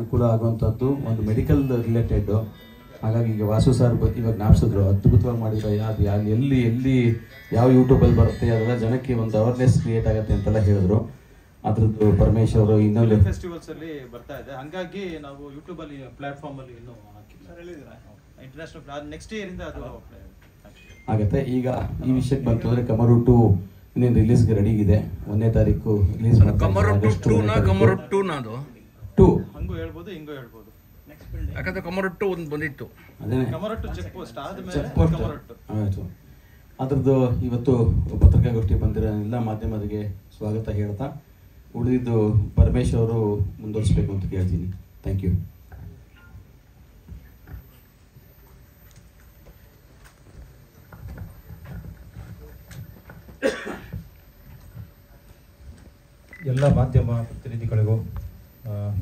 ಅನುಕೂಲ ಆಗುವಂಥದ್ದು ಒಂದು ಮೆಡಿಕಲ್ ರಿಲೇಟೆಡ್. ಹಾಗಾಗಿ ಈಗ ವಾಸು ಸರ್ ಇವಾಗ ಜ್ಞಾಪಿಸಿದ್ರು, ಅದ್ಭುತವಾಗಿ ಮಾಡಿದ್ರೆ ಅದು ಎಲ್ಲಿ ಎಲ್ಲಿ ಯಾವ ಯೂಟ್ಯೂಬಲ್ಲಿ ಬರುತ್ತೆ ಅದೆಲ್ಲ ಜನಕ್ಕೆ ಒಂದು ಅವೇರ್ನೆಸ್ ಕ್ರಿಯೇಟ್ ಆಗುತ್ತೆ ಅಂತೆಲ್ಲ ಹೇಳಿದ್ರು. ಅದ್ರದ್ದು ಪರಮೇಶ್ ಅವರು ಇನ್ನೊಂದು ಫೆಸ್ಟಿವಲ್ಸ್ ಅಲ್ಲಿ ಬರ್ತಾ ಇದೆ, ಹಾಗಾಗಿ ನಾವು ಯೂಟ್ಯೂಬ್ ಅಲ್ಲಿ ಪ್ಲಾಟ್ಫಾರ್ಮ್ ಅಲ್ಲಿ ಇನ್ನೂ ಹಾಕಿಲ್ಲ. ಇಂಟರ್ನ್ಯಾಷನಲ್ ನೆಕ್ಸ್ಟ್ ಇಯರ್ ಇಂದ ಅದು ಆಗುತ್ತೆ. ಈಗ ಈ ವಿಷಯಕ್ಕೆ ಬಂತು ಅಂದರೆ ಕಮರು 2 ಇನ್ನೇನು ರಿಲೀಸ್ಗೆ ರೆಡಿ ಇದೆ. 1ನೇ ತಾರೀಕು ರಿಲೀಸ್ ಹಂಗೂ ಹೇಳ್ಬೋದು ಹಿಂಗೂ ಹೇಳ್ಬೋದು. ಯಾಕಂದ್ರೆ ಕಮರೊಟ್ಟು ಒಂದು ಬಂದಿತ್ತು, ಅದೇ ಕಮರೊಟ್ಟು ಚೆಕ್ ಪೋಸ್ಟ್ ಆದ್ಮೇಲೆ ಚೆಕ್ ಪೋಸ್ಟ್ ಆಯಿತು. ಅದ್ರದ್ದು ಇವತ್ತು ಪತ್ರಿಕಾಗೋಷ್ಠಿ ಬಂದಿರೋ ಎಲ್ಲ ಮಾಧ್ಯಮರಿಗೆ ಸ್ವಾಗತ ಹೇಳ್ತಾ ಉಳಿದಿದ್ದು ಪರಮೇಶ್ ಅವರು ಮುಂದುವರಿಸಬೇಕು ಅಂತ ಕೇಳ್ತೀನಿ. Thank you. ಎಲ್ಲ ಮಾಧ್ಯಮ ಪ್ರತಿನಿಧಿಗಳಿಗೂ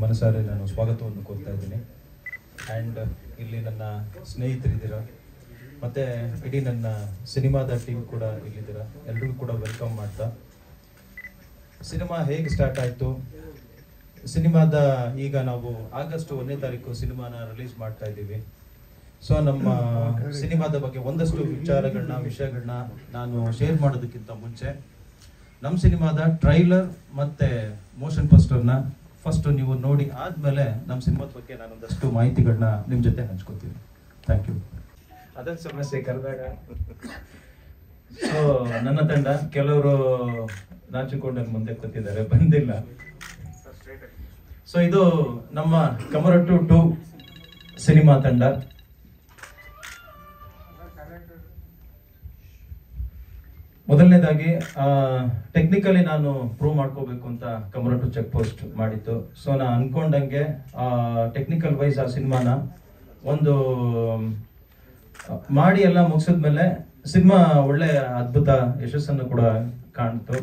ಮನಸಾರೆ ನಾನು ಸ್ವಾಗತವನ್ನು ಕೋರ್ತಾ ಇದ್ದೀನಿ. ಆ್ಯಂಡ್ ಇಲ್ಲಿ ನನ್ನ ಸ್ನೇಹಿತರಿದ್ದೀರ, ಮತ್ತು ಇಡೀ ನನ್ನ ಸಿನಿಮಾದ ಟೀಮ್ ಕೂಡ ಇಲ್ಲಿದ್ದೀರ. ಎಲ್ರಿಗೂ ಕೂಡ ವೆಲ್ಕಮ್ ಮಾಡ್ತಾ, ಸಿನಿಮಾ ಹೇಗೆ ಸ್ಟಾರ್ಟ್ ಆಯಿತು, ಸಿನಿಮಾದ ಈಗ ನಾವು ಆಗಸ್ಟ್ 1ನೇ ತಾರೀಕು ಸಿನಿಮಾನ ರಿಲೀಸ್ ಮಾಡ್ತಾ ಇದ್ದೀವಿ. ಸೊ ನಮ್ಮ ಸಿನಿಮಾದ ಬಗ್ಗೆ ಒಂದಷ್ಟು ವಿಷಯಗಳನ್ನ ನಾನು ಶೇರ್ ಮಾಡೋದಕ್ಕಿಂತ ಮುಂಚೆ ನಮ್ಮ ಸಿನಿಮಾದ ಟ್ರೈಲರ್ ಮತ್ತು ಮೋಷನ್ ಪೋಸ್ಟರ್ನ ಫಸ್ಟ್ ನೀವು ನೋಡಿ ಆದಮೇಲೆ ನಮ್ಮ ಸಿನಿಮಾದ ಬಗ್ಗೆ ನಾನು ಒಂದಷ್ಟು ಮಾಹಿತಿಗಳನ್ನ ನಿಮ್ಮ ಜೊತೆ ಹಂಚ್ಕೊತೀನಿ. Thank you. ಅದೊಂದು ಸಮಸ್ಯೆ ಕರೆದಾಗ ಸೊ ನನ್ನ ತಂಡ ಕೆಲವರು ನಾಚಿಕೊಂಡು ನನ್ನ ಮುಂದೆ ಕೂತಿದ್ದಾರೆ, ಬಂದಿಲ್ಲ. ಸೊ ಇದು ನಮ್ಮ ಕಮರೊಟ್ಟು 2 ಸಿನಿಮಾ ತಂಡ. ಮೊದಲನೇದಾಗಿ ಟೆಕ್ನಿಕಲಿ ನಾನು ಪ್ರೂವ್ ಮಾಡ್ಕೋಬೇಕು ಅಂತ ಕಮರೊಟ್ಟು ಚೆಕ್ ಪೋಸ್ಟ್ ಮಾಡಿತ್ತು. ಸೊ ನಾನು ಅನ್ಕೊಂಡಂಗೆ ಟೆಕ್ನಿಕಲ್ ವೈಸ್ ಆ ಸಿನಿಮಾನ ಒಂದು ಮಾಡಿ ಎಲ್ಲ ಮುಗಿಸಿದ್ಮೇಲೆ ಸಿನಿಮಾ ಒಳ್ಳೆ ಅದ್ಭುತ ಯಶಸ್ಸನ್ನು ಕೂಡ ಕಾಣ್ತು.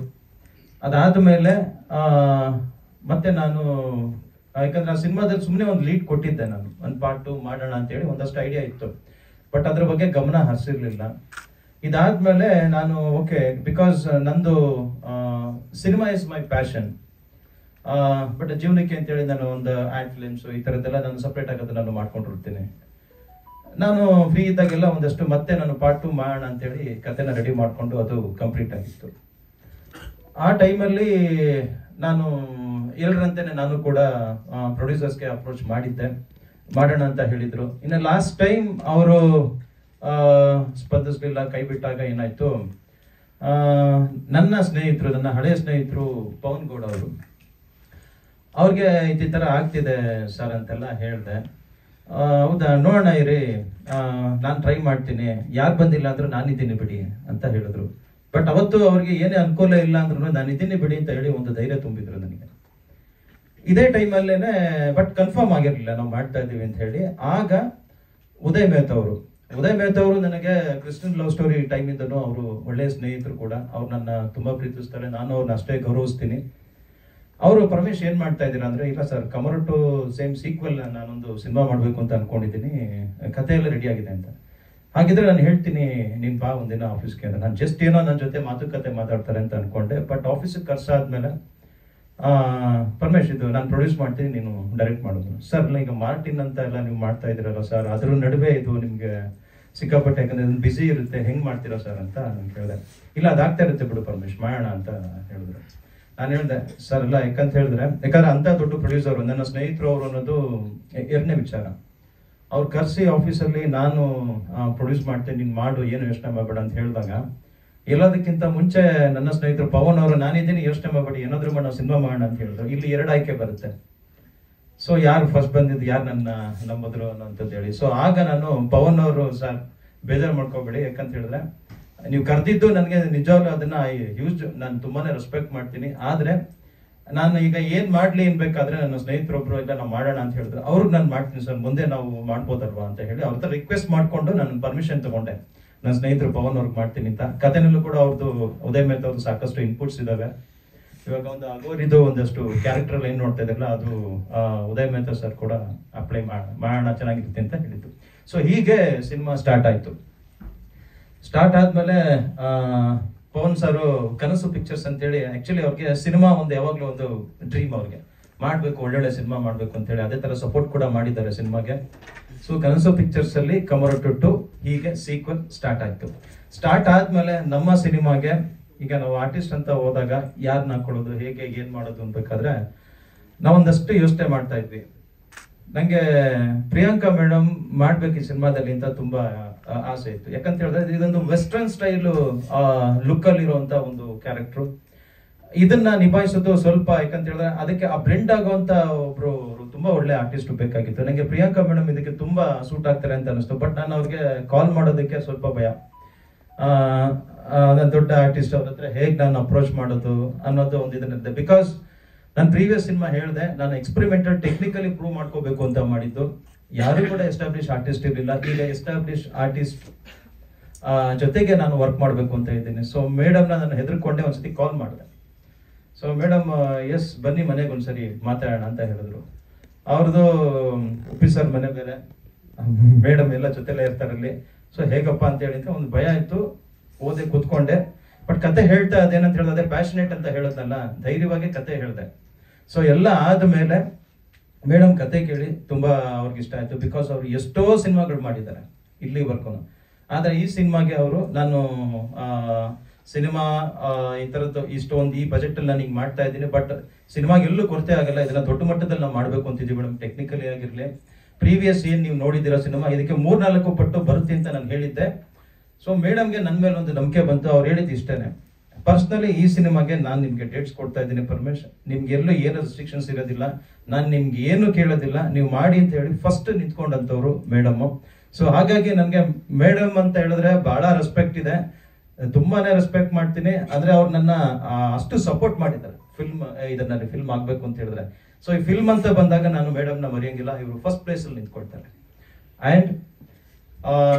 ಅದಾದ ಮೇಲೆ ಮತ್ತೆ ನಾನು ಯಾಕಂದ್ರೆ ಆ ಸಿನಿಮಾದಲ್ಲಿ ಸುಮ್ಮನೆ ಒಂದು ಲೀಡ್ ಕೊಟ್ಟಿದ್ದೆ, ನಾನು ಒಂದು ಪಾರ್ಟ್ 2 ಮಾಡೋಣ ಅಂತೇಳಿ ಒಂದಷ್ಟು ಐಡಿಯಾ ಇತ್ತು, ಬಟ್ ಅದ್ರ ಬಗ್ಗೆ ಗಮನ ಹರಿಸಿರ್ಲಿಲ್ಲ. ಇದಾದ್ಮೇಲೆ ನಾನು ಓಕೆ, ಬಿಕಾಸ್ ನಂದು cinema is my passion, but ಜೀವನಕ್ಕೆ ಅಂತೇಳಿ ನಾನು ಒಂದು ಆ್ಯಡ್ ಫಿಲ್ಮ್ಸ್ ಈ ಥರದ್ದೆಲ್ಲ ನಾನು ಸಪ್ರೇಟ್ ಆಗೋದು ನಾನು ಮಾಡ್ಕೊಂಡಿರ್ತೀನಿ. ನಾನು ಫ್ರೀ ಇದ್ದಾಗೆಲ್ಲ ಒಂದಷ್ಟು ಮತ್ತೆ ನಾನು ಪಾರ್ಟ್ 2 ಮಾಡೋಣ ಅಂತೇಳಿ ಕಥೆನ ರೆಡಿ ಮಾಡಿಕೊಂಡು ಅದು ಕಂಪ್ಲೀಟ್ ಆಗಿತ್ತು. ಆ ಟೈಮಲ್ಲಿ ನಾನು ಎಲ್ಲರಂತೆಯೇ ನಾನು ಕೂಡ ಪ್ರೊಡ್ಯೂಸರ್ಸ್ಗೆ ಅಪ್ರೋಚ್ ಮಾಡಿದ್ದೆ, ಮಾಡೋಣ ಅಂತ ಹೇಳಿದ್ರು. ಇನ್ನು ಲಾಸ್ಟ್ ಟೈಮ್ ಅವರು ಸ್ಪಂದಿಸಲಿಲ್ಲ, ಕೈ ಬಿಟ್ಟಾಗ ಏನಾಯ್ತು, ನನ್ನ ಸ್ನೇಹಿತರು, ನನ್ನ ಹಳೆಯ ಸ್ನೇಹಿತರು ಪವನ್ ಗೌಡ ಅವರು, ಅವ್ರಿಗೆ ಈ ಥರ ಆಗ್ತಿದೆ ಸರ್ ಅಂತೆಲ್ಲ ಹೇಳಿದೆ. ಹೌದಾ, ನೋಡೋಣ ಇರಿ, ನಾನು ಟ್ರೈ ಮಾಡ್ತೀನಿ, ಯಾರು ಬಂದಿಲ್ಲ ಅಂದ್ರೂ ನಾನಿದ್ದೀನಿ ಬಿಡಿ ಅಂತ ಹೇಳಿದ್ರು. ಬಟ್ ಅವತ್ತು ಅವ್ರಿಗೆ ಏನೇ ಅನುಕೂಲ ಇಲ್ಲ ಅಂದ್ರೂ ನಾನಿದ್ದೀನಿ ಬಿಡಿ ಅಂತ ಹೇಳಿ ಒಂದು ಧೈರ್ಯ ತುಂಬಿದ್ರು ನನಗೆ. ಇದೇ ಟೈಮಲ್ಲೇನೆ, ಬಟ್ ಕನ್ಫರ್ಮ್ ಆಗಿರಲಿಲ್ಲ ನಾವು ಮಾಡ್ತಾ ಇದ್ದೀವಿ ಅಂತ ಹೇಳಿ. ಆಗ ಉದಯ್ ಮೆಹ್ತಾ ಅವರು ನನಗೆ ಕ್ರಿಶ್ಚಿಯನ್ ಲವ್ ಸ್ಟೋರಿ ಟೈಮಿಂದನೂ ಅವರು ಒಳ್ಳೆಯ ಸ್ನೇಹಿತರು ಕೂಡ. ಅವ್ರು ನನ್ನ ತುಂಬಾ ಪ್ರೀತಿಸ್ತಾರೆ, ನಾನು ಅವ್ರನ್ನ ಅಷ್ಟೇ ಗೌರವಿಸ್ತೀನಿ. ಅವರು ಪರಮೇಶ್ ಏನ್ ಮಾಡ್ತಾ ಇದ್ದೀರಾ ಅಂದ್ರೆ, ಇಲ್ಲ ಸರ್ ಕಮರೊಟ್ಟು ಸೇಮ್ ಸೀಕ್ವೆಲ್ ನಾನೊಂದು ಸಿನಿಮಾ ಮಾಡಬೇಕು ಅಂತ ಅನ್ಕೊಂಡಿದ್ದೀನಿ, ಕಥೆ ಎಲ್ಲ ರೆಡಿ ಆಗಿದೆ ಅಂತ. ಹಾಗಿದ್ರೆ ನಾನು ಹೇಳ್ತೀನಿ, ನೀನ್ ಬಾ ಒಂದಿನ ಆಫೀಸ್ಗೆ ಅಂತ. ನಾನು ಜಸ್ಟ್ ಏನೋ ನನ್ನ ಜೊತೆ ಮಾತುಕತೆ ಮಾತಾಡ್ತಾರೆ ಅಂತ ಅನ್ಕೊಂಡೆ. ಬಟ್ ಆಫೀಸಿಗೆ ಕರ್ಸಾದ್ಮೇಲೆ ಪರಮೇಶ್ ಇದು ನಾನು ಪ್ರೊಡ್ಯೂಸ್ ಮಾಡ್ತೀನಿ, ನೀನು ಡೈರೆಕ್ಟ್ ಮಾಡೋದು. ಸರ್ ಈಗ ಮಾರ್ಟಿನ್ ಅಂತ ಎಲ್ಲ ನೀವು ಮಾಡ್ತಾ ಇದ್ದೀರಲ್ಲ ಸರ್, ಅದ್ರ ನಡುವೆ ಇದು ನಿಮ್ಗೆ ಸಿಕ್ಕಾಪಟ್ಟೆ, ಯಾಕಂದ್ರೆ ಇದನ್ನು ಬಿಸಿ ಇರುತ್ತೆ, ಹೆಂಗ್ ಮಾಡ್ತೀರಾ ಸರ್ ಅಂತ ನಾನು ಕೇಳಿದೆ. ಇಲ್ಲ ಅದಾಗ್ತಾ ಇರುತ್ತೆ ಬಿಡು ಪರಮೇಶ್, ಮಾಡೋಣ ಅಂತ ಹೇಳಿದ್ರು. ನಾನು ಹೇಳಿದೆ ಸರ್ ಇಲ್ಲ, ಯಾಕಂತ ಹೇಳಿದ್ರೆ, ಯಾಕಂದ್ರೆ ಅಂತ ದೊಡ್ಡ ಪ್ರೊಡ್ಯೂಸರ್ ನನ್ನ ಸ್ನೇಹಿತರು ಅವರು ಅನ್ನೋದು ಎರಡನೇ ವಿಚಾರ. ಅವ್ರು ಕರೆಸಿ ಆಫೀಸಲ್ಲಿ ನಾನು ಪ್ರೊಡ್ಯೂಸ್ ಮಾಡ್ತೇನೆ, ನೀನು ಮಾಡು, ಏನು ಯೋಚನೆ ಮಾಡಬೇಡ ಅಂತ ಹೇಳಿದಾಗ, ಎಲ್ಲದಕ್ಕಿಂತ ಮುಂಚೆ ನನ್ನ ಸ್ನೇಹಿತರು ಪವನ್ ಅವರು, ನಾನಿದ್ದೀನಿ ಯೋಚನೆ ಮಾಡಬೇಡಿ, ಏನಾದ್ರೂ ಮಾಡಿ ನಾವು ಸಿನಿಮಾ ಮಾಡೋಣ ಅಂತ ಹೇಳಿದ್ರು. ಇಲ್ಲಿ 2 ಆಯ್ಕೆ ಬರುತ್ತೆ. ಸೊ ಯಾರು ಫಸ್ಟ್ ಬಂದಿದ್ದು, ಯಾರು ನನ್ನ ನಂಬಿದ್ರು ಅನ್ನೋಂಥದ್ದು ಹೇಳಿ. ಸೊ ಆಗ ನಾನು ಪವನ್ ಅವರು, ಸರ್ ಬೇಜಾರು ಮಾಡ್ಕೋಬೇಡಿ, ಯಾಕಂತ ಹೇಳಿದ್ರೆ ನೀವು ಕರೆದಿದ್ದು ನನಗೆ ನಿಜವಾಗ್ಲೂ ಅದನ್ನ ನಾನು ತುಂಬಾನೇ ರೆಸ್ಪೆಕ್ಟ್ ಮಾಡ್ತೀನಿ. ಆದ್ರೆ ನಾನು ಈಗ ಏನ್ ಮಾಡ್ಲಿ ಅನ್ಬೇಕಾದ್ರೆ ನನ್ನ ಸ್ನೇಹಿತರೊಬ್ರು ಇಲ್ಲ ನಾವು ಮಾಡೋಣ ಅಂತ ಹೇಳಿದ್ರು. ಅವ್ರಿಗೆ ನಾನು ಮಾಡ್ತೀನಿ ಸರ್, ಮುಂದೆ ನಾವು ಮಾಡ್ಬೋದಲ್ವಾ ಅಂತ ಹೇಳಿ ಅವ್ರ ಹತ್ರ ರಿಕ್ವೆಸ್ಟ್ ಮಾಡ್ಕೊಂಡು ನಾನು ಪರ್ಮಿಷನ್ ತಗೊಂಡೆ, ನನ್ನ ಸ್ನೇಹಿತರು ಪವನ್ ಅವ್ರಿಗೆ ಮಾಡ್ತೀನಿ ಅಂತ. ಕಥೆನಲ್ಲೂ ಕೂಡ ಅವ್ರದ್ದು ಉದಯ್ ಮೆಹ್ತಾ ಅವ್ರದ್ದು ಸಾಕಷ್ಟು ಇನ್ಪುಟ್ಸ್ ಇದಾವೆ. ಇವಾಗ ಒಂದು ಅಗೋರಿದು ಒಂದಷ್ಟು ಕ್ಯಾರೆಕ್ಟರ್ ಏನ್ ನೋಡ್ತಾ ಇದ್ರಲ್ಲ, ಅದು ಉದಯ್ ಮೆಹ್ತಾ ಸರ್ ಕೂಡ ಅಪ್ಲೈ ಮಾಡೋಣ ಚೆನ್ನಾಗಿರುತ್ತೆ ಅಂತ ಹೇಳಿದ್ದು. ಸೊ ಹೀಗೆ ಸಿನಿಮಾ ಸ್ಟಾರ್ಟ್ ಆಯ್ತು. ಸ್ಟಾರ್ಟ್ ಆದ್ಮೇಲೆ ಪವನ್ ಸರ್ ಕನಸು ಪಿಕ್ಚರ್ಸ್ ಅಂತೇಳಿ, ಆಕ್ಚುಲಿ ಅವ್ರಿಗೆ ಸಿನಿಮಾ ಒಂದು ಯಾವಾಗ್ಲೂ ಒಂದು ಡ್ರೀಮ್ ಅವ್ರಿಗೆ. ಮಾಡಬೇಕು, ಒಳ್ಳೊಳ್ಳೆ ಸಿನಿಮಾ ಮಾಡಬೇಕು ಅಂತೇಳಿ ಅದೇ ಥರ ಸಪೋರ್ಟ್ ಕೂಡ ಮಾಡಿದ್ದಾರೆ ಸಿನಿಮಾಗೆ. ಸೊ ಕನಸು ಪಿಕ್ಚರ್ಸ್ ಅಲ್ಲಿ ಕಮರಟು 2 ಹೀಗೆ ಸೀಕ್ವೆಲ್ ಸ್ಟಾರ್ಟ್ ಆಯ್ತು. ಸ್ಟಾರ್ಟ್ ಆದ್ಮೇಲೆ ನಮ್ಮ ಸಿನಿಮಾಗೆ ಈಗ ನಾವು ಆರ್ಟಿಸ್ಟ್ ಅಂತ ಹೋದಾಗ ಯಾರನ್ನ ಹಾಕೊಳ್ಳೋದು, ಹೇಗೆ ಏನ್ ಮಾಡೋದು ಅನ್ಬೇಕಾದ್ರೆ ನಾವೊಂದಷ್ಟು ಯೋಚನೆ ಮಾಡ್ತಾ ಇದ್ವಿ. ನಂಗೆ ಪ್ರಿಯಾಂಕಾ ಮೇಡಮ್ ಮಾಡ್ಬೇಕು ಈ ಸಿನಿಮಾದಲ್ಲಿ ಅಂತ ತುಂಬಾ ಆಸೆ ಇತ್ತು. ಯಾಕಂತ ಹೇಳಿದ್ರೆ ಇದೊಂದು ವೆಸ್ಟರ್ನ್ ಸ್ಟೈಲ್ ಲುಕ್ ಅಲ್ಲಿ ಇರುವಂತ ಒಂದು ಕ್ಯಾರೆಕ್ಟರ್. ಇದನ್ನ ನಿಭಾಯಿಸೋದು ಸ್ವಲ್ಪ, ಯಾಕಂತ ಹೇಳಿದ್ರೆ ಅದಕ್ಕೆ ಆ ಬ್ಲೆಂಡ್ ಆಗುವಂತ ಒಬ್ರು ತುಂಬಾ ಒಳ್ಳೆ ಆರ್ಟಿಸ್ಟ್ ಬೇಕಾಗಿತ್ತು. ನಂಗೆ ಪ್ರಿಯಾಂಕಾ ಮೇಡಮ್ ಇದಕ್ಕೆ ತುಂಬಾ ಸೂಟ್ ಆಗ್ತಾರೆ ಅಂತ ಅನಿಸ್ತು. ಬಟ್ ನಾನು ಅವ್ರಿಗೆ ಕಾಲ್ ಮಾಡೋದಕ್ಕೆ ಸ್ವಲ್ಪ ಭಯ. ದೊಡ್ಡ ಆರ್ಟಿಸ್ಟ್ ಅವ್ರ ಹತ್ರ ಹೇಗೆ ನಾನು ಅಪ್ರೋಚ್ ಮಾಡೋದು ಅನ್ನೋದು ಒಂದು ಇದನ್ನಿದೆ. ಬಿಕಾಸ್ ನಾನು ಪ್ರೀವಿಯಸ್ ಸಿನಿಮಾ ಹೇಳಿದೆ, ನಾನು ಎಕ್ಸ್ಪೆರಿಮೆಂಟಲ್ ಟೆಕ್ನಿಕಲಿ ಪ್ರೂವ್ ಮಾಡ್ಕೋಬೇಕು ಅಂತ ಮಾಡಿದ್ದು. ಯಾರು ಕೂಡ ಎಸ್ಟಾಬ್ಲಿಷ್ ಆರ್ಟಿಸ್ಟ್ ಇರಲಿಲ್ಲ. ಈಗ ಎಸ್ಟಾಬ್ಲಿಷ್ ಆರ್ಟಿಸ್ಟ್ ಜೊತೆಗೆ ನಾನು ವರ್ಕ್ ಮಾಡಬೇಕು ಅಂತ ಇದ್ದೀನಿ. ಸೊ ಮೇಡಮ್ನ ನಾನು ಹೆದರ್ಕೊಂಡೆ ಒಂದ್ಸತಿ ಕಾಲ್ ಮಾಡಿದೆ. ಸೊ ಮೇಡಮ್ ಎಸ್ ಬನ್ನಿ ಮನೆಗೆ ಒಂದ್ಸರಿ ಮಾತಾಡೋಣ ಅಂತ ಹೇಳಿದ್ರು. ಅವ್ರದ್ದು ಉಪ್ಪಿ ಸರ್ ಮನೆ ಬೇರೆ, ಮೇಡಮ್ ಎಲ್ಲ ಜೊತೆಲೇ ಇರ್ತಾರಲ್ಲಿ. ಸೊ ಹೇಗಪ್ಪ ಅಂತ ಹೇಳಿದ್ರೆ ಒಂದು ಭಯ ಇತ್ತು. ಓದೆ ಕೂತ್ಕೊಂಡೆ. ಬಟ್ ಕತೆ ಹೇಳ್ತಾ ಅದೇನಂತ ಹೇಳಿದ್ರೆ ಪ್ಯಾಷನೇಟ್ ಅಂತ ಹೇಳೋದಲ್ಲ, ಧೈರ್ಯವಾಗಿ ಕತೆ ಹೇಳಿದೆ. ಸೊ ಎಲ್ಲ ಆದ್ಮೇಲೆ ಮೇಡಮ್ ಕತೆ ಕೇಳಿ ತುಂಬಾ ಅವ್ರಿಗೆ ಇಷ್ಟ ಆಯ್ತು. ಬಿಕಾಸ್ ಅವ್ರು ಎಷ್ಟೋ ಸಿನಿಮಾಗಳು ಮಾಡಿದ್ದಾರೆ ಇಲ್ಲಿವರೆಗೂ. ಆದ್ರೆ ಈ ಸಿನಿಮಾಗೆ ಅವರು ನಾನು ಸಿನಿಮಾ ಈ ತರದ್ದು ಇಷ್ಟೊಂದು ಈ ಬಜೆಟ್ ಅಲ್ಲಿ ನಾನು ಈಗ ಮಾಡ್ತಾ ಇದ್ದೀನಿ, ಬಟ್ ಸಿನಿಮಾಗೆ ಎಲ್ಲೂ ಕೊರತೆ ಆಗಲ್ಲ, ಇದನ್ನ ದೊಡ್ಡ ಮಟ್ಟದಲ್ಲಿ ನಾವು ಮಾಡ್ಬೇಕು ಅಂತಿದ್ದೀವಿ ಮೇಡಮ್. ಟೆಕ್ನಿಕಲಿ ಆಗಿರ್ಲಿ, ಪ್ರೀವಿಯಸ್ ಏನ್ ನೀವು ನೋಡಿದಿರೋ ಸಿನಿಮಾ ಇದಕ್ಕೆ 3-4 ಪಟ್ಟು ಬರುತ್ತೆ ಅಂತ ನಾನು ಹೇಳಿದ್ದೆ. ಸೊ ಮೇಡಮ್ಗೆ ನನ್ನ ಮೇಲೆ ಒಂದು ನಂಬಿಕೆ ಬಂತು. ಅವ್ರು ಹೇಳಿದ್ದು ಇಷ್ಟೇನೆ, ಪರ್ಸ್ನಲಿ ಈ ಸಿನಿಮಾಗೆ ನಾನು ನಿಮ್ಗೆ ಡೇಟ್ಸ್ ಕೊಡ್ತಾ ಇದ್ದೀನಿ, ಪರ್ಮಿಷನ್ ನಿಮ್ಗೆ ಎಲ್ಲೂ ಏನು ರೆಸ್ಟ್ರಿಕ್ಷನ್ಸ್ ಇರೋದಿಲ್ಲ, ನಾನು ನಿಮ್ಗೆ ಏನು ಕೇಳೋದಿಲ್ಲ, ನೀವು ಮಾಡಿ ಅಂತ ಹೇಳಿ ಫಸ್ಟ್ ನಿಂತ್ಕೊಂಡಂತವ್ರು ಮೇಡಮ್. ಸೊ ಹಾಗಾಗಿ ನನಗೆ ಮೇಡಮ್ ಅಂತ ಹೇಳಿದ್ರೆ ಬಹಳ ರೆಸ್ಪೆಕ್ಟ್ ಇದೆ, ತುಂಬಾನೇ ರೆಸ್ಪೆಕ್ಟ್ ಮಾಡ್ತೀನಿ. ಅಂದ್ರೆ ಅವ್ರು ನನ್ನ ಅಷ್ಟು ಸಪೋರ್ಟ್ ಮಾಡಿದ್ದಾರೆ ಇದನ್ನಲ್ಲಿ ಫಿಲ್ಮ್ ಆಗ್ಬೇಕು ಅಂತ ಹೇಳಿದ್ರೆ. ಸೊ ಈ ಫಿಲ್ಮ್ ಅಂತ ಬಂದಾಗ ನಾನು ಮೇಡಮ್ನ ಮರೆಯಂಗಿಲ್ಲ. ಇವರು ಫಸ್ಟ್ ಪ್ಲೇಸ್ ಅಲ್ಲಿ ನಿಂತ್ಕೊಳ್ತಾರೆ. ಅಂಡ್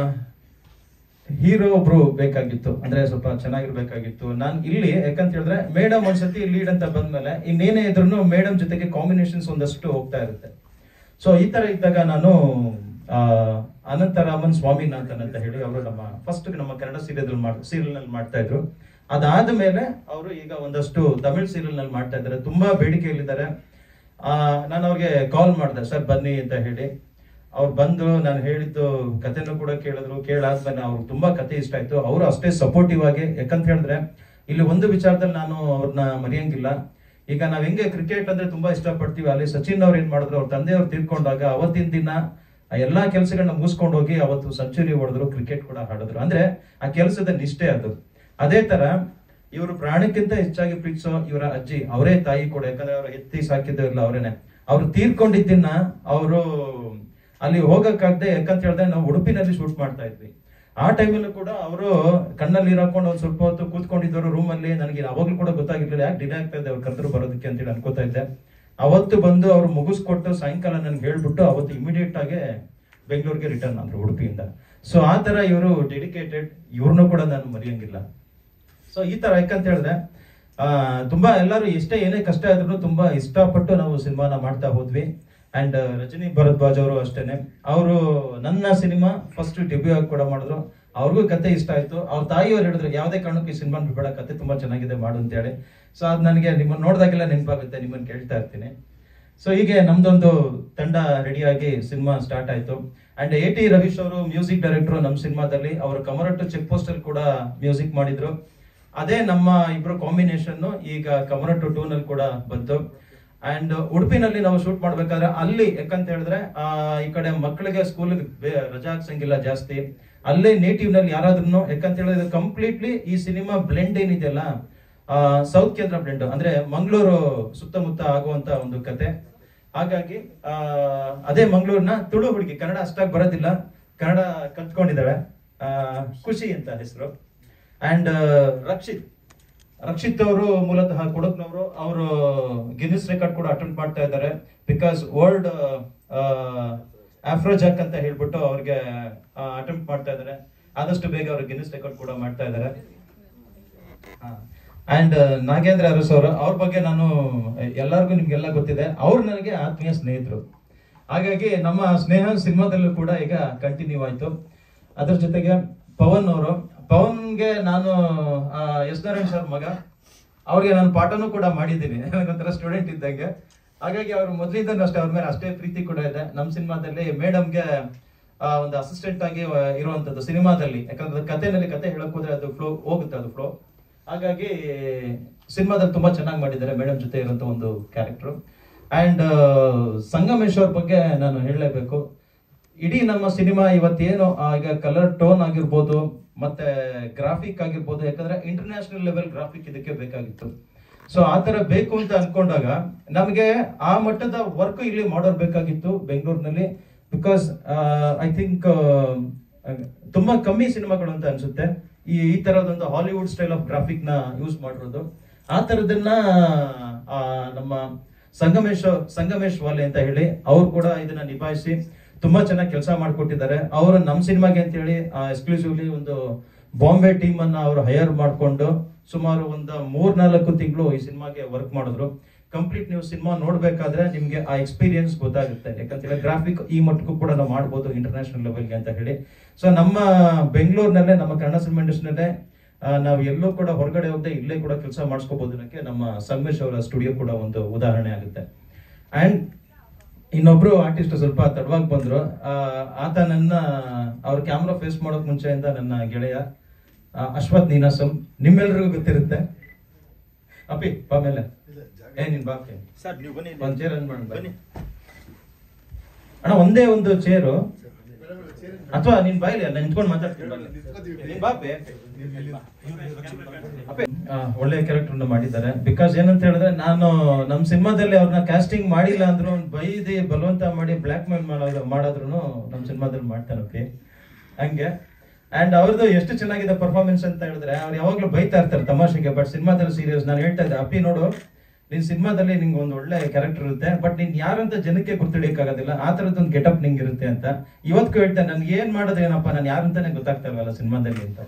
ಹೀರೋ ಒಬ್ರು ಬೇಕಾಗಿತ್ತು, ಅಂದ್ರೆ ಸ್ವಲ್ಪ ಚೆನ್ನಾಗಿರ್ಬೇಕಾಗಿತ್ತು. ನಾನು ಇಲ್ಲಿ ಯಾಕಂತ ಹೇಳಿದ್ರೆ ಮೇಡಮ್ ಒಂದ್ಸತಿ ಲೀಡ್ ಅಂತ ಬಂದ್ಮೇಲೆ ಇನ್ನೇನೇ ಇದ್ರು ಮೇಡಮ್ ಜೊತೆಗೆ ಕಾಂಬಿನೇಷನ್ಸ್ ಒಂದಷ್ಟು ಹೋಗ್ತಾ ಇರುತ್ತೆ. ಸೊ ಈ ತರ ಇದ್ದಾಗ ನಾನು ಅನಂತರಾಮನ್ ಸ್ವಾಮಿನಾಥನ್ ಅಂತ ಹೇಳಿ ಅವರು ನಮ್ಮ ಕನ್ನಡ ಸೀರಿಯಲ್ ನಲ್ಲಿ ಮಾಡ್ತಾ ಇದ್ರು. ಅದಾದ ಮೇಲೆ ಅವರು ಈಗ ಒಂದಷ್ಟು ತಮಿಳ್ ಸೀರಿಯಲ್ ನಲ್ಲಿ ಮಾಡ್ತಾ ಇದ್ದಾರೆ, ತುಂಬಾ ಬೇಡಿಕೆಯಲ್ಲಿದ್ದಾರೆ. ನಾನು ಅವ್ರಿಗೆ ಕಾಲ್ ಮಾಡಿದೆ, ಸರ್ ಬನ್ನಿ ಅಂತ ಹೇಳಿ. ಅವ್ರು ಬಂದು ನಾನು ಹೇಳಿದ್ದು ಕಥೆನೂ ಕೂಡ ಕೇಳಿದ್ರು. ಕೇಳಾದ್ಮೇಲೆ ಅವ್ರಿಗೆ ತುಂಬಾ ಕತೆ ಇಷ್ಟ ಆಯ್ತು. ಅವರು ಅಷ್ಟೇ ಸಪೋರ್ಟಿವ್ ಆಗಿ, ಯಾಕಂತ ಹೇಳಿದ್ರೆ ಇಲ್ಲಿ ಒಂದು ವಿಚಾರದಲ್ಲಿ ನಾನು ಅವ್ರನ್ನ ಮರೆಯಂಗಿಲ್ಲ. ಈಗ ನಾವ್ ಹೆಂಗೆ ಕ್ರಿಕೆಟ್ ಅಂದ್ರೆ ತುಂಬಾ ಇಷ್ಟಪಡ್ತೀವಿ, ಅಲ್ಲಿ ಸಚಿನ್ ಅವ್ರು ಏನ್ ಮಾಡಿದ್ರು, ಅವ್ರ ತಂದೆಯವ್ರು ತೀರ್ಕೊಂಡಾಗ ಅವತ್ತಿನ ದಿನ ಎಲ್ಲಾ ಕೆಲಸಗಳನ್ನ ಮುಗಿಸ್ಕೊಂಡು ಹೋಗಿ ಅವತ್ತು ಸೆಂಚುರಿ ಹೊಡೆದ್ರು, ಕ್ರಿಕೆಟ್ ಕೂಡ ಆಡಿದ್ರು. ಅಂದ್ರೆ ಆ ಕೆಲಸದ ನಿಷ್ಠೆ ಅದು. ಅದೇ ತರ ಇವರು ಪ್ರಾಣಕ್ಕಿಂತ ಹೆಚ್ಚಾಗಿ ಪ್ರೀತಿಸೋ ಇವರ ಅಜ್ಜಿ, ಅವರೇ ತಾಯಿ ಕೂಡ, ಯಾಕಂದ್ರೆ ಅವ್ರು ಎತ್ತಿ ಸಾಕಿದ್ದು ಇಲ್ಲ ಅವರೇನೆ. ಅವ್ರು ತೀರ್ಕೊಂಡಿದ್ದನ್ನ ಅವರು ಅಲ್ಲಿ ಹೋಗಕ್ಕಾಗದೆ, ಯಾಕಂತ ಹೇಳಿದ್ರೆ ನಾವು ಉಡುಪಿನಲ್ಲಿ ಶೂಟ್ ಮಾಡ್ತಾ ಇದ್ವಿ. ಆ ಟೈಮಲ್ಲೂ ಕೂಡ ಅವರು ಕಣ್ಣಲ್ಲಿ ನೀರು ಹಾಕೊಂಡು ಒಂದ್ ಸ್ವಲ್ಪ ಹೊತ್ತು ಕೂತ್ಕೊಂಡಿದ್ದವರು ರೂಮಲ್ಲಿ. ನನಗೆ ಅವಾಗ್ಲೂ ಕೂಡ ಗೊತ್ತಾಗಿರ್ಲಿಲ್ಲ ಯಾಕೆ ಡಿಲೇ ಆಗ್ತಾ ಇದೆ ಅವ್ರು ಕರೆದ್ರು ಬರೋದಕ್ಕೆ ಅಂತೇಳಿ ಅನ್ಕೋತಾ ಇದ್ದೆ. ಅವತ್ತು ಬಂದು ಅವ್ರು ಮುಗಿಸ್ಕೊಟ್ಟು ಸಾಯಂಕಾಲ ನನ್ಗೆ ಹೇಳ್ಬಿಟ್ಟು ಅವತ್ತು ಇಮಿಡಿಯೇಟ್ ಆಗಿ ಬೆಂಗಳೂರಿಗೆ ರಿಟರ್ನ್ ಆದ್ರು ಉಡುಪಿಯಿಂದ. ಸೊ ಆ ತರ ಇವರು ಡೆಡಿಕೇಟೆಡ್, ಇವ್ರನ್ನೂ ಕೂಡ ನಾನು ಮರೆಯಂಗಿಲ್ಲ. ಸೊ ಈ ತರ ಯಾಕಂತ ಹೇಳಿದ್ರೆ ತುಂಬಾ ಎಲ್ಲರೂ ಎಷ್ಟೇ ಏನೇ ಕಷ್ಟ ಆದ್ರೂ ತುಂಬಾ ಇಷ್ಟಪಟ್ಟು ನಾವು ಸಿನಿಮಾನ ಮಾಡ್ತಾ ಹೋದ್ವಿ. ಅಂಡ್ ರಜನಿ ಭರದ್ವಾಜ್ ಅವರು ಅಷ್ಟೇನೆ, ಅವರು ನನ್ನ ಸಿನಿಮಾ ಫಸ್ಟ್ ಡೆಬ್ಯೂ ಆಗಿ ಕೂಡ ಮಾಡಿದ್ರು. ಅವ್ರಿಗೂ ಕತೆ ಇಷ್ಟ ಆಯ್ತು. ಅವ್ರ ತಾಯಿಯವ್ರು ಹೇಳಿದ್ರು ಯಾವುದೇ ಕಾರಣಕ್ಕೂ ಈ ಸಿನಿಮಾ ಬಿಡಬೇಡ, ಕತೆ ತುಂಬಾ ಚೆನ್ನಾಗಿದೆ ಮಾಡು ಅಂತ ಹೇಳಿ. ಸೊ ಅದು ನನಗೆ ನಿಮ್ಮನ್ನ ನೋಡಿದಾಗೆಲ್ಲ ನೆನಪಾಗುತ್ತೆ, ನಿಮ್ಮನ್ನ ಕೇಳ್ತಾ ಇರ್ತೀನಿ. ಸೊ ಹೀಗೆ ನಮ್ದೊಂದು ತಂಡ ರೆಡಿಯಾಗಿ ಸಿನಿಮಾ ಸ್ಟಾರ್ಟ್ ಆಯ್ತು. ಅಂಡ್ AT ರವೀಶ್ ಅವರು ಮ್ಯೂಸಿಕ್ ಡೈರೆಕ್ಟರ್ ನಮ್ಮ ಸಿನಿಮಾದಲ್ಲಿ. ಅವರು ಕಮರಟ್ಟು ಚೆಕ್ ಪೋಸ್ಟ್ ಅಲ್ಲಿ ಕೂಡ ಮ್ಯೂಸಿಕ್ ಮಾಡಿದ್ರು. ಅದೇ ನಮ್ಮ ಇಬ್ರು ಕಾಂಬಿನೇಷನ್ ಈಗ ಕಮರಟ್ಟು 2 ನಲ್ಲಿ ಕೂಡ ಬಂತು. ಅಂಡ್ ಉಡುಪಿನಲ್ಲಿ ನಾವು ಶೂಟ್ ಮಾಡ್ಬೇಕಾದ್ರೆ ಅಲ್ಲಿ ಯಾಕಂತ ಹೇಳಿದ್ರೆ ಈ ಕಡೆ ಮಕ್ಕಳಿಗೆ ಸ್ಕೂಲ್ಗೆ ರಜಾ ಹಾಕ್ಸಂಗಿಲ್ಲ ಜಾಸ್ತಿ. ಅಲ್ಲೇ ನೇಟಿವ್ ನಲ್ಲಿ ಯಾರಾದ್ರೂ, ಯಾಕಂತ ಹೇಳಿದ್ರೆ ಕಂಪ್ಲೀಟ್ಲಿ ಈ ಸಿನಿಮಾ ಬ್ಲೆಂಡ್ ಏನಿದೆಯಲ್ಲ, ಸೌತ್ ಕೇಂದ್ರ ಬ್ಲೆಂಡ್, ಅಂದ್ರೆ ಮಂಗಳೂರು ಸುತ್ತಮುತ್ತ ಆಗುವಂತ ಒಂದು ಕತೆ. ಹಾಗಾಗಿ ಅದೇ ಮಂಗಳೂರಿನ ತುಳು ಹುಡುಗಿ, ಕನ್ನಡ ಅಷ್ಟಾಗಿ ಬರೋದಿಲ್ಲ, ಕನ್ನಡ ಕಲ್ತ್ಕೊಂಡಿದ್ದಾಳೆ, ಖುಷಿ ಅಂತ ಹೆಸರು. ಅಂಡ್ ರಕ್ಷಿತ್ ಅವರು ಮೂಲತಃ ಕೊಡಕ್ನವರು. ಅವರು ಗಿನ್ನಿಸ್ ರೆಕಾರ್ಡ್ ಕೂಡ ಅಟೆಂಡ್ ಮಾಡ್ತಾ ಇದ್ದಾರೆ. ಬಿಕಾಸ್ ವರ್ಲ್ಡ್ ಆಫ್ರೋಜಾಕ್ ಅಂತ ಹೇಳ್ಬಿಟ್ಟು ಅವ್ರಿಗೆ ಅಟೆಂಪ್ಟ್ ಮಾಡ್ತಾ ಇದ್ದಾರೆ. ಆದಷ್ಟು ಬೇಗ ಅವರು ಗಿನ್ನಿಸ್ ರೆಕಾರ್ಡ್ ಕೂಡ ಮಾಡ್ತಾ ಇದ್ದಾರೆ. ಅಂಡ್ ನಾಗೇಂದ್ರ ಅರಸ್ ಅವರು, ಅವ್ರ ಬಗ್ಗೆ ನಾನು ಎಲ್ಲರಿಗೂ ನಿಮ್ಗೆಲ್ಲ ಗೊತ್ತಿದೆ. ಅವ್ರು ನನಗೆ ಆತ್ಮೀಯ ಸ್ನೇಹಿತರು. ಹಾಗಾಗಿ ನಮ್ಮ ಸ್ನೇಹ ಸಿನಿಮಾದಲ್ಲೂ ಕೂಡ ಈಗ ಕಂಟಿನ್ಯೂ ಆಯ್ತು. ಅದ್ರ ಜೊತೆಗೆ ಪವನ್ ಅವರು, ಪವನ್ಗೆ ನಾನು ಎಸ್ ನಾರಾಯಣ್ ಸರ್ ಮಗ, ಅವ್ರಿಗೆ ನಾನು ಪಾಠನೂ ಕೂಡ ಮಾಡಿದ್ದೀನಿ. ನನಗೊಂಥರ ಸ್ಟೂಡೆಂಟ್ ಇದ್ದಂಗೆ. ಹಾಗಾಗಿ ಅವ್ರು ಮೊದಲಿಂದನೂ ಅಷ್ಟೇ ಅವ್ರ ಮೇಲೆ ಅಷ್ಟೇ ಪ್ರೀತಿ ಕೂಡ ಇದೆ. ನಮ್ಮ ಸಿನಿಮಾದಲ್ಲಿ ಮೇಡಮ್ಗೆ ಒಂದು ಅಸಿಸ್ಟೆಂಟ್ ಆಗಿ ಇರುವಂತದ್ದು ಸಿನಿಮಾದಲ್ಲಿ, ಯಾಕಂದ್ರೆ ಕಥೆನಲ್ಲಿ ಕತೆ ಹೇಳಕ್ ಹೋದ್ರೆ ಅದು ಫ್ಲೋ ಹೋಗುತ್ತೆ, ಅದು ಫ್ಲೋ. ಹಾಗಾಗಿ ಸಿನಿಮಾದಲ್ಲಿ ತುಂಬಾ ಚೆನ್ನಾಗಿ ಮಾಡಿದ್ದಾರೆ ಮೇಡಮ್ ಜೊತೆ ಇರುವಂತ ಒಂದು ಕ್ಯಾರೆಕ್ಟರ್. ಅಂಡ್ ಸಂಗಮೇಶ್ ಅವ್ರ ಬಗ್ಗೆ ನಾನು ಹೇಳಲೇಬೇಕು. ಇಡೀ ನಮ್ಮ ಸಿನಿಮಾ ಇವತ್ತೇನು ಈಗ ಕಲರ್ ಟೋನ್ ಆಗಿರ್ಬೋದು ಮತ್ತೆ ಗ್ರಾಫಿಕ್ ಆಗಿರ್ಬೋದು, ಯಾಕಂದ್ರೆ ಇಂಟರ್ನ್ಯಾಷನಲ್ ಲೆವೆಲ್ ಗ್ರಾಫಿಕ್ ಇದಕ್ಕೆ ಬೇಕಾಗಿತ್ತು. ಸೊ ಆ ತರ ಬೇಕು ಅಂತ ಅನ್ಕೊಂಡಾಗ ನಮಗೆ ಆ ಮಟ್ಟದ ವರ್ಕ್ ಇಲ್ಲಿ ಮಾಡೋರ್ ಬೇಕಾಗಿತ್ತು ಬೆಂಗಳೂರಿನಲ್ಲಿ. ಬಿಕಾಸ್ ಐ ಥಿಂಕ್ ತುಂಬಾ ಕಮ್ಮಿ ಸಿನಿಮಾಗಳು ಅಂತ ಅನ್ಸುತ್ತೆ ಈ ತರದೊಂದು ಹಾಲಿವುಡ್ ಸ್ಟೈಲ್ ಆಫ್ ಗ್ರಾಫಿಕ್ ನ ಯೂಸ್ ಮಾಡಿರೋದು. ಆ ತರದನ್ನ ನಮ್ಮ ಸಂಗಮೇಶ್ ವಾಲೆ ಅಂತ ಹೇಳಿ ಅವ್ರು ಕೂಡ ಇದನ್ನ ನಿಭಾಯಿಸಿ ತುಂಬಾ ಚೆನ್ನಾಗಿ ಕೆಲಸ ಮಾಡ್ಕೊಟ್ಟಿದ್ದಾರೆ. ಅವರು ನಮ್ಮ ಸಿನಿಮಾಗೆ ಅಂತ ಹೇಳಿ ಎಕ್ಸ್ಕ್ಲೂಸಿವ್ಲಿ ಒಂದು ಬಾಂಬೆ ಟೀಮ್ ಅನ್ನ ಅವರು ಹೈಯರ್ ಮಾಡ್ಕೊಂಡು ಸುಮಾರು ಒಂದು 3-4 ತಿಂಗಳು ಈ ಸಿನಿಮಾಗೆ ವರ್ಕ್ ಮಾಡಿದ್ರು. ಕಂಪ್ಲೀಟ್ ನೀವು ಸಿನಿಮಾ ನೋಡ್ಬೇಕಾದ್ರೆ ನಿಮ್ಗೆ ಆ ಎಕ್ಸ್ಪೀರಿಯನ್ಸ್ ಗೊತ್ತಾಗುತ್ತೆ. ಯಾಕಂತೇಳಿ ಗ್ರಾಫಿಕ್ ಈ ಮಟ್ಟಕ್ಕೂ ಕೂಡ ನಾವು ಮಾಡ್ಬೋದು ಇಂಟರ್ನ್ಯಾಷನಲ್ ಲೆವೆಲ್ಗೆ ಅಂತ ಹೇಳಿ. ಸೊ ನಮ್ಮ ಬೆಂಗಳೂರಿನಲ್ಲೇ ನಮ್ಮ ಕನ್ನಡ ಸಿನಿಮಾ ಇಂಡಸ್ಟ್ರಿನಲ್ಲೇ ನಾವು ಎಲ್ಲೂ ಕೂಡ ಹೊರಗಡೆ ಹೋಗದೆ ಇಲ್ಲೇ ಕೂಡ ಕೆಲಸ ಮಾಡಿಸ್ಕೋಬಹುದು ಅನ್ನೋಕ್ಕೆ ನಮ್ಮ ಸಂಗಮೇಶ್ ಅವರ ಸ್ಟುಡಿಯೋ ಕೂಡ ಒಂದು ಉದಾಹರಣೆ ಆಗುತ್ತೆ. ಅಂಡ್ ಇನ್ನೊಬ್ರು ಆರ್ಟಿಸ್ಟ್ ಸ್ವಲ್ಪ ತಡವಾಗಿ ಬಂದ್ರು. ಆತ ಅವ್ರ ಕ್ಯಾಮ್ರಾ ಫೇಸ್ ಮಾಡೋಕ್ ಮುಂಚೆಯಿಂದ ನನ್ನ ಗೆಳೆಯ ಅಶ್ವಥ್ ನೀನಾಸಂ, ನಿಮ್ಮೆಲ್ರಿಗೂ ಗೊತ್ತಿರುತ್ತೆ. ಅಪ್ಪಿ ಬಾ ಮೇಲೆ ನಿನ್ ಬಾಕೆ ಒಂದ್ ಚೇರ್ ಬನ್ನಿ ಅಣ್ಣ, ಒಂದೇ ಒಂದು ಚೇರು ಅಥವಾ ನಿನ್ ಬಾಯಿಲಿ ಅಲ್ಲ ನಿಂತ್ಕೊಂಡು ಮಾತಾಡ್ತೀನಿ. ಒಳ್ಳೆ ಕ್ಯಾರೆಕ್ಟರ್ ಮಾಡಿದ್ದಾರೆ. ಬಿಕಾಸ್ ಏನಂತ ಹೇಳಿದ್ರೆ, ನಾನು ನಮ್ ಸಿನಿಮಾದಲ್ಲಿ ಅವ್ರನ್ನ ಕಾಸ್ಟಿಂಗ್ ಮಾಡಿಲ್ಲ ಅಂದ್ರು ಬೈದಿ ಬಲವಂತ ಮಾಡಿ ಬ್ಲಾಕ್ ಮೇಲ್ ಮಾಡೋದ್ರು ನಮ್ ಸಿನಿಮಾದಲ್ಲಿ ಮಾಡ್ತಾನಪ್ಪಿ ಹಂಗೆ. ಅಂಡ್ ಅವ್ರದ್ದು ಎಷ್ಟು ಚೆನ್ನಾಗಿದೆ ಪರ್ಫಾರ್ಮೆನ್ಸ್ ಅಂತ ಹೇಳಿದ್ರೆ, ಅವ್ರು ಯಾವಾಗ್ಲೂ ಬೈತಾ ಇರ್ತಾರೆ ತಮಾಷೆಗೆ, ಬಟ್ ಸಿನಿಮಾದಲ್ಲಿ ಸೀರಿಯಸ್. ನಾನು ಹೇಳ್ತಾ ಇದ್ದೆ, ಅಪ್ಪಿ ನೋಡು ನಿನ್ ಸಿನಿಮಾದಲ್ಲಿ ನಿಂಗೆ ಒಂದು ಒಳ್ಳೆ ಕ್ಯಾರೆಕ್ಟರ್ ಇರುತ್ತೆ, ಬಟ್ ನೀನ್ ಯಾರಂತ ಜನಕ್ಕೆ ಗುರ್ತಿಡಿಯಕ್ಕಾಗೋದಿಲ್ಲ, ಆ ತರದೊಂದು ಗೆಟಪ್ ನಿಂಗೆ ಇರುತ್ತೆ ಅಂತ. ಇವತ್ತು ಹೇಳ್ತೇನೆ, ನನ್ಗೆ ಏನ್ ಮಾಡೋದೇನಪ್ಪ, ನಾನು ಯಾರಂತಾನೆ ಗೊತ್ತಾಗ್ತಾ ಇಲ್ವಲ್ಲ ಸಿನಿಮಾದಲ್ಲಿ ಅಂತ.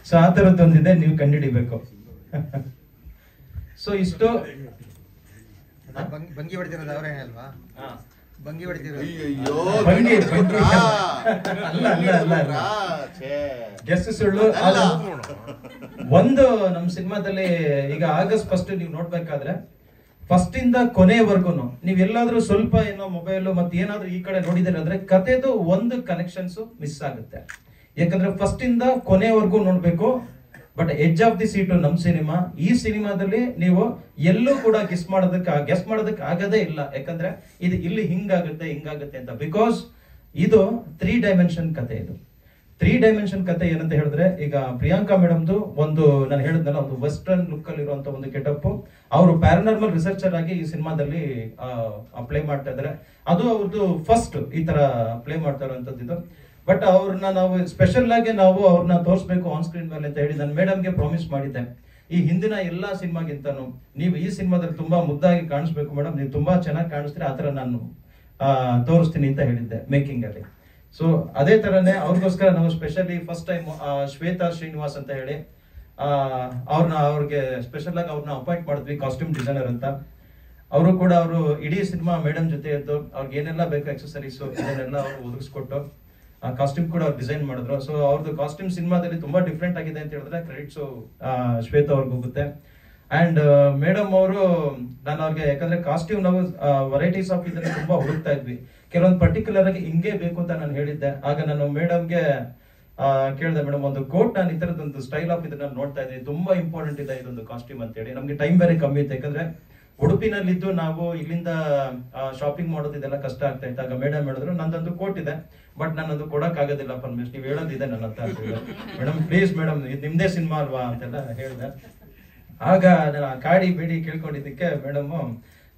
ಸೊ ಆ ತರದ್ದೊಂದಿದೆ, ನೀವು ಕಂಡುಹಿಡಿಬೇಕು. ಸೊ ಇಷ್ಟು ಭಂಗಿ ಹೊಡೆದಿರೋದು ಅವರೇ ಅಲ್ವಾ? ಭಂಗಿ ಹೊಡೆದಿರೋದು ಗೆಸ್ಟ್ ಸುಳ್ಳು. ಒಂದು ನಮ್ ಸಿನಿಮಾದಲ್ಲಿ ಈಗ ಆಗಸ್ಟ್ 1 ನೀವು ನೋಡ್ಬೇಕಾದ್ರೆ ಫಸ್ಟ್ ಇಂದ ಕೊನೆಯವರೆಗೂ ನೀವೆಲ್ಲಾದ್ರೂ ಸ್ವಲ್ಪ ಏನೋ ಮೊಬೈಲ್ ಮತ್ತೆ ಏನಾದ್ರೂ ಈ ಕಡೆ ನೋಡಿದ್ರೆ ಅಂದ್ರೆ ಕತೆದು ಒಂದು ಕನೆಕ್ಷನ್ಸ್ ಮಿಸ್ ಆಗುತ್ತೆ. ಯಾಕಂದ್ರೆ ಫಸ್ಟ್ ಇಂದ ಕೊನೆಯವರೆಗೂ ನೋಡ್ಬೇಕು. But edge of the seat ನಮ್ ಸಿನಿಮಾ. ಈ ಸಿನಿಮಾದಲ್ಲಿ ನೀವು ಎಲ್ಲೂ ಕೂಡ ಗೆಸ್ ಮಾಡೋದಕ್ಕೆ ಆಗದೇ ಇಲ್ಲ. ಯಾಕಂದ್ರೆ ಇದು ಇಲ್ಲಿ ಹಿಂಗಾಗುತ್ತೆ ಅಂತ. ಬಿಕಾಸ್ ಇದು 3 ಡೈಮೆನ್ಷನ್ ಕತೆ. ಇದು 3 ಡೈಮೆನ್ಷನ್ ಕತೆ ಏನಂತ ಹೇಳಿದ್ರೆ, ಈಗ ಪ್ರಿಯಾಂಕಾ ಮೇಡಮ್ದು ಒಂದು ನಾನು ಹೇಳಿದ್ನಲ್ಲ, ಒಂದು ವೆಸ್ಟರ್ನ್ ಲುಕ್ ಅಲ್ಲಿ ಇರುವಂತ ಒಂದು ಗೆಟಪ್. ಅವರು ಪ್ಯಾರಾನಾರ್ಮಲ್ ರಿಸರ್ಚರ್ ಆಗಿ ಈ ಸಿನಿಮಾದಲ್ಲಿ ಪ್ಲೇ ಮಾಡ್ತಾ ಇದ್ದಾರೆ. ಅದು ಅವ್ರದ್ದು ಫಸ್ಟ್ ಈ ತರ ಪ್ಲೇ ಮಾಡ್ತಾ ಇರುವಂತದ್ದು ಇದು. ಬಟ್ ಅವ್ರನ್ನ ನಾವು ಸ್ಪೆಷಲ್ ಆಗಿ ಅವ್ರನ್ನ ತೋರಿಸ್ಬೇಕು ಆನ್ ಸ್ಕ್ರೀನ್ ಮೇಲೆ ಅಂತ ಹೇಳಿ ನಾನು ಮೇಡಮ್ಗೆ ಪ್ರಾಮಿಸ್ ಮಾಡಿದ್ದೆ. ಈ ಹಿಂದಿನ ಎಲ್ಲಾ ಸಿನಿಮಾಗಿಂತನೂ ನೀವು ಈ ಸಿನಿಮಾದಲ್ಲಿ ತುಂಬಾ ಮುದ್ದಾಗಿ ಕಾಣಿಸ್ಬೇಕು ಮೇಡಮ್, ನೀವು ತುಂಬಾ ಚೆನ್ನಾಗಿ ಕಾಣಿಸ್ತೀರಿ, ಆತರ ನಾನು ತೋರಿಸ್ತೀನಿ ಅಂತ ಹೇಳಿದ್ದೆ ಮೇಕಿಂಗ್ ಅಲ್ಲಿ. ಸೊ ಅದೇ ತರನೇ ಅವ್ರಿಗೋಸ್ಕರ ನಾವು specially first time Shweta Srinivas ಅಂತ ಹೇಳಿ ಅವ್ರಿಗೆ ಸ್ಪೆಷಲ್ ಆಗಿ ಅವ್ರನ್ನ ಅಪಾಯಿಂಟ್ ಮಾಡಿದ್ವಿ ಕಾಸ್ಟ್ಯೂಮ್ ಡಿಸೈನರ್ ಅಂತ. ಅವರು ಕೂಡ ಇಡೀ ಸಿನಿಮಾ ಮೇಡಮ್ ಜೊತೆ ಇದ್ದು ಅವ್ರಿಗೆ ಏನೆಲ್ಲ ಬೇಕು ಎಕ್ಸಸರೀಸ್ ಇದನ್ನೆಲ್ಲ ಅವ್ರು ಒದಗಿಸ್ಕೊಟ್ಟು ಆ ಕಾಸ್ಟ್ಯೂಮ್ ಕೂಡ ಅವ್ರು ಡಿಸೈನ್ ಮಾಡಿದ್ರು. ಸೊ ಅವ್ರದ್ದು ಕಾಸ್ಟ್ಯೂಮ್ ಸಿನಿಮಾದಲ್ಲಿ ತುಂಬಾ ಡಿಫ್ರೆಂಟ್ ಆಗಿದೆ ಅಂತ ಹೇಳಿದ್ರೆ ಕ್ರೆಡಿಟ್ಸ್ ಶ್ವೇತಾ ಅವ್ರಿಗೆ ಹೋಗುತ್ತೆ. ಅಂಡ್ ಮೇಡಮ್ ಅವರು ನಾನು ಅವ್ರಿಗೆ, ಯಾಕಂದ್ರೆ ಕಾಸ್ಟ್ಯೂಮ್ ನಾವು ವೆರೈಟೀಸ್ ಆಫ್ ಇದನ್ನ ತುಂಬಾ ಹುಡುಕ್ತಾ ಇದ್ವಿ, ಕೆಲವೊಂದು ಪರ್ಟಿಕ್ಯುಲರ್ ಆಗಿ ಹಿಂಗೆ ಬೇಕು ಅಂತ ನಾನು ಹೇಳಿದ್ದೆ. ಆಗ ನಾನು ಮೇಡಮ್ಗೆ ಕೇಳಿದೆ, ಮೇಡಮ್ ಒಂದು ಕೋಟ್ ನಾನು ಈ ತರದೊಂದು ಸ್ಟೈಲ್ ಆಫ್ ಇದನ್ನ ನೋಡ್ತಾ ಇದ್ದೀನಿ, ತುಂಬಾ ಇಂಪಾರ್ಟೆಂಟ್ ಇದೆ ಇದೊಂದು ಕಾಸ್ಟ್ಯೂಮ್ ಅಂತ ಹೇಳಿ. ನಮ್ಗೆ ಟೈಮ್ ಬೇರೆ ಕಮ್ಮಿ ಇತ್ತು, ಯಾಕಂದ್ರೆ ಉಡುಪಿನಲ್ಲಿದ್ದು ನಾವು ಇಲ್ಲಿಂದ ಶಾಪಿಂಗ್ ಮಾಡೋದು ಇದೆಲ್ಲ ಕಷ್ಟ ಆಗ್ತಾ ಇತ್ತು. ಆಗ ಮೇಡಮ್ ಹೇಳಿದ್ರು, ನಂದೊಂದು ಕೋಟ್ ಇದೆ ಬಟ್ ನಾನದು ಕೊಡಕ್ ಆಗೋದಿಲ್ಲ ಪರ್ಮಿಷನ್, ನೀವು ಹೇಳೋದಿದೆ ನನ್ನ ಹತ್ರ. ಮೇಡಮ್ ಪ್ಲೀಸ್ ಮೇಡಮ್, ಇದು ನಿಮ್ದೇ ಸಿನಿಮಾ ಅಲ್ವಾ ಅಂತೆಲ್ಲ ಹೇಳಿದೆ. ಆಗ ನಾನು ಕಾಡಿ ಬೇಡಿ ಕೇಳ್ಕೊಂಡಿದ್ದಕ್ಕೆ ಮೇಡಮ್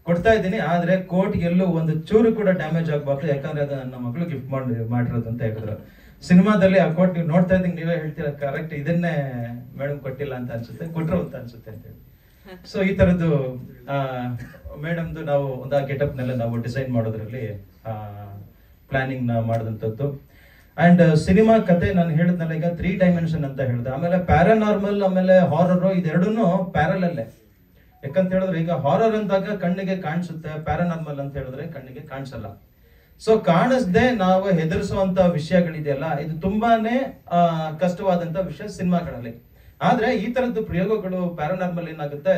ಕೊಡ್ತಾ ಇದ್ದೀನಿ, ಆದ್ರೆ ಕೋಟ್ ಎಲ್ಲೂ ಒಂದು ಚೂರು ಕೂಡ ಡ್ಯಾಮೇಜ್ ಆಗ್ಬಾರ್ದು, ಯಾಕಂದ್ರೆ ಅದು ನನ್ನ ಮಗಳು ಗಿಫ್ಟ್ ಮಾಡಿರೋದು ಅಂತ ಹೇಳಿದ್ರು. ಸಿನಿಮಾದಲ್ಲಿ ಆ ಕೋಟ್ ನೀವು ನೋಡ್ತಾ ಇದ್ದೀನಿ, ನೀವೇ ಹೇಳ್ತೀರಾ ಕರೆಕ್ಟ್ ಇದನ್ನೇ ಮೇಡಮ್ ಕೊಟ್ಟಿಲ್ಲ ಅಂತ ಅನ್ಸುತ್ತೆ, ಕೊಟ್ರು ಅಂತ ಅನ್ಸುತ್ತೆ ಅಂತ ಹೇಳಿ. ಸೊ ಈ ತರದ್ದು ಮೇಡಮ್ದು ನಾವು ಒಂದು ಗೆಟಪ್ ನೆಲ್ಲ ನಾವು ಡಿಸೈನ್ ಮಾಡೋದ್ರಲ್ಲಿ ಪ್ಲಾನಿಂಗ್ ಮಾಡಿದಂಥದ್ದು. ಅಂಡ್ ಸಿನಿಮಾ ಕತೆ ನಾನು ಹೇಳಿದ್ನಲ್ಲ ಈಗ 3 ಡೈಮೆನ್ಷನ್ ಅಂತ ಹೇಳಿದೆ. ಆಮೇಲೆ ಪ್ಯಾರಾನಾರ್ಮಲ್ ಆಮೇಲೆ ಹಾರರ್ ಇದೆರಡೂ ಪ್ಯಾರಲಲ್ಲೇ. ಯಾಕಂತ ಹೇಳಿದ್ರೆ ಈಗ ಹಾರರ್ ಅಂದಾಗ ಕಣ್ಣಿಗೆ ಕಾಣಿಸುತ್ತೆ, ಪ್ಯಾರಾನಾರ್ಮಲ್ ಅಂತ ಹೇಳಿದ್ರೆ ಕಣ್ಣಿಗೆ ಕಾಣಿಸಲ್ಲ. ಸೊ ಕಾಣಿಸ್ದೆ ನಾವು ಹೆದರಿಸುವಂತ ವಿಷಯಗಳಿದೆಯಲ್ಲ, ಇದು ತುಂಬಾನೇ ಕಷ್ಟವಾದಂತ ವಿಷಯ ಸಿನಿಮಾಗಳಲ್ಲಿ. ಆದ್ರೆ ಈ ತರದ್ದು ಪ್ರಯೋಗಗಳು ಪ್ಯಾರಾನಾರ್ಮಲ್ ಏನಾಗುತ್ತೆ,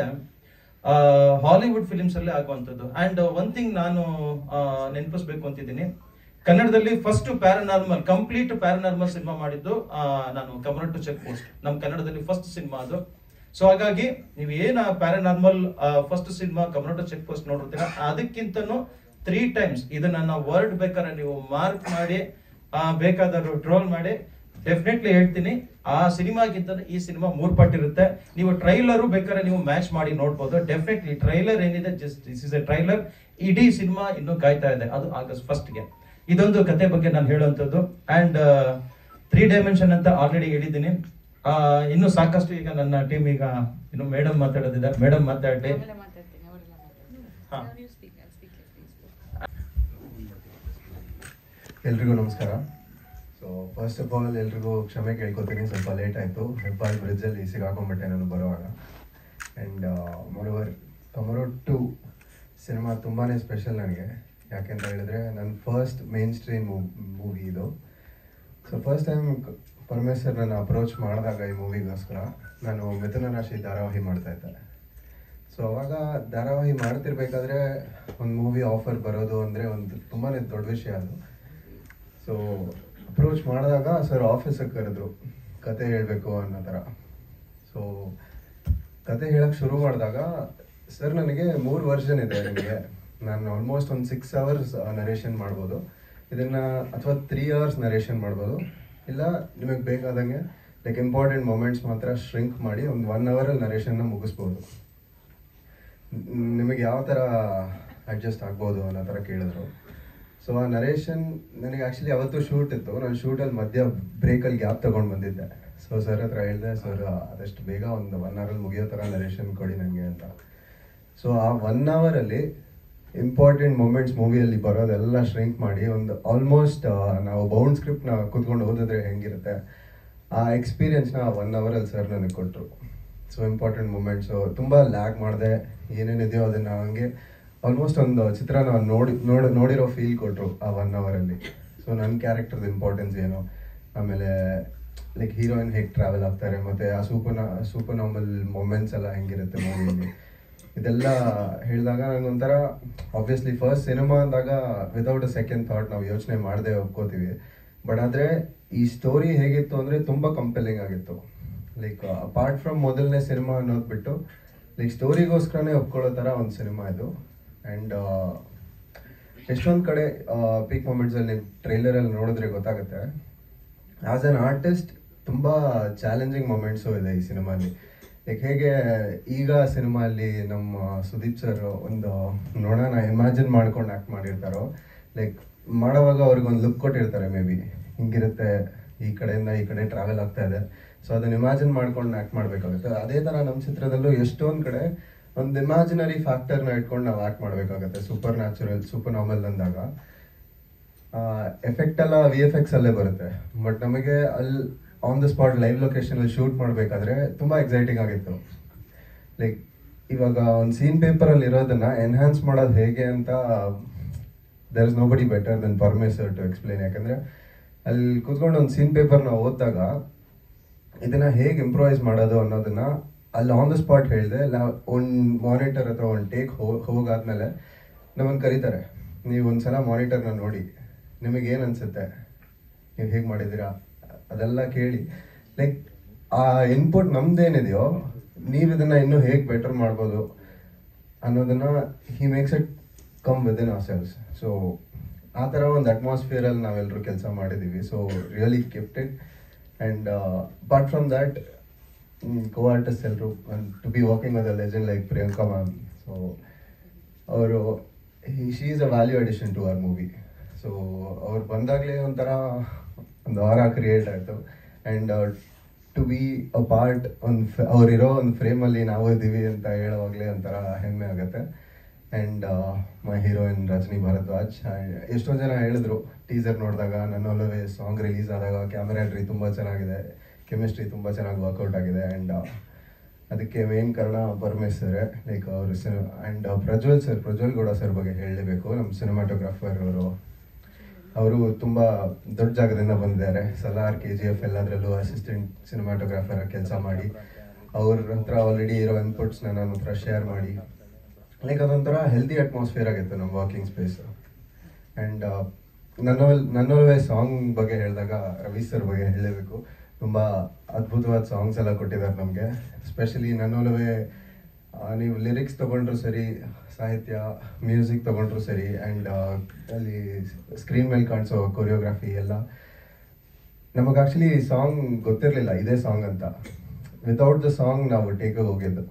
ಹಾಲಿವುಡ್ ಫಿಲಿಮ್ಸ್ ಅಲ್ಲೇ ಆಗುವಂಥದ್ದು. ಅಂಡ್ ಒನ್ ಥಿಂಗ್ ನಾನು ನೆನಪಿಸ್ಬೇಕು ಅಂತಿದ್ದೀನಿ, ಕನ್ನಡದಲ್ಲಿ first paranormal complete paranormal cinema ಮಾಡಿದ್ದು ನಾನು ಕಮರ್ ಟು ಚೆಕ್ ಪೋಸ್ಟ್, ನಮ್ಮ ಕನ್ನಡದಲ್ಲಿ ಫಸ್ಟ್ ಸಿನಿಮಾ ಅದು. ಸೊ ಹಾಗಾಗಿ ನೀವು ಏನ paranormal first cinema Kamarottu check post ನೋಡಿರ್ತೀರ, ಅದಕ್ಕಿಂತನೂ 3 times ಇದು ನನ್ನ ವರ್ಡ್ ಬೇಕಾದ್ರೆ ನೀವು ಮಾರ್ಕ್ ಮಾಡಿ ಬೇಕಾದರೂ ಟ್ರೋಲ್ ಮಾಡಿ, ಡೆಫಿನೆಟ್ಲಿ ಹೇಳ್ತೀನಿ ಆ ಸಿನಿಮಾಗಿಂತ ಈ ಸಿನಿಮಾ 3 ಪಟ್ಟು ಇರುತ್ತೆ. ನೀವು ಟ್ರೈಲರು ಬೇಕಾದ್ರೆ ನೀವು ಮ್ಯಾಚ್ ಮಾಡಿ ನೋಡ್ಬೋದು. ಡೆಫಿನೆಟ್ಲಿ ಟ್ರೈಲರ್ ಏನಿದೆ, just this is A trailer. ಇಡೀ ಸಿನಿಮಾ ಇನ್ನೂ ಕಾಯ್ತಾ ಇದೆ, ಅದು August 1st. ಇದೊಂದು ಕತೆ ಬಗ್ಗೆ ನಾನು ಹೇಳುವಂಥದ್ದು. ಅಂಡ್ 3 ಡೈಮೆನ್ಷನ್ ಅಂತ ಆಲ್ರೆಡಿ ಹೇಳಿದ್ದೀನಿ. ಇನ್ನು ಸಾಕಷ್ಟು ಈಗ ನನ್ನ ಟೀಮ್ ಈಗ ಇನ್ನು ಮೇಡಮ್ ಮಾತಾಡೋದಿದ್ದಾರೆ, ಮೇಡಮ್ ಮಾತಾಡಿ. ಎಲ್ರಿಗೂ ನಮಸ್ಕಾರ. ಸೊ ಫಸ್ಟ್ ಆಫ್ ಆಲ್ ಎಲ್ರಿಗೂ ಕ್ಷಮೆ ಕೇಳ್ಕೊತೀನಿ, ಸ್ವಲ್ಪ ಲೇಟ್ ಆಯಿತು. ಹೆಬ್ಬಾಳ್ ಬ್ರಿಡ್ಜಲ್ಲಿ ಸಿಗಾಕೊಂಡ್ಬಿಟ್ಟೆ ನಾನು ಬರುವಾಗ. ಆ್ಯಂಡ್ ಮೊರವರ್ ಕಮರ್ ಟು ಸಿನಿಮಾ ತುಂಬಾ ಸ್ಪೆಷಲ್ ನನಗೆ. ಯಾಕೆಂತ ಹೇಳಿದ್ರೆ ನನ್ನ ಫಸ್ಟ್ ಮೇನ್ ಸ್ಟ್ರೀಮ್ ಮೂವಿ ಇದು. ಸೊ ಫಸ್ಟ್ ಟೈಮ್ ಪರಮೇಶ್ವರ್ ನನ್ನ ಅಪ್ರೋಚ್ ಮಾಡಿದಾಗ ಈ ಮೂವಿಗೋಸ್ಕರ ನಾನು ಮಿಥುನ ರಾಶಿ ಧಾರಾವಾಹಿ ಮಾಡ್ತಾಯಿದ್ದೆ. ಸೊ ಅವಾಗ ಧಾರಾವಾಹಿ ಮಾಡ್ತಿರ್ಬೇಕಾದ್ರೆ ಒಂದು ಮೂವಿ ಆಫರ್ ಬರೋದು ಅಂದರೆ ಒಂದು ತುಂಬಾ ದೊಡ್ಡ ವಿಷಯ ಅದು. ಸೊ ಅಪ್ರೋಚ್ ಮಾಡಿದಾಗ ಸರ್ ಆಫೀಸಿಗೆ ಕರೆದ್ರು, ಕತೆ ಹೇಳಬೇಕು ಅನ್ನೋ ಥರ. ಸೊ ಕತೆ ಹೇಳಕ್ಕೆ ಶುರು ಮಾಡಿದಾಗ ಸರ್ ನನಗೆ 3 ವರ್ಷನ್ ಇದೆ ನಿಮಗೆ, ನಾನು ಆಲ್ಮೋಸ್ಟ್ ಒಂದು 6 hours ನರೇಷನ್ ಮಾಡ್ಬೋದು ಇದನ್ನು, ಅಥವಾ 3 hours ನರೇಷನ್ ಮಾಡ್ಬೋದು, ಇಲ್ಲ ನಿಮಗೆ ಬೇಕಾದಂಗೆ ಲೈಕ್ ಇಂಪಾರ್ಟೆಂಟ್ ಮೂಮೆಂಟ್ಸ್ ಮಾತ್ರ ಶ್ರಿಂಕ್ ಮಾಡಿ ಒಂದು 1 hour ನರೇಷನ್ನ ಮುಗಿಸ್ಬೋದು, ನಿಮಗೆ ಯಾವ ಥರ ಅಡ್ಜಸ್ಟ್ ಆಗ್ಬೋದು ಅನ್ನೋ ಥರ ಕೇಳಿದ್ರು. ಸೊ ಆ ನರೇಷನ್ ನನಗೆ ಆ್ಯಕ್ಚುಲಿ ಅವತ್ತು ಶೂಟ್ ಇತ್ತು. ನಾನು ಶೂಟಲ್ಲಿ ಮಧ್ಯ ಬ್ರೇಕಲ್ಲಿ ಗ್ಯಾಪ್ ತೊಗೊಂಡು ಬಂದಿದ್ದೆ. ಸೊ ಸರ್ ಹತ್ರ ಹೇಳಿದೆ, ಸರ್ ಆದಷ್ಟು ಬೇಗ ಒಂದು 1 hour ಮುಗಿಯೋ ಥರ ನರೇಷನ್ ಕೊಡಿ ನನಗೆ ಅಂತ. ಸೊ ಆ 1 hour ಇಂಪಾರ್ಟೆಂಟ್ ಮೂಮೆಂಟ್ಸ್ ಮೂವಿಯಲ್ಲಿ ಬರೋದೆಲ್ಲ ಶ್ರಿಂಕ್ ಮಾಡಿ ಒಂದು ಆಲ್ಮೋಸ್ಟ್ ನಾವು ಬೌಂಡ್ ಸ್ಕ್ರಿಪ್ಟ್ನ ಕೂತ್ಕೊಂಡು ಓದಿದ್ರೆ ಹೆಂಗಿರುತ್ತೆ ಆ ಎಕ್ಸ್ಪೀರಿಯನ್ಸ್ನ 1 hour ಸರ್ ನನಗೆ ಕೊಟ್ಟರು. ಸೊ ಇಂಪಾರ್ಟೆಂಟ್ ಮೂಮೆಂಟ್ಸು ತುಂಬ ಲ್ಯಾಗ್ ಮಾಡಿದೆ, ಏನೇನಿದೆಯೋ ಅದನ್ನು ಹಂಗೆ ಆಲ್ಮೋಸ್ಟ್ ಒಂದು ಚಿತ್ರನ ನೋಡಿರೋ ಫೀಲ್ ಕೊಟ್ಟರು ಆ 1 hour. ಸೊ ನನ್ನ ಕ್ಯಾರೆಕ್ಟರ್ದು ಇಂಪಾರ್ಟೆನ್ಸ್ ಏನು, ಆಮೇಲೆ ಲೈಕ್ ಹೀರೋಯಿನ್ ಹೇಗೆ ಟ್ರಾವೆಲ್ ಆಗ್ತಾರೆ, ಮತ್ತು ಆ ಸೂಪರ್ ನಾರ್ಮಲ್ ಮೂಮೆಂಟ್ಸ್ ಎಲ್ಲ ಹೆಂಗಿರುತ್ತೆ ಮೂವಿಯಲ್ಲಿ, ಇದೆಲ್ಲ ಹೇಳಿದಾಗ ನನಗೊಂಥರ ಆಬ್ವಿಯಸ್ಲಿ ಫಸ್ಟ್ ಸಿನಿಮಾ ಅಂದಾಗ ವಿತೌಟ್ ಅ ಸೆಕೆಂಡ್ ಥಾಟ್ ನಾವು ಯೋಚನೆ ಮಾಡದೆ ಒಪ್ಕೋತೀವಿ. ಬಟ್ ಆದರೆ ಈ ಸ್ಟೋರಿ ಹೇಗಿತ್ತು ಅಂದರೆ ತುಂಬ ಕಂಪೆಲ್ಲಿಂಗ್ ಆಗಿತ್ತು. ಲೈಕ್ ಅಪಾರ್ಟ್ ಫ್ರಮ್ ಮೊದಲನೇ ಸಿನಿಮಾ ಅನ್ನೋದು ಬಿಟ್ಟು ಲೈಕ್ ಸ್ಟೋರಿಗೋಸ್ಕರನೇ ಒಪ್ಕೊಳ್ಳೋ ಥರ ಒಂದು ಸಿನಿಮಾ ಇದು. ಆ್ಯಂಡ್ ಎಷ್ಟೊಂದು ಕಡೆ ಪೀಕ್ ಮೂಮೆಂಟ್ಸಲ್ಲಿ ನೀವು ಟ್ರೈಲರಲ್ಲಿ ನೋಡಿದ್ರೆ ಗೊತ್ತಾಗುತ್ತೆ, ಆ್ಯಸ್ ಆನ್ ಆರ್ಟಿಸ್ಟ್ ತುಂಬ ಚಾಲೆಂಜಿಂಗ್ ಮೂಮೆಂಟ್ಸು ಇದೆ ಈ ಸಿನಿಮಾಲಿ. ಲೈಕ್ ಹೇಗೆ ಈಗ ಸಿನಿಮಾಲ್ಲಿ ನಮ್ಮ ಸುದೀಪ್ ಸರ್ ಒಂದು ನೋಡೋಣ ಇಮ್ಯಾಜಿನ್ ಮಾಡ್ಕೊಂಡು ಆ್ಯಕ್ಟ್ ಮಾಡಿರ್ತಾರೋ, ಲೈಕ್ ಮಾಡೋವಾಗ ಅವ್ರಿಗೊಂದು ಲುಕ್ ಕೊಟ್ಟಿರ್ತಾರೆ, ಮೇ ಬಿ ಹಿಂಗಿರುತ್ತೆ, ಈ ಕಡೆಯಿಂದ ಈ ಕಡೆ ಟ್ರಾವೆಲ್ ಆಗ್ತಾ ಇದೆ, ಸೊ ಅದನ್ನು ಇಮ್ಯಾಜಿನ್ ಮಾಡ್ಕೊಂಡು ಆ್ಯಕ್ಟ್ ಮಾಡಬೇಕಾಗುತ್ತೆ. ಅದೇ ಥರ ನಮ್ಮ ಚಿತ್ರದಲ್ಲೂ ಎಷ್ಟೊಂದು ಕಡೆ ಒಂದು ಇಮ್ಯಾಜಿನರಿ ಫ್ಯಾಕ್ಟರ್ನ ಇಟ್ಕೊಂಡು ನಾವು ಆ್ಯಕ್ಟ್ ಮಾಡಬೇಕಾಗುತ್ತೆ. ಸೂಪರ್ ನ್ಯಾಚುರಲ್ ಸೂಪರ್ ನಾರ್ಮಲ್ ಅಂದಾಗ ಎಫೆಕ್ಟ್ ಎಲ್ಲ VFX ಅಲ್ಲೇ ಬರುತ್ತೆ. ಬಟ್ ನಮಗೆ ಅಲ್ಲಿ ಆನ್ ದ ಸ್ಪಾಟ್ ಲೈವ್ ಲೊಕೇಶನಲ್ಲಿ ಶೂಟ್ ಮಾಡಬೇಕಾದ್ರೆ ತುಂಬ ಎಕ್ಸೈಟಿಂಗ್ ಆಗಿತ್ತು. ಲೈಕ್ ಇವಾಗ ಒಂದು ಸೀನ್ ಪೇಪರಲ್ಲಿ ಇರೋದನ್ನು ಎನ್ಹ್ಯಾನ್ಸ್ ಮಾಡೋದು ಹೇಗೆ ಅಂತ there is nobody better than Parameshwar to explain. ಯಾಕಂದರೆ ಅಲ್ಲಿ ಕೂತ್ಕೊಂಡು ಒಂದು ಸೀನ್ ಪೇಪರ್ನ ಓದಿದಾಗ ಇದನ್ನು ಹೇಗೆ ಇಂಪ್ರೂವೈಸ್ ಮಾಡೋದು ಅನ್ನೋದನ್ನು ಅಲ್ಲಿ ಆನ್ ದ ಸ್ಪಾಟ್ ಹೇಳಿದೆ. ಒಂದು ಮಾನಿಟರ್ ಅಥವಾ ಒಂದು ಟೇಕ್ ಹೋಗಾದ್ಮೇಲೆ ನಮ್ಮನ್ನು ಕರೀತಾರೆ, ನೀವು ಒಂದು ಸಲ ಮಾನಿಟರ್ನ ನೋಡಿ ನಿಮಗೇನು ಅನಿಸುತ್ತೆ, ನೀವು ಹೇಗೆ ಮಾಡಿದ್ದೀರಾ ಅದೆಲ್ಲ ಕೇಳಿ, ಲೈಕ್ ಆ ಇನ್ಪುಟ್ ನಮ್ದೇನಿದೆಯೋ ನೀವು ಇದನ್ನು ಇನ್ನೂ ಹೇಗೆ ಬೆಟರ್ ಮಾಡ್ಬೋದು ಅನ್ನೋದನ್ನು he makes it come within ourselves. So ಆ ಥರ ಒಂದು ಅಟ್ಮಾಸ್ಫಿಯರಲ್ಲಿ ನಾವೆಲ್ಲರೂ ಕೆಲಸ ಮಾಡಿದ್ದೀವಿ. So really kept it. And apart from that co-artists ಎಲ್ಲರೂ to be working with a legend like Priyanka ma'am. So ಅವರು she is a value addition to our movie. So ಅವ್ರು ಬಂದಾಗಲೇ ಒಂಥರ ಒಂದು ಆರ ಕ್ರಿಯೇಟ್ ಆಯಿತು. And to be a part ಅವರಿರೋ ಒಂದು ಫ್ರೇಮಲ್ಲಿ ನಾವು ಇದ್ದೀವಿ ಅಂತ ಹೇಳುವಾಗಲೇ ಒಂಥರ ಹೆಮ್ಮೆ ಆಗುತ್ತೆ. And my heroine Rajani Bharadwaj, ಎಷ್ಟೊಂದು ಜನ ಹೇಳಿದ್ರು ಟೀಸರ್ ನೋಡಿದಾಗ, ನನ್ನ ಒಲವೇ ಸಾಂಗ್ ರಿಲೀಸ್ ಆದಾಗ ಕ್ಯಾಮರಾಡ್ರಿ ತುಂಬ ಚೆನ್ನಾಗಿದೆ, ಕೆಮಿಸ್ಟ್ರಿ ತುಂಬ ಚೆನ್ನಾಗಿ ವರ್ಕೌಟ್ ಆಗಿದೆ. ಆ್ಯಂಡ್ ಅದಕ್ಕೆ ಮೇನ್ ಕಾರಣ ಪರಮೇಶ್ವರೇ. ಲೈಕ್ ಅವರು ಆ್ಯಂಡ್ ಪ್ರಜ್ವಲ್ ಗೌಡ ಸರ್ ಬಗ್ಗೆ ಹೇಳಲೇಬೇಕು. ನಮ್ಮ ಸಿನಿಮಾಟೋಗ್ರಾಫರ್ ಅವರು ತುಂಬ ದೊಡ್ಡ ಜಾಗದಿಂದ ಬಂದಿದ್ದಾರೆ. ಸಲಾರ್ KGF ಎಲ್ಲದರಲ್ಲೂ ಅಸಿಸ್ಟೆಂಟ್ ಸಿನಿಮಾಟೋಗ್ರಾಫರ್ ಕೆಲಸ ಮಾಡಿ ಅವ್ರ ಹತ್ರ ಆಲ್ರೆಡಿ ಇರೋ ಇನ್ಪುಟ್ಸ್ನ ನನ್ನ ಹತ್ರ ಶೇರ್ ಮಾಡಿ ಲೈಕ್ ಅದೊಂಥರ ಹೆಲ್ದಿ ಅಟ್ಮಾಸ್ಫಿಯರ್ ಆಗಿತ್ತು ನಮ್ಮ ವರ್ಕಿಂಗ್ ಸ್ಪೇಸ್. ಆ್ಯಂಡ್ ನನ್ನೊಲವೇ ಸಾಂಗ್ ಬಗ್ಗೆ ಹೇಳಿದಾಗ ರವಿ ಸರ್ ಬಗ್ಗೆ ಹೇಳಲೇಬೇಕು. ತುಂಬ ಅದ್ಭುತವಾದ ಸಾಂಗ್ಸ್ ಎಲ್ಲ ಕೊಟ್ಟಿದ್ದಾರೆ ನಮಗೆ. ಎಸ್ಪೆಷಲಿ ನನ್ನೊಲವೇ ನೀವು ಲಿರಿಕ್ಸ್ ತೊಗೊಂಡ್ರು ಸರಿ, ಸಾಹಿತ್ಯ ಮ್ಯೂಸಿಕ್ ತೊಗೊಂಡ್ರು ಸರಿ, ಆ್ಯಂಡ್ ಅಲ್ಲಿ ಸ್ಕ್ರೀನ್ ಮೇಲೆ ಕಾಣಿಸೋ ಕೊರಿಯೋಗ್ರಫಿ ಎಲ್ಲ ನಮಗೆ ಆ್ಯಕ್ಚುಲಿ ಸಾಂಗ್ ಗೊತ್ತಿರಲಿಲ್ಲ ಇದೇ ಸಾಂಗ್ ಅಂತ. ವಿತೌಟ್ ದ ಸಾಂಗ್ ನಾವು ಟೇಕಿಗೆ ಹೋಗಿದ್ದು.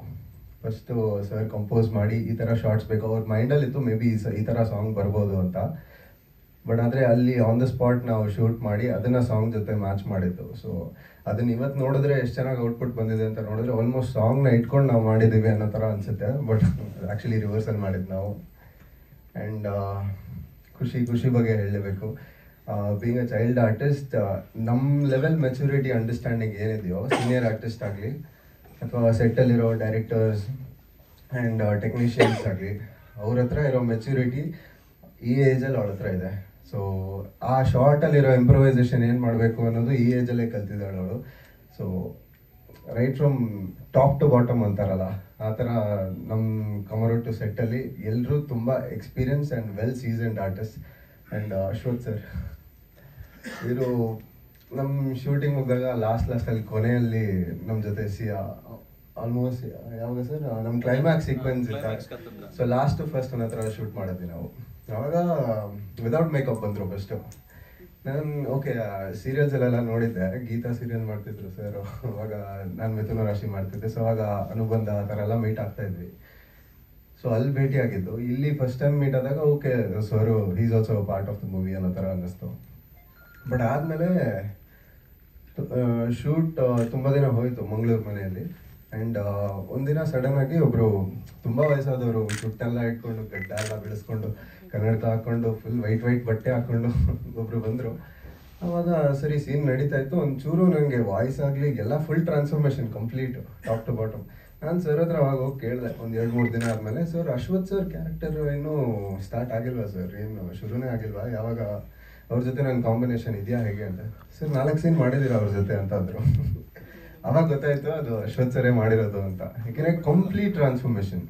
ಫಸ್ಟು ಸರ್ ಕಂಪೋಸ್ ಮಾಡಿ ಈ ಥರ ಶಾರ್ಟ್ಸ್ ಬೇಕು, ಅವ್ರ ಮೈಂಡಲ್ಲಿತ್ತು ಮೇ ಬಿ ಈ ಥರ ಸಾಂಗ್ ಬರ್ಬೋದು ಅಂತ. ಬಟ್ ಆದರೆ ಅಲ್ಲಿ ಆನ್ ದ ಸ್ಪಾಟ್ ನಾವು ಶೂಟ್ ಮಾಡಿ ಅದನ್ನು ಸಾಂಗ್ ಜೊತೆ ಮ್ಯಾಚ್ ಮಾಡಿದ್ದು. ಸೊ ಅದನ್ನ ಇವತ್ತು ನೋಡಿದ್ರೆ ಎಷ್ಟು ಚೆನ್ನಾಗಿ ಔಟ್ಪುಟ್ ಬಂದಿದೆ ಅಂತ ನೋಡಿದ್ರೆ ಆಲ್ಮೋಸ್ಟ್ ಸಾಂಗ್ನ ಇಟ್ಕೊಂಡು ನಾವು ಮಾಡಿದ್ದೀವಿ ಅನ್ನೋ ಥರ ಅನಿಸುತ್ತೆ. ಬಟ್ ಆ್ಯಕ್ಚುಲಿ ರಿವರ್ಸಲ್ ಮಾಡಿದ್ದು ನಾವು. ಆ್ಯಂಡ್ ಖುಷಿ ಬಗ್ಗೆ ಹೇಳಲೇಬೇಕು. ಬೀಯಿಂಗ್ ಅ ಚೈಲ್ಡ್ ಆರ್ಟಿಸ್ಟ್, ನಮ್ಮ ಲೆವೆಲ್ ಮೆಚುರಿಟಿ ಅಂಡರ್ಸ್ಟ್ಯಾಂಡಿಂಗ್ ಏನಿದೆಯೋ ಸೀನಿಯರ್ ಆರ್ಟಿಸ್ಟ್ ಆಗಲಿ ಅಥವಾ ಸೆಟ್ಟಲ್ಲಿರೋ ಡೈರೆಕ್ಟರ್ಸ್ ಆ್ಯಂಡ್ ಟೆಕ್ನಿಷಿಯನ್ಸ್ ಆಗಲಿ, ಅವ್ರ ಹತ್ರ ಇರೋ ಮೆಚುರಿಟಿ ಈ ಏಜಲ್ಲಿ ಅವಳ ಹತ್ರ ಇದೆ. ಸೊ ಆ ಶಾರ್ಟಲ್ಲಿರೋ ಇಂಪ್ರೊವೈಸೇಷನ್ ಏನು ಮಾಡಬೇಕು ಅನ್ನೋದು ಈ ಏಜಲ್ಲೇ ಕಲ್ತಿದ್ದಾಳೆ ಅವಳು. So right from top to bottom ಅಂತಾರಲ್ಲ, ಆ ಥರ ನಮ್ಮ ಕಮರೋಟು ಸೆಟ್ಟಲ್ಲಿ ಎಲ್ಲರೂ ತುಂಬ experience and well seasoned artist. And Ashwath sir ಇವರು ನಮ್ಮ ಶೂಟಿಂಗ್ ಹೋದಾಗ ಲಾಸ್ಟಲ್ಲಿ ಕೊನೆಯಲ್ಲಿ ನಮ್ಮ ಜೊತೆ ಆಲ್ಮೋಸ್ಟ್ ಯಾವಾಗ ಸರ್ ನಮ್ಮ ಕ್ಲೈಮ್ಯಾಕ್ಸ್ ಸೀಕ್ವೆನ್ಸ್ ಇತ್ತು. ಸೊ ಲಾಸ್ಟ್ ಫಸ್ಟ್ ನನ್ನ ಹತ್ರ ಶೂಟ್ ಮಾಡಿದ್ವಿ ನಾವು. ಆವಾಗ ವಿದೌಟ್ ಮೇಕಪ್ ಬಂದರು ಫಸ್ಟು. ನಾನು ಓಕೆ ಸೀರಿಯಲ್ಸಲ್ಲೆಲ್ಲ ನೋಡಿದ್ದೆ, ಗೀತಾ ಸೀರಿಯಲ್ ಮಾಡ್ತಿದ್ರು ಸರ್, ಅವಾಗ ನಾನು ಮಿಥುನ ರಾಶಿ ಮಾಡ್ತಿದ್ದೆ. ಸೊ ಅವಾಗ ಅನುಬಂಧ ಆ ಥರ ಎಲ್ಲ ಮೀಟ್ ಆಗ್ತಾಯಿದ್ವಿ. ಸೊ ಅಲ್ಲಿ ಭೇಟಿ ಆಗಿದ್ದು. ಇಲ್ಲಿ ಫಸ್ಟ್ ಟೈಮ್ ಮೀಟ್ ಆದಾಗ okay sir is also part of the movie ಅನ್ನೋ ಥರ ಅನ್ನಿಸ್ತು. ಬಟ್ ಆದಮೇಲೆ ಶೂಟ್ ತುಂಬ ದಿನ ಹೋಯಿತು ಮಂಗಳೂರು ಮನೆಯಲ್ಲಿ. ಆ್ಯಂಡ್ ಒಂದಿನ ಸಡನ್ನಾಗಿ ಒಬ್ಬರು ತುಂಬ ವಯಸ್ಸಾದವರು ಜುಟ್ಟೆಲ್ಲ ಇಟ್ಕೊಂಡು ಗಡ್ಡ ಎಲ್ಲ ಬೆಳೆಸ್ಕೊಂಡು ಕನ್ನಡಕ ಹಾಕ್ಕೊಂಡು ಫುಲ್ ವೈಟ್ ಬಟ್ಟೆ ಹಾಕ್ಕೊಂಡು ಒಬ್ಬರು ಬಂದರು. ಆವಾಗ ಸರಿ ಸೀನ್ ನಡೀತಾ ಇತ್ತು. ಒಂಚೂರು ನನಗೆ ವಾಯ್ಸ್ ಆಗಲಿ ಎಲ್ಲ full transformation complete top to bottom. ನಾನು ಸರ್ ಹತ್ರ ಅವಾಗ ಹೋಗಿ ಕೇಳಿದೆ ಒಂದು 2-3 ದಿನ ಆದಮೇಲೆ, ಸರ್ ಅಶ್ವಥ್ ಸರ್ ಕ್ಯಾರೆಕ್ಟರ್ ಇನ್ನೂ ಸ್ಟಾರ್ಟ್ ಆಗಿಲ್ವಾ ಸರ್, ಏನು ಶುರುನೇ ಆಗಿಲ್ವಾ, ಯಾವಾಗ ಅವ್ರ ಜೊತೆ ನನ್ನ ಕಾಂಬಿನೇಷನ್ ಇದೆಯಾ ಹೇಗೆ ಅಂತ. ಸರ್ 4 ಸೀನ್ ಮಾಡಿದ್ದೀರಾ ಅವ್ರ ಜೊತೆ ಅಂತ ಅಂದರು. ಅವಾಗ ಗೊತ್ತಾಯಿತು ಅದು ಅಶ್ವಥ್ ಸರೇ ಮಾಡಿರೋದು ಅಂತ. ಯಾಕೆಂದರೆ complete transformation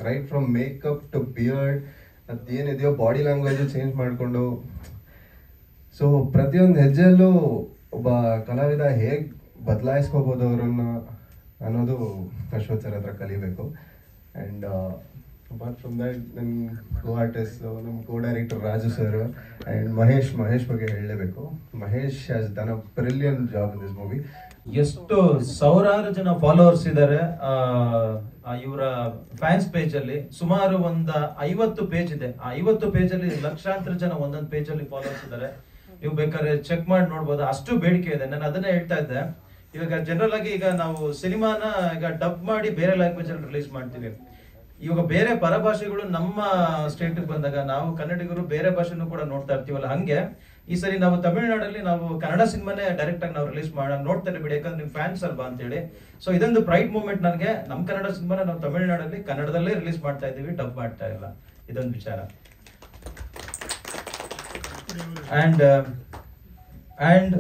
right from makeup to beard, ಅದೇನಿದೆಯೋ ಬಾಡಿ ಲ್ಯಾಂಗ್ವೇಜು ಚೇಂಜ್ ಮಾಡಿಕೊಂಡು. ಸೊ ಪ್ರತಿಯೊಂದು ಹೆಜ್ಜೆಯಲ್ಲೂ ಒಬ್ಬ ಕಲಾವಿದ ಹೇಗೆ ಬದಲಾಯಿಸ್ಕೋಬೋದು ಅವರನ್ನು ಅನ್ನೋದು ಅಶ್ವಥ್ ಸರ್ ಹತ್ರ ಕಲಿಬೇಕು. ಆ್ಯಂಡ್ ಅಪಾರ್ಟ್ ಫ್ರಮ್ ದ್ಯಾಟ್ ನನ್ನ ಕೋ ಆರ್ಟಿಸ್ಟ್ ನಮ್ಮ co director Raju sir and Mahesh ಬಗ್ಗೆ ಹೇಳಲೇಬೇಕು. Mahesh has done a brilliant job in this movie. ಎಷ್ಟು ಸಾವಿರಾರು ಜನ ಫಾಲೋವರ್ಸ್ ಇದ್ದಾರೆ ಇವರ ಫ್ಯಾನ್ಸ್ ಪೇಜ್ ಅಲ್ಲಿ. ಸುಮಾರು ಒಂದು 50 ಪೇಜ್ ಇದೆ. ಆ 50 ಪೇಜ್ ಅಲ್ಲಿ ಲಕ್ಷಾಂತರ ಜನ ಒಂದೊಂದು ಪೇಜ್ ಅಲ್ಲಿ ಫಾಲೋವರ್ಸ್ ಇದ್ದಾರೆ. ನೀವು ಬೇಕಾದ್ರೆ ಚೆಕ್ ಮಾಡಿ ನೋಡ್ಬೋದು, ಅಷ್ಟು ಬೇಡಿಕೆ ಇದೆ. ನಾನು ಅದನ್ನೇ ಹೇಳ್ತಾ ಇದ್ದೆ. ಇವಾಗ ಜನರಲ್ ಆಗಿ ಈಗ ನಾವು ಸಿನಿಮಾನ ಈಗ ಡಬ್ ಮಾಡಿ ಬೇರೆ ಲ್ಯಾಂಗ್ವೇಜ್ ಅಲ್ಲಿ ರಿಲೀಸ್ ಮಾಡ್ತೀವಿ. ಇವಾಗ ಬೇರೆ ಪರಭಾಷೆಗಳು ನಮ್ಮ ಸ್ಟೇಟ್ ಬಂದಾಗ ನಾವು ಕನ್ನಡಿಗರು ಬೇರೆ ಭಾಷೆನೂ ಕೂಡ ನೋಡ್ತಾ ಇರ್ತೀವಲ್ಲ, ಹಂಗೆ ಈ ಸರಿ ನಾವು ತಮಿಳುನಾಡಲ್ಲಿ ನಾವು ಕನ್ನಡ ಸಿನಿಮಾನೇ ಡೈರೆಕ್ಟ್ ಆಗಿ ನಾವು ರಿಲೀಸ್ ನೋಡ್ತಾರೆ ಬಿಡಿ, ಯಾಕಂದ್ರೆ ನಿಮ್ ಫ್ಯಾನ್ಸ್ ಅಲ್ವಾ ಅಂತ ಹೇಳಿ. ಸೊ ಇದೊಂದು ಪ್ರೈಡ್ ಮೂಮೆಂಟ್ ನನಗೆ. ನಮ್ಮ ಕನ್ನಡ ಸಿನಿಮಾನ ನಾವು ತಮಿಳುನಾಡಲ್ಲಿ ಕನ್ನಡದಲ್ಲೇ ರಿಲೀಸ್ ಮಾಡ್ತಾ ಇದೀವಿ, ಡಬ್ ಮಾಡ್ತಾ ಇಲ್ಲ. ಇದೊಂದು ವಿಚಾರ. ಅಂಡ್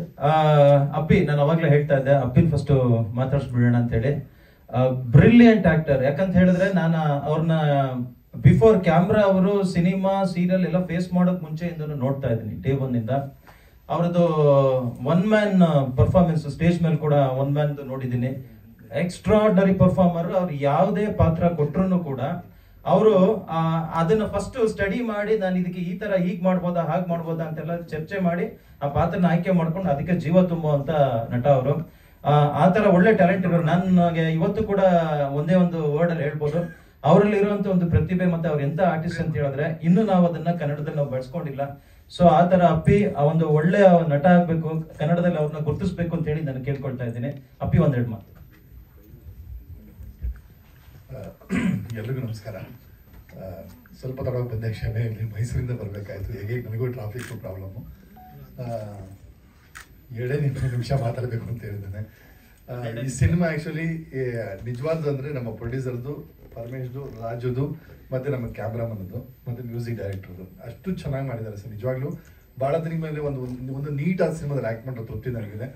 ಅಪ್ಪಿ, ನಾನು ಅವಾಗ್ಲೇ ಹೇಳ್ತಾ ಇದ್ದೆ, ಅಪ್ಪಿನ ಫಸ್ಟ್ ಮಾತಾಡ್ಸ್ಬಿಡೋಣ ಅಂತ ಹೇಳಿ. Brilliant actor. ಯಾಕಂತ ಹೇಳಿದ್ರೆ ನಾನು ಅವ್ರನ್ನ ಬಿಫೋರ್ ಕ್ಯಾಮ್ರಾ ಅವರು ಸಿನಿಮಾ ಸೀರಿಯಲ್ ಎಲ್ಲ ಫೇಸ್ ಮಾಡೋಕ್ ಮುಂಚೆಯಿಂದನೂ ನೋಡ್ತಾ ಇದ್ದೀನಿ, ಡೇ 1 ಇಂದ. ಅವ್ರದ್ದು 1 ಮ್ಯಾನ್ ಪರ್ಫಾರ್ಮೆನ್ಸ್ ಸ್ಟೇಜ್ ಮೇಲೆ ಕೂಡ 1 ಮ್ಯಾನ್ ನೋಡಿದ್ದೀನಿ. Extraordinary performer. ಅವ್ರು ಯಾವುದೇ ಪಾತ್ರ ಕೊಟ್ರು ಕೂಡ ಅವರು ಅದನ್ನ ಫಸ್ಟ್ ಸ್ಟಡಿ ಮಾಡಿ ನಾನು ಇದಕ್ಕೆ ಈ ತರ ಹೀಗ್ ಮಾಡ್ಬೋದಾ ಹಾಗೆ ಮಾಡ್ಬೋದಾ ಅಂತೆಲ್ಲ ಚರ್ಚೆ ಮಾಡಿ ಆ ಪಾತ್ರನ ಆಯ್ಕೆ ಮಾಡ್ಕೊಂಡು ಅದಕ್ಕೆ ಜೀವ ತುಂಬುವಂತ ನಟ ಅವರು. ಆ ತರ ಒಳ್ಳೆ ಟ್ಯಾಲೆಂಟ್ ಇರೋರು. ನನಗೆ ಇವತ್ತು ಕೂಡ ಒಂದೇ ಒಂದು ವರ್ಡ್ ಅಲ್ಲಿ ಹೇಳ್ಬೋದು, ಅವರಲ್ಲಿ ಇರುವಂತ ಒಂದು ಪ್ರತಿಭೆ ಮತ್ತೆ ಅವ್ರು ಎಂತ ಆರ್ಟಿಸ್ಟ್ ಅಂತ ಹೇಳಿದ್ರೆ ಇನ್ನು ನಾವು ಅದನ್ನ ಕನ್ನಡದಲ್ಲಿ ನಾವು ಬಳಸ್ಕೊಂಡಿಲ್ಲ. ಸೊ ಆ ತರ ಅಪ್ಪಿ ಒಂದು ಒಳ್ಳೆ ನಟ ಆಗ್ಬೇಕು, ಕನ್ನಡದಲ್ಲಿ ಅವ್ರನ್ನ ಗುರುತಿಸ್ಬೇಕು ಅಂತ ಹೇಳಿ ನಾನು ಕೇಳ್ಕೊಳ್ತಾ ಇದ್ದೀನಿ. ಅಪ್ಪಿ 1-2 ಮಾತು. ಎಲ್ರಿಗೂ ನಮಸ್ಕಾರ. ಸ್ವಲ್ಪ ತಡವಾಗಿ ಬಂದ ಕ್ಷಮೆ, ಇಲ್ಲಿ ಮೈಸೂರಿಂದ ಬರಬೇಕಾಯ್ತು. ಹೇಗೆ ನನಗೂ ಟ್ರಾಫಿಕ್ ಪ್ರಾಬ್ಲಮ್ಮು. 2 ನಿಮಿಷ ಮಾತಾಡಬೇಕು ಅಂತ ಹೇಳಿದ್ದೇನೆ. ಈ ಸಿನಿಮಾ ಆ್ಯಕ್ಚುಲಿ ನಿಜವಾದ್ದು ಅಂದರೆ ನಮ್ಮ ಪ್ರೊಡ್ಯೂಸರ್ದು, ಪರಮೇಶ್ದು, ರಾಜುದು ಮತ್ತು ನಮ್ಮ ಕ್ಯಾಮ್ರಾಮನ್ದು ಮತ್ತು ಮ್ಯೂಸಿಕ್ ಡೈರೆಕ್ಟರ್ದು ಅಷ್ಟು ಚೆನ್ನಾಗಿ ಮಾಡಿದ್ದಾರೆ ಸರ್. ನಿಜವಾಗ್ಲೂ ಭಾಳ ದಿನ ಮೇಲೆ ಒಂದು ನೀಟಾದ ಸಿನಿಮಾದಲ್ಲಿ ಆ್ಯಕ್ಟ್ ಮಾಡೋ ತೃಪ್ತಿ ನನಗಿದೆ.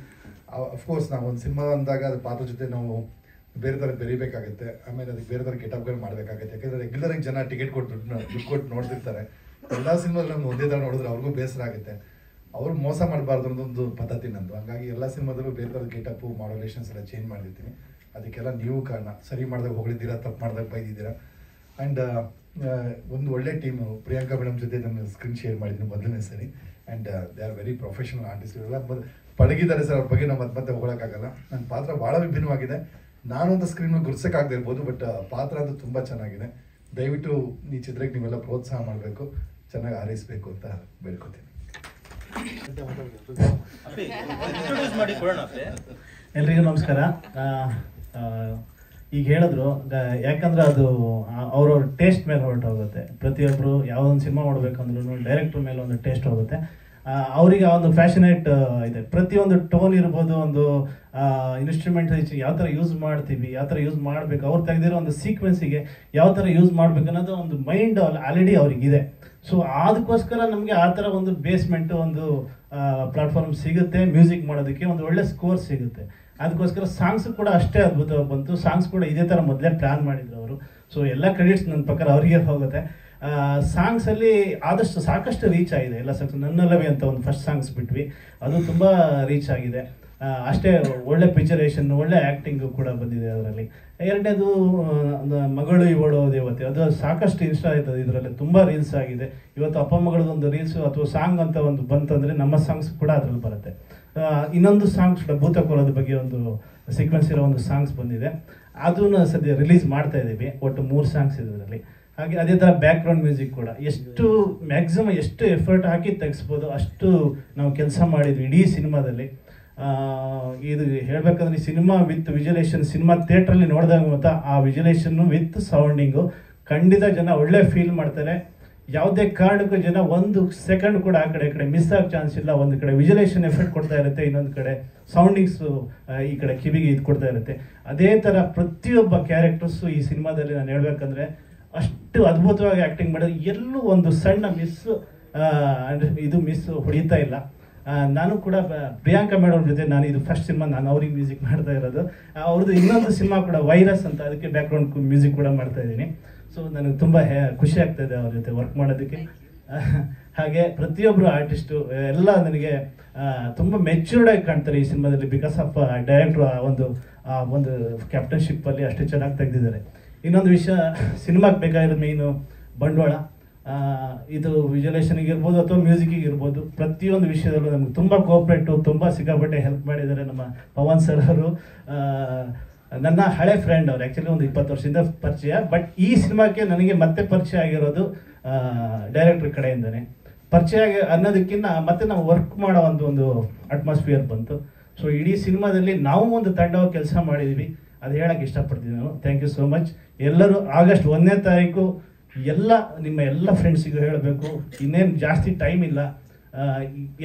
ಅಫ್ಕೋರ್ಸ್ ನಾವು ಒಂದು ಸಿನಿಮಾ ಅಂದಾಗ ಅದು ಪಾತ್ರ ಜೊತೆ ನಾವು ಬೇರೆ ಥರ ಬೆರಿಬೇಕಾಗುತ್ತೆ, ಆಮೇಲೆ ಅದಕ್ಕೆ ಬೇರೆ ಥರ ಗೆಟಪ್ಗಳು ಮಾಡಬೇಕಾಗುತ್ತೆ. ಯಾಕಂದರೆ ರೆಗ್ಯುಲರಾಗಿ ಜನ ಟಿಕೆಟ್ ಕೊಟ್ಟು ದುಡ್ಡು ಕೊಟ್ಟು ನೋಡ್ತಿರ್ತಾರೆ. ಎಲ್ಲ ಸಿನಿಮಾದಲ್ಲಿ ನಮ್ಗೆ ಒಂದೇ ಥರ ನೋಡಿದ್ರೆ ಅವ್ರಿಗೂ ಬೇಸರ ಆಗುತ್ತೆ. ಅವ್ರು ಮೋಸ ಮಾಡಬಾರ್ದು ಅನ್ನೋದೊಂದು ಪದ್ಧತಿ ನಂದು. ಹಂಗಾಗಿ ಎಲ್ಲ ಸಿನಿಮಾದಲ್ಲೂ ಬೇರೆ ಥರದ ಗೆಟಪ್ಪು ಮಾಡ್ಯುಲೇಷನ್ಸ್ ಎಲ್ಲ ಚೇಂಜ್ ಮಾಡಿರ್ತೀನಿ. ಅದಕ್ಕೆಲ್ಲ ನೀವು ಕಾರಣ. ಸರಿ ಮಾಡಿದಾಗ ಹೊಗಳಿದ್ದೀರಾ, ತಪ್ಪು ಮಾಡಿದಾಗ ಬೈದಿದ್ದೀರಾ. ಆ್ಯಂಡ್ ಒಂದು ಒಳ್ಳೆ ಟೀಮು. ಪ್ರಿಯಾಂಕಾ ಮೇಡಮ್ ಜೊತೆ ನಾನು ಸ್ಕ್ರೀನ್ ಶೇರ್ ಮಾಡಿದ್ದೀನಿ ಮೊದಲನೇ ಸರಿ. And they are very professional artist. ಇವೆಲ್ಲ ಪಳಗಿದ್ದಾರೆ ಸರ್, ಅವ್ರ ಬಗ್ಗೆ ನಾವು ಮತ್ತೆ ಹೊಗಳಕ್ಕಾಗಲ್ಲ. ನನ್ನ ಪಾತ್ರ ಭಾಳ ವಿಭಿನ್ನವಾಗಿದೆ. ನಾನೊಂದು ಸ್ಕ್ರೀನ್ ಗುರ್ಸೋಕ್ಕಾಗದೇ ಇರ್ಬೋದು, ಬಟ್ ಪಾತ್ರ ಅದು ತುಂಬ ಚೆನ್ನಾಗಿದೆ. ದಯವಿಟ್ಟು ಈ ಚಿತ್ರಕ್ಕೆ ನೀವೆಲ್ಲ ಪ್ರೋತ್ಸಾಹ ಮಾಡಬೇಕು, ಚೆನ್ನಾಗಿ ಹಾರೈಸಬೇಕು ಅಂತ ಬೇಡ್ಕೊತೀನಿ. ಎಲ್ರಿಗೂ ನಮಸ್ಕಾರ. ಈಗ ಹೇಳಿದ್ರು, ಯಾಕಂದ್ರೆ ಅದು ಅವ್ರವ್ರ ಟೇಸ್ಟ್ ಮೇಲೆ ಹೊರಟೋಗುತ್ತೆ. ಪ್ರತಿಯೊಬ್ಬರು ಯಾವುದೊಂದು ಸಿನಿಮಾ ಮಾಡಬೇಕಂದ್ರೂ ಡೈರೆಕ್ಟರ್ ಮೇಲೆ ಒಂದು ಟೇಸ್ಟ್ ಹೋಗುತ್ತೆ. ಅವರಿಗೆ ಆ ಒಂದು ಫ್ಯಾಷನೇಟ್ ಇದೆ. ಪ್ರತಿಯೊಂದು ಟೋನ್ ಇರ್ಬೋದು, ಒಂದು ಇನ್ಸ್ಟ್ರೂಮೆಂಟ್ ಯಾವ ಥರ ಯೂಸ್ ಮಾಡ್ತೀವಿ, ಯಾವ ಥರ ಯೂಸ್ ಮಾಡಬೇಕು, ಅವ್ರು ತೆಗೆದಿರೋ ಒಂದು ಸೀಕ್ವೆನ್ಸಿಗೆ ಯಾವ ಥರ ಯೂಸ್ ಮಾಡ್ಬೇಕು ಅನ್ನೋದು ಒಂದು ಮೈಂಡ್ ಆಲ್ರೆಡಿ ಅವ್ರಿಗಿದೆ. ಸೊ ಅದಕ್ಕೋಸ್ಕರ ನಮಗೆ ಆ ಥರ ಒಂದು ಬೇಸ್ಮೆಂಟು, ಒಂದು ಪ್ಲಾಟ್ಫಾರ್ಮ್ ಸಿಗುತ್ತೆ. ಮ್ಯೂಸಿಕ್ ಮಾಡೋದಕ್ಕೆ ಒಂದು ಒಳ್ಳೆ ಸ್ಕೋರ್ ಸಿಗುತ್ತೆ. ಅದಕ್ಕೋಸ್ಕರ ಸಾಂಗ್ಸ್ ಕೂಡ ಅಷ್ಟೇ ಅದ್ಭುತವಾಗಿ ಬಂತು. ಸಾಂಗ್ಸ್ ಕೂಡ ಇದೇ ಥರ ಮೊದಲೇ ಪ್ಲ್ಯಾನ್ ಮಾಡಿದ್ರು ಅವರು. ಸೊ ಎಲ್ಲ ಕ್ರೆಡಿಟ್ಸ್ ನನ್ನ ಪ್ರಕಾರ ಅವರಿಗೆ ಹೋಗುತ್ತೆ. ಸಾಂಗ್ಸಲ್ಲಿ ಆದಷ್ಟು ಸಾಕಷ್ಟು ರೀಚ್ ಆಗಿದೆ ಎಲ್ಲ ಸಾಂಗ್ಸ್. ನನ್ನಲ್ಲವೇ ಅಂತ ಒಂದು ಫಸ್ಟ್ ಸಾಂಗ್ಸ್ ಬಿಟ್ವಿ, ಅದು ತುಂಬ ರೀಚ್ ಆಗಿದೆ. ಅಷ್ಟೇ ಒಳ್ಳೆ ಪಿಕ್ಚರೇಷನ್, ಒಳ್ಳೆ ಆ್ಯಕ್ಟಿಂಗು ಕೂಡ ಬಂದಿದೆ ಅದರಲ್ಲಿ. ಎರಡನೇದು ಮಗಳು ಇವಳು ದೇವತೆ, ಅದು ಸಾಕಷ್ಟು ಇಷ್ಟ ಆಯ್ತದೆ. ಇದರಲ್ಲಿ ತುಂಬ ರೀಲ್ಸ್ ಆಗಿದೆ. ಇವತ್ತು ಅಪ್ಪ ಮಗಳದೊಂದು ರೀಲ್ಸು ಅಥವಾ ಸಾಂಗ್ ಅಂತ ಒಂದು ಬಂತಂದರೆ ನಮ್ಮ ಸಾಂಗ್ಸ್ ಕೂಡ ಅದರಲ್ಲಿ ಬರುತ್ತೆ. ಇನ್ನೊಂದು ಸಾಂಗ್ಸ್ ಭೂತಕೋಲದ ಬಗ್ಗೆ ಒಂದು ಸೀಕ್ವೆನ್ಸ್ ಇರೋ ಒಂದು ಸಾಂಗ್ಸ್ ಬಂದಿದೆ, ಅದನ್ನು ಸದ್ಯ ರಿಲೀಸ್ ಮಾಡ್ತಾ ಇದ್ದೀವಿ. ಒಟ್ಟು 3 ಸಾಂಗ್ಸ್ ಇದೆ ಇದರಲ್ಲಿ. ಹಾಗೆ ಅದೇ ಥರ ಬ್ಯಾಕ್ಗ್ರೌಂಡ್ ಮ್ಯೂಸಿಕ್ ಕೂಡ ಎಷ್ಟು ಮ್ಯಾಕ್ಸಿಮಮ್ ಎಷ್ಟು ಎಫರ್ಟ್ ಹಾಕಿ ತೆಗಿಸ್ಬೋದು ಅಷ್ಟು ನಾವು ಕೆಲಸ ಮಾಡಿದ್ವಿ ಇಡೀ ಸಿನಿಮಾದಲ್ಲಿ. ಇದು ಹೇಳಬೇಕಂದ್ರೆ ಸಿನಿಮಾ ವಿತ್ ವಿಜುಲೇಷನ್, ಸಿನಿಮಾ ಥಿಯೇಟ್ರಲ್ಲಿ ನೋಡಿದಾಗ ಮತ್ತು ಆ ವಿಜುಲೇಷನ್ನು ವಿತ್ ಸೌಂಡಿಂಗು ಖಂಡಿತ ಜನ ಒಳ್ಳೆ ಫೀಲ್ ಮಾಡ್ತಾರೆ. ಯಾವುದೇ ಕಾರಣಕ್ಕೂ ಜನ ಒಂದು ಸೆಕೆಂಡ್ ಕೂಡ ಆ ಕಡೆ ಮಿಸ್ ಆಗೋ ಚಾನ್ಸ್ ಇಲ್ಲ. ಒಂದು ಕಡೆ ವಿಜುಲೇಷನ್ ಎಫೆಕ್ಟ್ ಕೊಡ್ತಾ ಇರುತ್ತೆ, ಇನ್ನೊಂದು ಕಡೆ ಸೌಂಡಿಂಗ್ಸು ಈ ಕಡೆ ಕಿವಿಗೆ ಇದು ಕೊಡ್ತಾ ಇರುತ್ತೆ. ಅದೇ ಥರ ಪ್ರತಿಯೊಬ್ಬ ಕ್ಯಾರೆಕ್ಟರ್ಸು ಈ ಸಿನಿಮಾದಲ್ಲಿ ನಾನು ಹೇಳ್ಬೇಕಂದ್ರೆ ಅಷ್ಟು ಅದ್ಭುತವಾಗಿ ಆ್ಯಕ್ಟಿಂಗ್ ಮಾಡೋದು. ಎಲ್ಲೂ ಒಂದು ಸಣ್ಣ ಮಿಸ್ ಹೊಡಿತಾ ಇಲ್ಲ. ನಾನು ಕೂಡ ಪ್ರಿಯಾಂಕಾ ಮೇಡಮ್ ಜೊತೆ ನಾನು ಇದು ಫಸ್ಟ್ ಸಿನಿಮಾ ನಾನು ಅವ್ರಿಗೆ ಮ್ಯೂಸಿಕ್ ಮಾಡ್ತಾ ಇರೋದು. ಅವ್ರದ್ದು ಇನ್ನೊಂದು ಸಿನಿಮಾ ಕೂಡ ವೈರಸ್ ಅಂತ, ಅದಕ್ಕೆ ಬ್ಯಾಕ್ಗ್ರೌಂಡ್ ಮ್ಯೂಸಿಕ್ ಕೂಡ ಮಾಡ್ತಾ ಇದ್ದೀನಿ. ಸೊ ನನಗೆ ತುಂಬ ಖುಷಿ ಆಗ್ತಾ ಇದೆ ಅವ್ರ ಜೊತೆ ವರ್ಕ್ ಮಾಡೋದಕ್ಕೆ. ಹಾಗೆ ಪ್ರತಿಯೊಬ್ಬರು ಆರ್ಟಿಸ್ಟು ಎಲ್ಲ ನನಗೆ ತುಂಬ ಮೆಚ್ಯೂರ್ಡ್ ಆಗಿ ಕಾಣ್ತಾರೆ ಈ ಸಿನಿಮಾದಲ್ಲಿ. ಬಿಕಾಸ್ ಆಫ್ ಡೈರೆಕ್ಟ್ರು ಒಂದು ಕ್ಯಾಪ್ಟನ್ಶಿಪ್ಪಲ್ಲಿ ಅಷ್ಟು ಚೆನ್ನಾಗಿ ತೆಗೆದಿದ್ದಾರೆ. ಇನ್ನೊಂದು ವಿಷಯ, ಸಿನಿಮಾಗೆ ಬೇಕಾಗಿರೋ ಮೇಯ್ನು ಬಂಡವಾಳ. ಇದು ವಿಜುಲೇಷನ್ಗೆ ಇರ್ಬೋದು ಅಥವಾ ಮ್ಯೂಸಿಕ್ಕಿಗೆ ಇರ್ಬೋದು, ಪ್ರತಿಯೊಂದು ವಿಷಯದಲ್ಲೂ ನಮ್ಗೆ ತುಂಬ ಕೋಆಪ್ರೇಟು, ತುಂಬ ಸಿಕ್ಕಾಪಟ್ಟೆ ಹೆಲ್ಪ್ ಮಾಡಿದ್ದಾರೆ ನಮ್ಮ ಪವನ್ ಸರ್ ಅವರು. ನನ್ನ ಹಳೆ ಫ್ರೆಂಡ್ ಅವರು, ಆ್ಯಕ್ಚುಲಿ ಒಂದು 20 ವರ್ಷದಿಂದ ಪರಿಚಯ. ಬಟ್ ಈ ಸಿನಿಮಾಕ್ಕೆ ನನಗೆ ಮತ್ತೆ ಪರಿಚಯ ಆಗಿರೋದು ಡೈರೆಕ್ಟ್ರ್ ಕಡೆಯಿಂದನೇ. ಪರಿಚಯ ಅನ್ನೋದಕ್ಕಿಂತ ಮತ್ತೆ ನಾವು ವರ್ಕ್ ಮಾಡೋ ಒಂದು ಅಟ್ಮಾಸ್ಫಿಯರ್ ಬಂತು. ಸೊ ಇಡೀ ಸಿನಿಮಾದಲ್ಲಿ ನಾವು ಒಂದು ತಂಡವಾಗಿ ಕೆಲಸ ಮಾಡಿದ್ವಿ, ಅದು ಹೇಳಕ್ಕೆ ಇಷ್ಟಪಡ್ತೀನಿ ನಾನು. Thank you so much. ಎಲ್ಲರೂ ಆಗಸ್ಟ್ 1ನೇ ತಾರೀಕು ಎಲ್ಲ ನಿಮ್ಮ ಎಲ್ಲ ಫ್ರೆಂಡ್ಸಿಗೂ ಹೇಳಬೇಕು, ಇನ್ನೇನು ಜಾಸ್ತಿ ಟೈಮ್ ಇಲ್ಲ.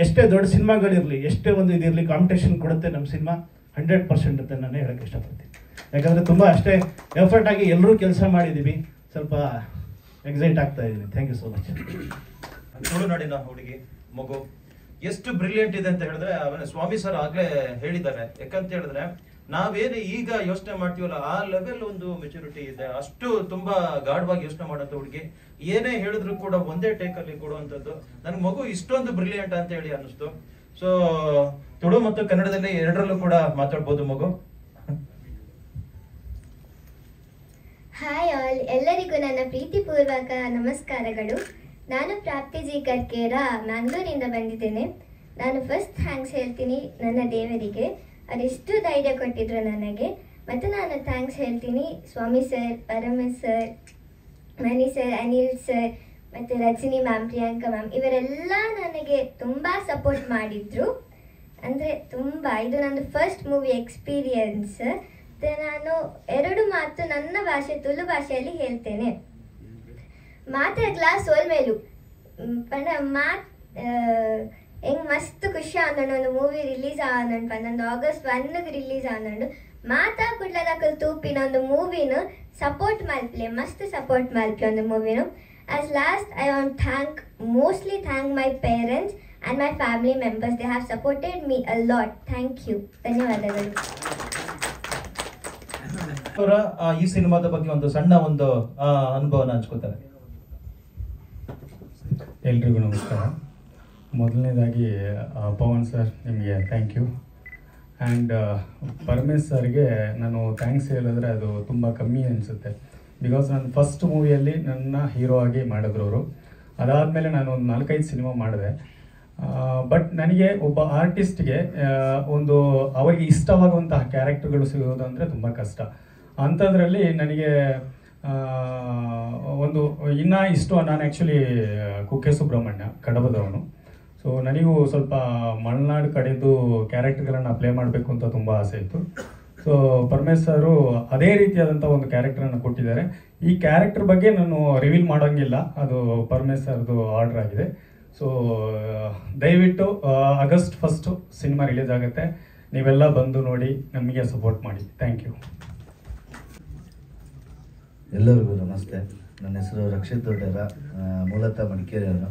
ಎಷ್ಟೇ ದೊಡ್ಡ ಸಿನಿಮಾಗಳಿರಲಿ, ಎಷ್ಟೇ ಒಂದು ಇದಿರಲಿ, ಕಾಂಪಿಟೇಷನ್ ಕೊಡುತ್ತೆ ನಮ್ಮ ಸಿನಿಮಾ 100% ಅಂತ ನಾನು ಹೇಳಕ್ಕೆ ಇಷ್ಟಪಡ್ತೀನಿ. ಯಾಕಂದರೆ ತುಂಬ ಅಷ್ಟೇ ಎಫರ್ಟ್ ಆಗಿ ಎಲ್ಲರೂ ಕೆಲಸ ಮಾಡಿದ್ದೀವಿ. ಸ್ವಲ್ಪ ಎಕ್ಸೈಟ್ ಆಗ್ತಾ ಇದ್ದೀನಿ. Thank you so much. ನೋಡು ನೋಡಿ ನಾವು ಹುಡುಗಿ ಮಗು ಎಷ್ಟು ಬ್ರಿಲಿಯಂಟ್ ಇದೆ ಅಂತ ಹೇಳಿದ್ರೆ, ಅವನ ಸ್ವಾಮಿ ಸರ್ ಆಗ್ಲೇ ಹೇಳಿದ್ದಾರೆ. ಯಾಕಂತ ಹೇಳಿದ್ರೆ ನಾವೇನು ಈಗ ಯೋಚನೆ ಮಾಡ್ತೀವಲ್ಲ ಆ ಲೆವೆಲ್ ಒಂದು ಮೆಚುರಿಟಿ ಇದೆ. ಅಷ್ಟು ತುಂಬಾ ಗಾಢವಾಗಿ ಯೋಚನೆ ಮಾಡೋಂಥ ಹುಡುಗಿ. ಏನೇ ಹೇಳಿದ್ರು ಕೂಡ ಒಂದೇ ಟೇಕ್ ಅಲ್ಲಿ ಕೊಡುವಂಥದ್ದು. ನನ್ ಮಗು ಇಷ್ಟೊಂದು ಬ್ರಿಲಿಯಂಟ್ ಅಂತ ಹೇಳಿ ಅನ್ನಿಸ್ತು. ಸೊ ತುಳು ಮತ್ತು ಕನ್ನಡದಲ್ಲಿ ಎರಡರಲ್ಲೂ ಕೂಡ ಮಾತಾಡ್ಬೋದು ಮಗು. ಹಾಯ್ ಆಲ್, ಎಲ್ಲರಿಗೂ ನನ್ನ ಪ್ರೀತಿಪೂರ್ವಕ ನಮಸ್ಕಾರಗಳು. ನಾನು ಪ್ರಾಪ್ತಿ ಜಿ ಕರ್ಕೇರ, ಮ್ಯಾಂಗ್ಳೂರಿಂದ ಬಂದಿದ್ದೇನೆ. ನಾನು ಫಸ್ಟ್ ಥ್ಯಾಂಕ್ಸ್ ಹೇಳ್ತೀನಿ ನನ್ನ ದೇವರಿಗೆ, ಅದೆಷ್ಟು ಧೈರ್ಯ ಕೊಟ್ಟಿದ್ರು ನನಗೆ. ಮತ್ತು ನಾನು ಥ್ಯಾಂಕ್ಸ್ ಹೇಳ್ತೀನಿ ಸ್ವಾಮಿ ಸರ್, ಪರಮೇಶ್ ಸರ್, ಮಣಿ ಸರ್, ಅನಿಲ್ ಸರ್ ಮತ್ತು ರಜನಿ ಮ್ಯಾಮ್, ಪ್ರಿಯಾಂಕಾ ಮ್ಯಾಮ್, ಇವರೆಲ್ಲ ನನಗೆ ತುಂಬ ಸಪೋರ್ಟ್ ಮಾಡಿದ್ರು. ಅಂದರೆ ತುಂಬ, ಇದು ನಂದು ಫಸ್ಟ್ ಮೂವಿ ಎಕ್ಸ್ಪೀರಿಯನ್ಸ್. ನಾನು 2 ಮಾತು ನನ್ನ ಭಾಷೆ ತುಳು ಭಾಷೆಯಲ್ಲಿ ಹೇಳ್ತೇನೆ. ಮಾತಾಡ್ಲಾ ಸೋಲ್ಮೇಲು ಪಂಡ ಮಾತ್ ಹೆಂಗೆ ಮಸ್ತ್ ಖುಷಿ ಆನಂಡು ಒಂದು ಮೂವಿ ರಿಲೀಸ್ ಆನಂಡು ಪಂದು ಆಗಸ್ಟ್ 1ಗೆ ರಿಲೀಸ್ ಆನಂಡು ಮಾತಾ ಕುಡ್ಲದಕ್ಕಲ್ ತೂಪಿನ ಒಂದು ಮೂವಿನ ಸಪೋರ್ಟ್ ಮಲ್ಪ್ಲೆ, ಮಸ್ತ್ ಸಪೋರ್ಟ್ ಮಲ್ಪೆ ಒಂದು ಮೂವಿನ. As last, I want mostly thank my parents and my family members. They have supported me a lot. Thank you. ಧನ್ಯವಾದಗಳು. ಅವರ ಈ ಸಿನಿಮಾದ ಬಗ್ಗೆ ಒಂದು ಸಣ್ಣ ಒಂದು ಅನುಭವನ ಹಂಚ್ಕೋತಾರೆ. ಎಲ್ರಿಗೂ ನಮಸ್ಕಾರ. ಮೊದಲನೇದಾಗಿ ಪವನ್ ಸರ್ ನಿಮಗೆ ಥ್ಯಾಂಕ್ ಯು. ಆ್ಯಂಡ್ ಪರಮೇಶ್ ಸರ್ಗೆ ನಾನು ಥ್ಯಾಂಕ್ಸ್ ಹೇಳಿದ್ರೆ ಅದು ತುಂಬ ಕಮ್ಮಿ ಅನಿಸುತ್ತೆ. ಬಿಕಾಸ್ ನನ್ನ ಫಸ್ಟ್ ಮೂವಿಯಲ್ಲಿ ನನ್ನ ಹೀರೋ ಆಗಿ ಮಾಡಿದ್ರು ಅವರು. ಅದಾದಮೇಲೆ ನಾನು ಒಂದು 4-5 ಸಿನಿಮಾ ಮಾಡಿದೆ. ಬಟ್ ನನಗೆ ಒಬ್ಬ ಆರ್ಟಿಸ್ಟ್ಗೆ ಒಂದು ಅವರಿಗೆ ಇಷ್ಟವಾಗುವಂತಹ ಕ್ಯಾರೆಕ್ಟರ್ಗಳು ಸಿಗೋದು ಅಂದರೆ ತುಂಬ ಕಷ್ಟ. ಅಂಥದ್ರಲ್ಲಿ ನನಗೆ ಒಂದು ಇನ್ನೂ ಇಷ್ಟು, ನಾನು ಆ್ಯಕ್ಚುಲಿ ಕುಕ್ಕೆ ಸುಬ್ರಹ್ಮಣ್ಯ ಕಡಬದವನು. ಸೊ ನನಗೂ ಸ್ವಲ್ಪ ಮಲೆನಾಡು ಕಡೆದು ಕ್ಯಾರೆಕ್ಟರ್ಗಳನ್ನು ಪ್ಲೇ ಮಾಡಬೇಕು ಅಂತ ತುಂಬ ಆಸೆ ಇತ್ತು. ಸೊ ಪರಮೇಶ್ ಸರು ಅದೇ ರೀತಿಯಾದಂಥ ಒಂದು ಕ್ಯಾರೆಕ್ಟರನ್ನು ಕೊಟ್ಟಿದ್ದಾರೆ. ಈ ಕ್ಯಾರೆಕ್ಟರ್ ಬಗ್ಗೆ ನಾನು ರಿವೀಲ್ ಮಾಡೋಂಗಿಲ್ಲ, ಅದು ಪರಮೇಶ್ ಸರ್ದು ಆರ್ಡರ್ ಆಗಿದೆ. ಸೊ ದಯವಿಟ್ಟು ಆಗಸ್ಟ್ 1 ಸಿನಿಮಾ ರಿಲೀಸ್ ಆಗುತ್ತೆ. ನೀವೆಲ್ಲ ಬಂದು ನೋಡಿ ನಮಗೆ ಸಪೋರ್ಟ್ ಮಾಡಿ. Thank you. ಎಲ್ಲರಿಗೂ ನಮಸ್ತೆ. ನನ್ನ ಹೆಸರು ರಕ್ಷಿತ್ ದೊಡ್ಡರ, ಮೂಲತಃ ಮಡಿಕೇರಿಯವನು.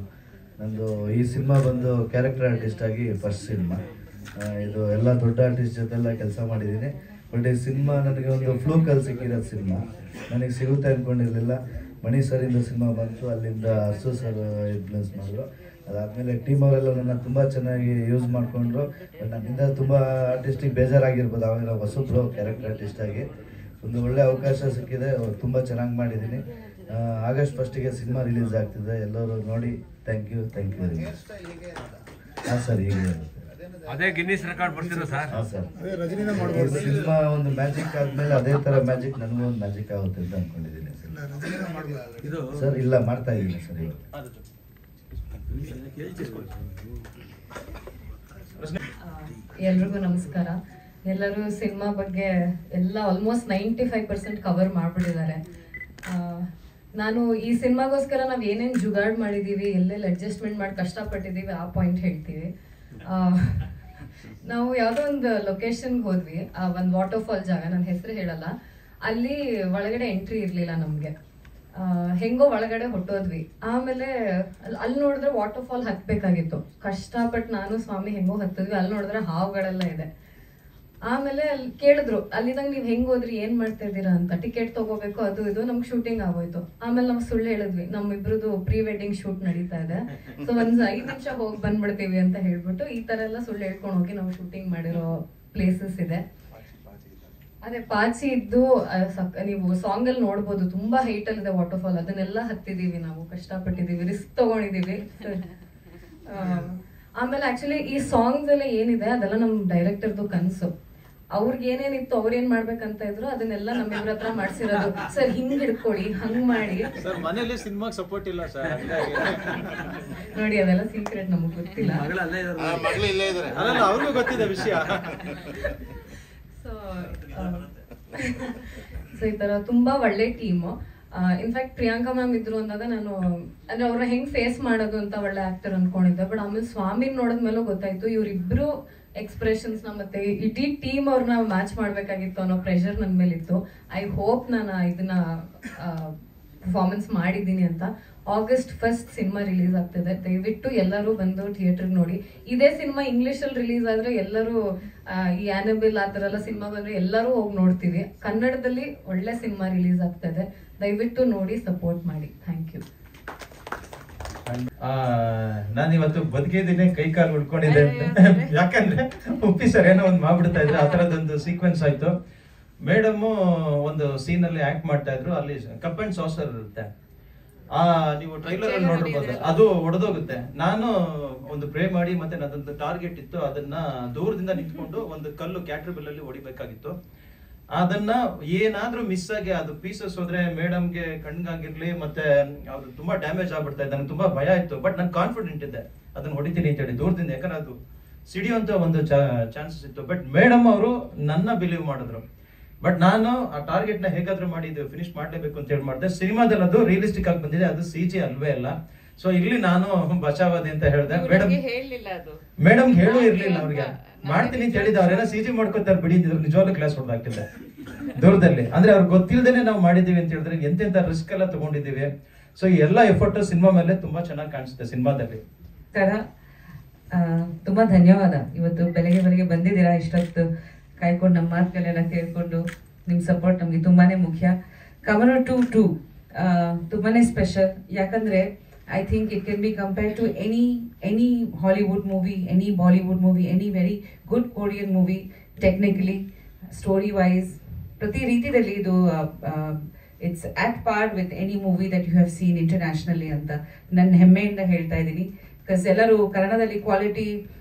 ನಂದು ಈ ಸಿನಿಮಾ ಬಂದು ಕ್ಯಾರೆಕ್ಟರ್ ಆರ್ಟಿಸ್ಟ್ ಆಗಿ ಫಸ್ಟ್ ಸಿನಿಮಾ. ಇದು ಎಲ್ಲ ದೊಡ್ಡ ಆರ್ಟಿಸ್ಟ್ ಜೊತೆಲ್ಲ ಕೆಲಸ ಮಾಡಿದ್ದೀನಿ. ಬಟ್ ಈ ಸಿನಿಮಾ ನನಗೆ ಒಂದು ಫ್ಲೂಕಲ್ಲಿ ಸಿಕ್ಕಿರೋದು ಸಿನಿಮಾ. ನನಗೆ ಸಿಗುತ್ತೆ ಅಂದ್ಕೊಂಡಿರಲಿಲ್ಲ. ಮಣಿ ಸರಿಂದ ಸಿನಿಮಾ ಬಂತು, ಅಲ್ಲಿಂದ ಅರ್ಸು ಸರ್ ಇನ್ಫ್ಲುಯೆನ್ಸ್ ಮಾಡಿದ್ರು. ಅದಾದಮೇಲೆ ಟೀಮ್ ಅವರೆಲ್ಲ ನನ್ನ ತುಂಬ ಚೆನ್ನಾಗಿ ಯೂಸ್ ಮಾಡಿಕೊಂಡ್ರು. ನನ್ನಿಂದ ತುಂಬ ಆರ್ಟಿಸ್ಟಿಗೆ ಬೇಜಾರಾಗಿರ್ಬೋದು, ಆಮೇಲೆ ಹೊಸಬ್ರು ಕ್ಯಾರೆಕ್ಟರ್ ಆರ್ಟಿಸ್ಟ್ ಆಗಿ ಒಂದು ಒಳ್ಳೆ ಅವಕಾಶ ಸಿಕ್ಕಿದೆ. ತುಂಬ ಚೆನ್ನಾಗಿ ಮಾಡಿದ್ದೀನಿ. ಆಗಸ್ಟ್ 1 ಸಿನಿಮಾ ರಿಲೀಸ್ ಆಗ್ತಿದೆ, ಎಲ್ಲರೂ ನೋಡಿ. Thank you very much. ಹಾಂ ಸರ್, ಹೀಗೆ ಅದೇ ಗಿನ್ನಿಸ್ ರೆಕಾರ್ಡ್ ಬರ್ತಿರೋ ಸರ್. ಹಾಂ ಸರ್, ಸಿನಿಮಾ ಒಂದು ಮ್ಯಾಜಿಕ್ ಆದಮೇಲೆ ಅದೇ ಥರ ಮ್ಯಾಜಿಕ್ ನನಗೂ ಒಂದು ಮ್ಯಾಜಿಕ್ ಆಗುತ್ತೆ ಅಂತ ಅಂದ್ಕೊಂಡಿದ್ದೀನಿ ಸರ್. ಇಲ್ಲ, ಮಾಡ್ತಾ ಇದ್ದೀನಿ ಸರ್ ಇವಾಗ. ಎಲ್ರಿಗೂ ನಮಸ್ಕಾರ. ಎಲ್ಲರೂ ಸಿನಿಮಾ ಬಗ್ಗೆ ಎಲ್ಲ ಆಲ್ಮೋಸ್ಟ್ 95% ಕವರ್ ಮಾಡಿಬಿಟ್ಟಿದ್ದಾರೆ. ನಾನು ಈ ಸಿನಿಮಾಗೋಸ್ಕರ ನಾವು ಏನೇನು ಜುಗಾಡ್ ಮಾಡಿದ್ದೀವಿ, ಎಲ್ಲೆಲ್ಲಿ ಅಡ್ಜಸ್ಟ್ಮೆಂಟ್ ಮಾಡಿ ಕಷ್ಟಪಟ್ಟಿದ್ದೀವಿ ಆ ಪಾಯಿಂಟ್ ಹೇಳ್ತೀವಿ. ನಾವು ಯಾವುದೋ ಒಂದು ಲೊಕೇಶನ್ಗೆ ಹೋದ್ವಿ, ಒಂದು ವಾಟರ್ ಫಾಲ್ ಜಾಗ, ನನ್ನ ಹೆಸರು ಹೇಳಲ್ಲ. ಅಲ್ಲಿ ಒಳಗಡೆ ಎಂಟ್ರಿ ಇರಲಿಲ್ಲ ನಮಗೆ. ಹೆಂಗೋ ಒಳಗಡೆ ಹೊಟ್ಟೋದ್ವಿ. ಆಮೇಲೆ ಅಲ್ಲಿ ನೋಡಿದ್ರೆ ವಾಟರ್ ಫಾಲ್ ಹತ್ಬೇಕಾಗಿತ್ತು. ಕಷ್ಟಪಟ್ಟು ನಾನು ಸ್ವಾಮಿ ಹೆಂಗೋ ಹತ್ತಿದ್ವಿ. ಅಲ್ಲಿ ನೋಡಿದ್ರೆ ಹಾವುಗಳೆಲ್ಲ ಇದೆ. ಆಮೇಲೆ ಅಲ್ಲಿ ಕೇಳಿದ್ರು, ಅಲ್ಲಿದಂಗೆ ನೀವು ಹೆಂಗ್ ಹೋದ್ರಿ, ಏನ್ ಮಾಡ್ತಾ ಇದ್ದೀರಾ ಅಂತ. ಟಿಕೆಟ್ ತಗೋಬೇಕು, ಅದು ಇದು. ನಮ್ಗೆ ಶೂಟಿಂಗ್ ಆಗೋಯ್ತು. ಆಮೇಲೆ ನಾವು ಸುಳ್ಳು ಹೇಳಿದ್ವಿ, ನಮ್ಮಿಬ್ರದ್ದು ಪ್ರೀ ವೆಡ್ಡಿಂಗ್ ಶೂಟ್ ನಡೀತಾ ಇದೆ, ಸೊ ಒಂದ್ 5 ನಿಮಿಷ ಹೋಗಿ ಬಂದ್ಬಿಡ್ತೀವಿ ಅಂತ ಹೇಳ್ಬಿಟ್ಟು ಈ ತರ ಎಲ್ಲ ಸುಳ್ಳು ಹೇಳ್ಕೊಂಡು ಹೋಗಿ ನಾವು ಶೂಟಿಂಗ್ ಮಾಡಿರೋ ಪ್ಲೇಸಸ್ ಇದೆ. ಅದೇ ಪಾಚಿ ಇದ್ದು ನೀವು ಸಾಂಗ್ ಅಲ್ಲಿ ನೋಡ್ಬೋದು, ತುಂಬಾ ಹೈಟ್ ಅಲ್ಲಿ ಇದೆ ವಾಟರ್ ಫಾಲ್. ಅದನ್ನೆಲ್ಲ ಹತ್ತಿದೀವಿ, ನಾವು ಕಷ್ಟಪಟ್ಟಿದೀವಿ, ರಿಸ್ಕ್ ತಗೊಂಡಿದೀವಿ. ಆಮೇಲೆ ಆಕ್ಚುಲಿ ಈ ಸಾಂಗ್ಸ್ ಎಲ್ಲ ಏನಿದೆ ಅದೆಲ್ಲ ನಮ್ ಡೈರೆಕ್ಟರ್ದು ಕನ್ಸು. ಅವ್ರಿಗೆ ಏನೇನಿತ್ತು, ಅವ್ರೇನ್ ಮಾಡ್ಬೇಕಂತ ಇದ್ರು ಅದನ್ನೆಲ್ಲ ನಮ್ಮಿಬ್ರ ಹತ್ರ ಮಾಡ್ಸಿರೋದು. ಸರ್ ಹಿಂಗ್ ಹಿಡ್ಕೊಳ್ಳಿ, ಹಂಗ್ ಮಾಡಿ. ಮನೇಲಿ ಸಿನಿಮಾಗೆ ಸಪೋರ್ಟ್ ಇಲ್ಲ ಸರ್, ನೋಡಿ ಅದೆಲ್ಲ ಸೀಕ್ರೆಟ್, ನಮಗ್ ಗೊತ್ತಿಲ್ಲ. ಅಲ್ಲ, ಅವ್ರಿಗೂ ಗೊತ್ತಿದೆ ವಿಷಯ. ಸೊ ಈ ತರ ತುಂಬಾ ಒಳ್ಳೆ ಟೀಮು. ಇನ್ಫ್ಯಾಕ್ಟ್ ಪ್ರಿಯಾಂಕಾ ಮ್ಯಾಮ್ ಇದ್ರು ಅಂದಾಗ ನಾನು ಅಂದ್ರೆ ಅವ್ರನ್ನ ಹೆಂಗ್ ಫೇಸ್ ಮಾಡೋದು ಅಂತ ಒಳ್ಳೆ ಆಕ್ಟರ್ ಅನ್ಕೊಂಡಿದ್ದೆ. ಬಟ್ ಆಮೇಲೆ ಸ್ವಾಮಿನ್ ನೋಡಿದ್ಮೇಲೆ ಗೊತ್ತಾಯ್ತು ಇವ್ರಿಬ್ರು ಎಕ್ಸ್ಪ್ರೆಷನ್ಸ್ ನ ಮತ್ತೆ ಇಡೀ ಟೀಮ್ ಅವ್ರನ್ನ ಮ್ಯಾಚ್ ಮಾಡ್ಬೇಕಾಗಿತ್ತು ಅನ್ನೋ ಪ್ರೆಷರ್ ನನ್ ಮೇಲೆ ಇತ್ತು. ಐ ಹೋಪ್ ನಾನು ಇದನ್ನ ಪರ್ಫಾರ್ಮೆನ್ಸ್ ಮಾಡಿದ್ದೀನಿ ಅಂತ. ಆಗಸ್ಟ್ 1 ಸಿನಿಮಾ ರಿಲೀಸ್ ಆಗ್ತಿದೆ. ದಯವಿಟ್ಟು ಎಲ್ಲರೂ ಬಂದು ಥಿಯೇಟರ್ ನೋಡಿ. ಇದೇ ಸಿನಿಮಾ ಇಂಗ್ಲಿಷ್ ಅಲ್ಲಿ ರಿಲೀಸ್ ಆದ್ರೆ ಎಲ್ಲರೂ ಈ ಆನಬಿಲ್ ಆ ತರ ಎಲ್ಲ ಸಿನಿಮಾ ಬಂದ್ರೆ ಎಲ್ಲರೂ ಹೋಗಿ ನೋಡ್ತೀವಿ. ಕನ್ನಡದಲ್ಲಿ ಒಳ್ಳೆ ಸಿನಿಮಾ ರಿಲೀಸ್ ಆಗ್ತದೆ, ದಯವಿಟ್ಟು ನೋಡಿ, ಸಪೋರ್ಟ್ ಮಾಡಿ. Thank you. ನಾನು ಇವತ್ತು ಬದುಕಿದ್ದೀನಿ, ಕೈ ಕಾಲು ಉಳ್ಕೊಂಡಿದ್ದೆ ಅಂತ. ಯಾಕಂದ್ರೆ ಉಪ್ಪಿ ಸರ್ ಏನೋ ಒಂದು ಮಾಡ್ಬಿಡ್ತಾ ಇದ್ರೆ ಆ ತರದೊಂದು ಸೀಕ್ವೆನ್ಸ್ ಆಯ್ತು. ಮೇಡಮ್ ಒಂದು ಸೀನ್ ಅಲ್ಲಿ ಆಕ್ಟ್ ಮಾಡ್ತಾ ಇದ್ರು, ಅಲ್ಲಿ ಕಪ್ ಅಂಡ್ ಸಾಸರ್ ಇರುತ್ತೆ. ನೀವು ಟ್ರೈಲರ್ ಅಲ್ಲಿ ನೋಡಿರ್ಬೋದು, ಅದು ಒಡೆದೋಗುತ್ತೆ. ನಾನು ಒಂದು ಪ್ರೇ ಮಾಡಿ ಮತ್ತೆ ನನ್ನದೊಂದು ಟಾರ್ಗೆಟ್ ಇತ್ತು, ಅದನ್ನ ದೂರದಿಂದ ನಿಂತ್ಕೊಂಡು ಒಂದು ಕಲ್ಲು ಕ್ಯಾಟ್ರಿಬಿಲ್ ಅಲ್ಲಿ ಹೊಡಿಬೇಕಾಗಿತ್ತು. ಅದನ್ನ ಏನಾದ್ರೂ ಮಿಸ್ ಆಗಿ ಅದು ಪೀಸಸ್ ಹೋದ್ರೆ ಮೇಡಮ್ಗೆ ಕಣ್ಗಾಗಿರ್ಲಿ ಮತ್ತೆ ಅದು ತುಂಬಾ ಡ್ಯಾಮೇಜ್ ಆಗ್ಬಿಡ್ತಾ ಇದೆ. ನನಗೆ ತುಂಬಾ ಭಯ ಇತ್ತು. ಬಟ್ ನಾನು ಕಾನ್ಫಿಡೆಂಟ್ ಇದ್ದೆ ಅದನ್ನ ಹೊಡಿತೀನಿ ಅಂತ ಹೇಳಿ ದೂರದಿಂದ, ಯಾಕಂದ್ರೆ ಅದು ಸಿಡಿಯುವಂತ ಒಂದು ಚಾನ್ಸಸ್ ಇತ್ತು. ಬಟ್ ಮೇಡಮ್ ಅವರು ನನ್ನ ಬಿಲೀವ್ ಮಾಡಿದ್ರು. ಬಟ್ ನಾನು ಆ ಟಾರ್ಗೆಟ್ ನ ಹೇಗಾದ್ರೂ ಮಾಡಿ ಇದು ಫಿನಿಶ್ ಮಾಡ್ಲೇಬೇಕು ಅಂತ ಹೇಳಿ ಮಾಡಿದೆ. ಸಿನಿಮಾದಲ್ಲಿ ಅದು ರಿಯಲಿಸ್ಟಿಕ್ ಆಗಿ ಬಂದಿದೆ, ಅದು CG ಅಲ್ವೇ ಅಲ್ಲ. ಸೊ ಇಲ್ಲಿ ನಾನು ಬಚಾವಾದಿ ಅಂತ ಹೇಳಿದೆ. ಮೇಡಮ್ ಹೇಳೂ ಇರ್ಲಿಲ್ಲ ಅವ್ರಿಗೆ, ಮಾಡ್ತೀನಿ ಅಂತ ಹೇಳಿದ. ಅವ್ರೇನೋ CG ಮಾಡ್ಕೊತಾರೆ ಬಿಡಿ, ನಿಜವಾಗ್ಲೂ ಕ್ಲಾಸ್ ಹೊಡೆದಾಗ್ತಿದೆ ದೂರದಲ್ಲಿ. ಅಂದ್ರೆ ಅವ್ರಿಗೆ ಗೊತ್ತಿಲ್ದೇನೆ ನಾವು ಮಾಡಿದೀವಿ ಅಂತ ಹೇಳಿದ್ರೆ ಎಂತೆಂತ ರಿಸ್ಕ್ ಎಲ್ಲ ತಗೊಂಡಿದೀವಿ. ಸೊ ಈ ಎಲ್ಲ ಎಫರ್ಟ್ ಸಿನಿಮಾ ಮೇಲೆ ತುಂಬಾ ಚೆನ್ನಾಗಿ ಕಾಣಿಸುತ್ತೆ ಸಿನಿಮಾದಲ್ಲಿ. ತುಂಬಾ ಧನ್ಯವಾದ. ಇವತ್ತು ಬೆಳಗ್ಗೆ ಬಂದಿದ್ದೀರಾ, ಇಷ್ಟೊತ್ತು ಕಾಯ್ಕೊಂಡು ನಮ್ಮ ಮಾತುಗಳೆಲ್ಲ ಕೇಳ್ಕೊಂಡು ನಿಮ್ಮ ಸಪೋರ್ಟ್ ನಮಗೆ ತುಂಬಾ ಮುಖ್ಯ. ಕಮರ್ 2 ತುಂಬಾ ಸ್ಪೆಷಲ್. ಯಾಕಂದರೆ I think it can be compared to any Hollywood movie, any Bollywood movie, any very good Korean movie, technically, story-wise. ಪ್ರತಿ ರೀತಿಯಲ್ಲಿ ಇದು it's at par with any movie that you have seen internationally ಅಂತ ನನ್ನ ಹೆಮ್ಮೆಯಿಂದ ಹೇಳ್ತಾ ಇದ್ದೀನಿ. Because ಎಲ್ಲರೂ ಕನ್ನಡದಲ್ಲಿ ಕ್ವಾಲಿಟಿ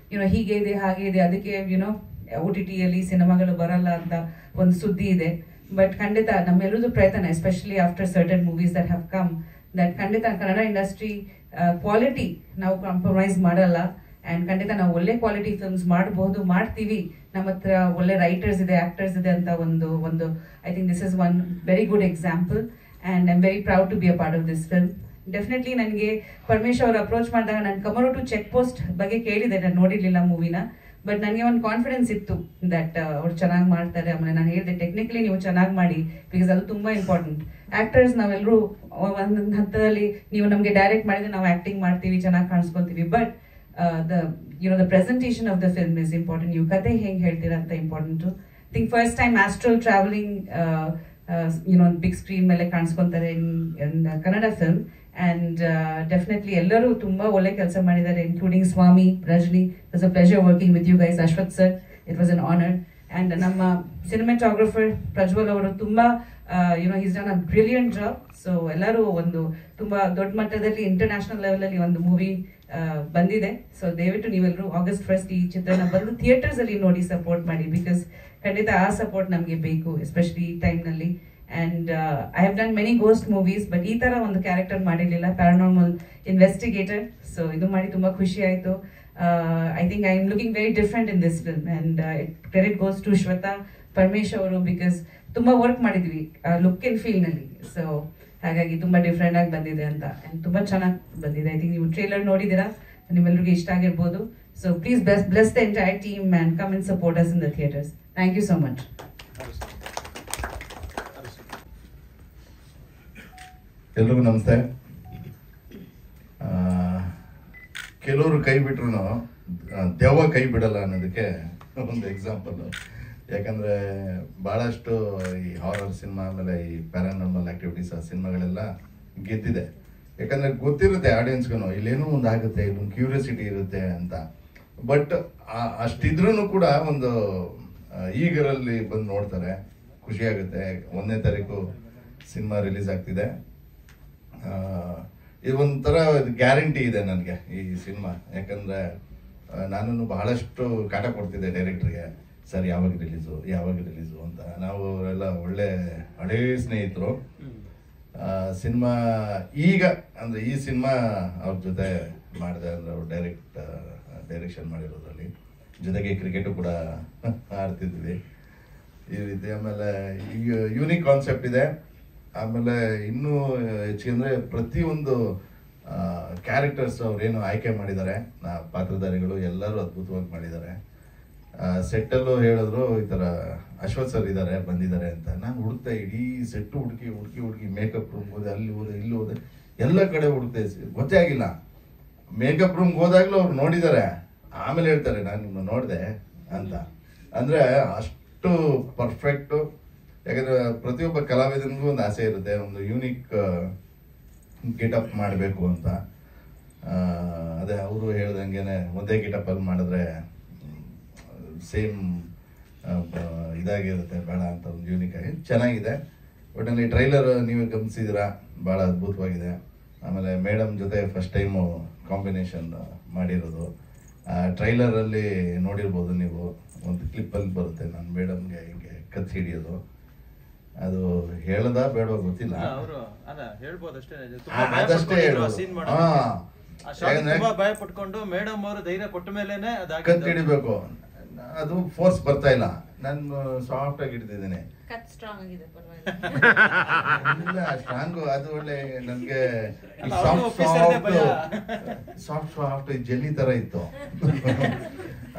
ಹೀಗೆ ಇದೆ ಹಾಗೆ ಇದೆ, ಅದಕ್ಕೆ OTTಯಲ್ಲಿ ಸಿನಿಮಾಗಳು ಬರಲ್ಲ ಅಂತ ಒಂದು ಸುದ್ದಿ ಇದೆ. ಬಟ್ ಖಂಡಿತ ನಮ್ಮೆಲ್ಲರದು ಪ್ರಯತ್ನ, especially after certain movies that have come, that ಖಂಡಿತ ಕನ್ನಡ ಇಂಡಸ್ಟ್ರಿ ಕ್ವಾಲಿಟಿ ನಾವು ಕಾಂಪ್ರಮೈಸ್ ಮಾಡಲ್ಲ. ಆ್ಯಂಡ್ ಖಂಡಿತ ನಾವು ಒಳ್ಳೆ ಕ್ವಾಲಿಟಿ ಫಿಲ್ಮ್ಸ್ ಮಾಡ್ತೀವಿ. ನಮ್ಮ ಹತ್ರ ಒಳ್ಳೆ ರೈಟರ್ಸ್ ಇದೆ, ಆಕ್ಟರ್ಸ್ ಇದೆ ಅಂತ ಒಂದು I think this is one very good example. And I am very proud to be a part of this film. Definitely ನನಗೆ ಪರಮೇಶ್ ಅವರು ಅಪ್ರೋಚ್ ಮಾಡಿದಾಗ ನಾನು ಕಮರ್ 2 ಚೆಕ್ ಪೋಸ್ಟ್ ಬಗ್ಗೆ ಕೇಳಿದೆ, ನಾನು ನೋಡಿರಲಿಲ್ಲ ಮೂವಿನ. ಬಟ್ ನನಗೆ ಒಂದು ಕಾನ್ಫಿಡೆನ್ಸ್ ಇತ್ತು ದಟ್ ಅವ್ರು ಚೆನ್ನಾಗಿ ಮಾಡ್ತಾರೆ. ಆಮೇಲೆ ನಾನು ಹೇಳಿದೆ ಟೆಕ್ನಿಕಲಿ ನೀವು ಚೆನ್ನಾಗಿ ಮಾಡಿ, ಬಿಕಾಸ್ ಅದು ತುಂಬ ಇಂಪಾರ್ಟೆಂಟ್. ಆ್ಯಕ್ಟರ್ಸ್ ನಾವೆಲ್ಲರೂ ಒಂದೊಂದು ಹಂತದಲ್ಲಿ ನೀವು ನಮಗೆ ಡೈರೆಕ್ಟ್ ಮಾಡಿದ್ರೆ ನಾವು ಆ್ಯಕ್ಟಿಂಗ್ ಮಾಡ್ತೀವಿ, ಚೆನ್ನಾಗಿ ಕಾಣಿಸ್ಕೊತೀವಿ. But the presentation of the film is important. ನೀವು ಕತೆ ಹೆಂಗೆ ಹೇಳ್ತೀರಾ ಅಂತ important. I think first time astral travelling big screen ಮೇಲೆ ಕಾಣಿಸ್ಕೊತಾರೆ in Kannada film. And definitely ಎಲ್ಲರೂ ತುಂಬ ಒಳ್ಳೆ ಕೆಲಸ ಮಾಡಿದ್ದಾರೆ, including Swamy, Rajani. It was a pleasure working with you guys. Ashwath sir, it was an honour. And ನಮ್ಮ ಸಿನಿಮಾಟೋಗ್ರಫರ್ ಪ್ರಜ್ವಲ್ ಅವರು ತುಂಬ he's done a brilliant job. So ಎಲ್ಲರೂ ಒಂದು ತುಂಬ ದೊಡ್ಡ ಮಟ್ಟದಲ್ಲಿ ಇಂಟರ್ನ್ಯಾಷನಲ್ ಲೆವೆಲಲ್ಲಿ ಒಂದು ಮೂವಿ ಬಂದಿದೆ. ಸೊ ದಯವಿಟ್ಟು ನೀವೆಲ್ಲರೂ August 1 ಈ ಚಿತ್ರನ ಬಂದು ಥಿಯೇಟರ್ಸಲ್ಲಿ ನೋಡಿ ಸಪೋರ್ಟ್ ಮಾಡಿ, ಬಿಕಾಸ್ ಖಂಡಿತ ಆ ಸಪೋರ್ಟ್ ನಮಗೆ ಬೇಕು, ಎಸ್ಪೆಷಲಿ ಈ ಟೈಮ್ನಲ್ಲಿ. And I have done many ghost movies, but ಈ ಥರ ಒಂದು ಕ್ಯಾರೆಕ್ಟರ್ ಮಾಡಿರಲಿಲ್ಲ, ಪ್ಯಾರಾನಾರ್ಮಲ್ ಇನ್ವೆಸ್ಟಿಗೇಟರ್. ಸೊ ಇದು ಮಾಡಿ ತುಂಬ ಖುಷಿ ಆಯಿತು. I think I am looking very different in this film. And credit goes to Shweta Paramesh ಅವರು, ಬಿಕಾಸ್ ತುಂಬ ವರ್ಕ್ ಮಾಡಿದ್ವಿ ಲುಕ್ ಆ್ಯಂಡ್ ಫೀಲ್ನಲ್ಲಿ. ಸೊ ಹಾಗಾಗಿ ತುಂಬ ಡಿಫ್ರೆಂಟ್ ಆಗಿ ಬಂದಿದೆ ಅಂತ, ಆ್ಯಂಡ್ ತುಂಬ ಚೆನ್ನಾಗಿ ಬಂದಿದೆ. ಐ ಥಿಂಕ್ ನೀವು ಟ್ರೇಲರ್ ನೋಡಿದ್ದೀರಾ, ನಿಮ್ಮೆಲ್ಲರಿಗೂ ಇಷ್ಟ ಆಗಿರ್ಬೋದು. So please bless the entire team and come and support us in the theatres. Thank you so much. ಎಲ್ರಿಗೂ ನಮಸ್ತೆ. ಕೆಲವರು ಕೈ ಬಿಟ್ರು ದೆವ್ವ ಕೈ ಬಿಡಲ್ಲ ಅನ್ನೋದಕ್ಕೆ ಒಂದು ಎಕ್ಸಾಂಪಲ್. ಯಾಕಂದರೆ ಭಾಳಷ್ಟು ಈ ಹಾರರ್ ಸಿನಿಮಾ ಆಮೇಲೆ ಈ ಪ್ಯಾರಾನಾರ್ಮಲ್ ಆ್ಯಕ್ಟಿವಿಟೀಸ್ ಆ ಸಿನಿಮಾಗಳೆಲ್ಲ ಗೆದ್ದಿದೆ. ಯಾಕಂದರೆ ಗೊತ್ತಿರುತ್ತೆ ಆಡಿಯನ್ಸ್ಗೂ ಇಲ್ಲೇನೋ ಒಂದು ಆಗುತ್ತೆ, ಇಲ್ಲೊಂದು ಕ್ಯೂರಿಯಾಸಿಟಿ ಇರುತ್ತೆ ಅಂತ. ಬಟ್ ಅಷ್ಟಿದ್ರೂ ಕೂಡ ಒಂದು ಈಗರಲ್ಲಿ ಬಂದು ನೋಡ್ತಾರೆ, ಖುಷಿಯಾಗುತ್ತೆ. 1ನೇ ತಾರೀಕು ಸಿನಿಮಾ ರಿಲೀಸ್ ಆಗ್ತಿದೆ. ಇದು ಒಂಥರ ಗ್ಯಾರಂಟಿ ಇದೆ ನನಗೆ ಈ ಸಿನಿಮಾ. ಯಾಕಂದರೆ ನಾನು ಬಹಳಷ್ಟು ಕಾಟ ಕೊಡ್ತಿದ್ದೆ ಡೈರೆಕ್ಟ್ರಿಗೆ, ಸರ್ ಯಾವಾಗ ರಿಲೀಸು ಅಂತ. ನಾವು ಎಲ್ಲ ಒಳ್ಳೆ ಹಳೇ ಸ್ನೇಹಿತರು. ಸಿನಿಮಾ ಈಗ ಅಂದರೆ ಈ ಸಿನಿಮಾ ಅವ್ರ ಜೊತೆ ಮಾಡಿದೆ, ಅಂದರೆ ಅವ್ರು ಡೈರೆಕ್ಷನ್ ಮಾಡಿರೋದ್ರಲ್ಲಿ. ಜೊತೆಗೆ ಕ್ರಿಕೆಟು ಕೂಡ ಆಡ್ತಿದ್ವಿ ಈ ರೀತಿ. ಆಮೇಲೆ ಈಗ ಯೂನಿಕ್ ಕಾನ್ಸೆಪ್ಟ್ ಇದೆ. ಆಮೇಲೆ ಇನ್ನೂ ಹೆಚ್ಚಿಗೆ ಅಂದರೆ ಪ್ರತಿಯೊಂದು ಕ್ಯಾರೆಕ್ಟರ್ಸ್ ಅವ್ರೇನು ಆಯ್ಕೆ ಮಾಡಿದ್ದಾರೆ, ಪಾತ್ರಧಾರಿಗಳು ಎಲ್ಲರೂ ಅದ್ಭುತವಾಗಿ ಮಾಡಿದ್ದಾರೆ. ಸೆಟ್ಟಲ್ಲೂ ಹೇಳಿದ್ರು ಈ ಥರ ಅಶ್ವಥ್ ಸರ್ ಬಂದಿದ್ದಾರೆ ಅಂತ. ನಾನು ಹುಡುಕ್ತಾ ಇಡೀ ಸೆಟ್ಟು ಹುಡುಕಿ ಮೇಕಪ್ ರೂಮ್ ಹೋದೆ, ಅಲ್ಲಿ ಹೋದೆ, ಇಲ್ಲಿ ಹೋದೆ, ಎಲ್ಲ ಕಡೆ ಹುಡುಕ್ತೆ, ಗೊತ್ತೇ ಆಗಿಲ್ಲ. ಮೇಕಪ್ ರೂಮ್ಗೆ ಹೋದಾಗಲೂ ಅವ್ರು ನೋಡಿದ್ದಾರೆ, ಆಮೇಲೆ ಹೇಳ್ತಾರೆ ನಾನು ನಿಮ್ಮನ್ನು ನೋಡಿದೆ ಅಂತ. ಅಂದರೆ ಅಷ್ಟು ಪರ್ಫೆಕ್ಟು. ಯಾಕಂದರೆ ಪ್ರತಿಯೊಬ್ಬ ಕಲಾವಿದನಿಗೂ ಒಂದು ಆಸೆ ಇರುತ್ತೆ, ಒಂದು ಯೂನಿಕ್ ಗೆಟಪ್ ಮಾಡಬೇಕು ಅಂತ. ಅದೇ ಅವರು ಹೇಳ್ದಂಗೆ ಒಂದೇ ಗೆಟಪ್ಪಲ್ಲಿ ಮಾಡಿದ್ರೆ ಸೇಮ್ ಇದಾಗಿರುತ್ತೆ, ಬೇಡ ಅಂತ ಒಂದು ಯೂನಿಕ್ ಆಗಿ ಚೆನ್ನಾಗಿದೆ. ಒಟ್ಟಿನಲ್ಲಿ ಟ್ರೈಲರ್ ನೀವು ಗಮನಿಸಿದ್ದೀರಾ, ಭಾಳ ಅದ್ಭುತವಾಗಿದೆ. ಆಮೇಲೆ ಮೇಡಮ್ ಜೊತೆ ಫಸ್ಟ್ ಟೈಮು ಕಾಂಬಿನೇಷನ್ ಮಾಡಿರೋದು. ಟ್ರೈಲರಲ್ಲಿ ನೋಡಿರ್ಬೋದು ನೀವು, ಒಂದು ಕ್ಲಿಪ್ಪಲ್ಲಿ ಬರುತ್ತೆ ನಾನು ಮೇಡಮ್ಗೆ ಹಿಂಗೆ ಕತ್ತಿ ಹಿಡಿಯೋದು. ಅದು ಹೇಳದ ಬೇಡವಾ ಗೊತ್ತಿಲ್ಲ, ಅದಷ್ಟೇ ಭಯ ಪಟ್ಕೊಂಡು ಮೇಡಮ್ ಅವರು ಧೈರ್ಯ ಕೊಟ್ಟ ಮೇಲೆನೆ ಕತ್ತಿ ಹಿಡಿಬೇಕು. ಅದು ಫೋರ್ಸ್ ಬರ್ತಾ ಇಲ್ಲ, ನಾನು ಸಾಫ್ಟ್ ಆಗಿ ಹಿಡಿದಿದ್ದೇನೆ. ಸ್ಟ್ರಾಂಗು ಅದು ಒಳ್ಳೆ ನನಗೆ ಸಾಫ್ಟ್ ಜೆಲ್ಲಿ ತರ ಇತ್ತು.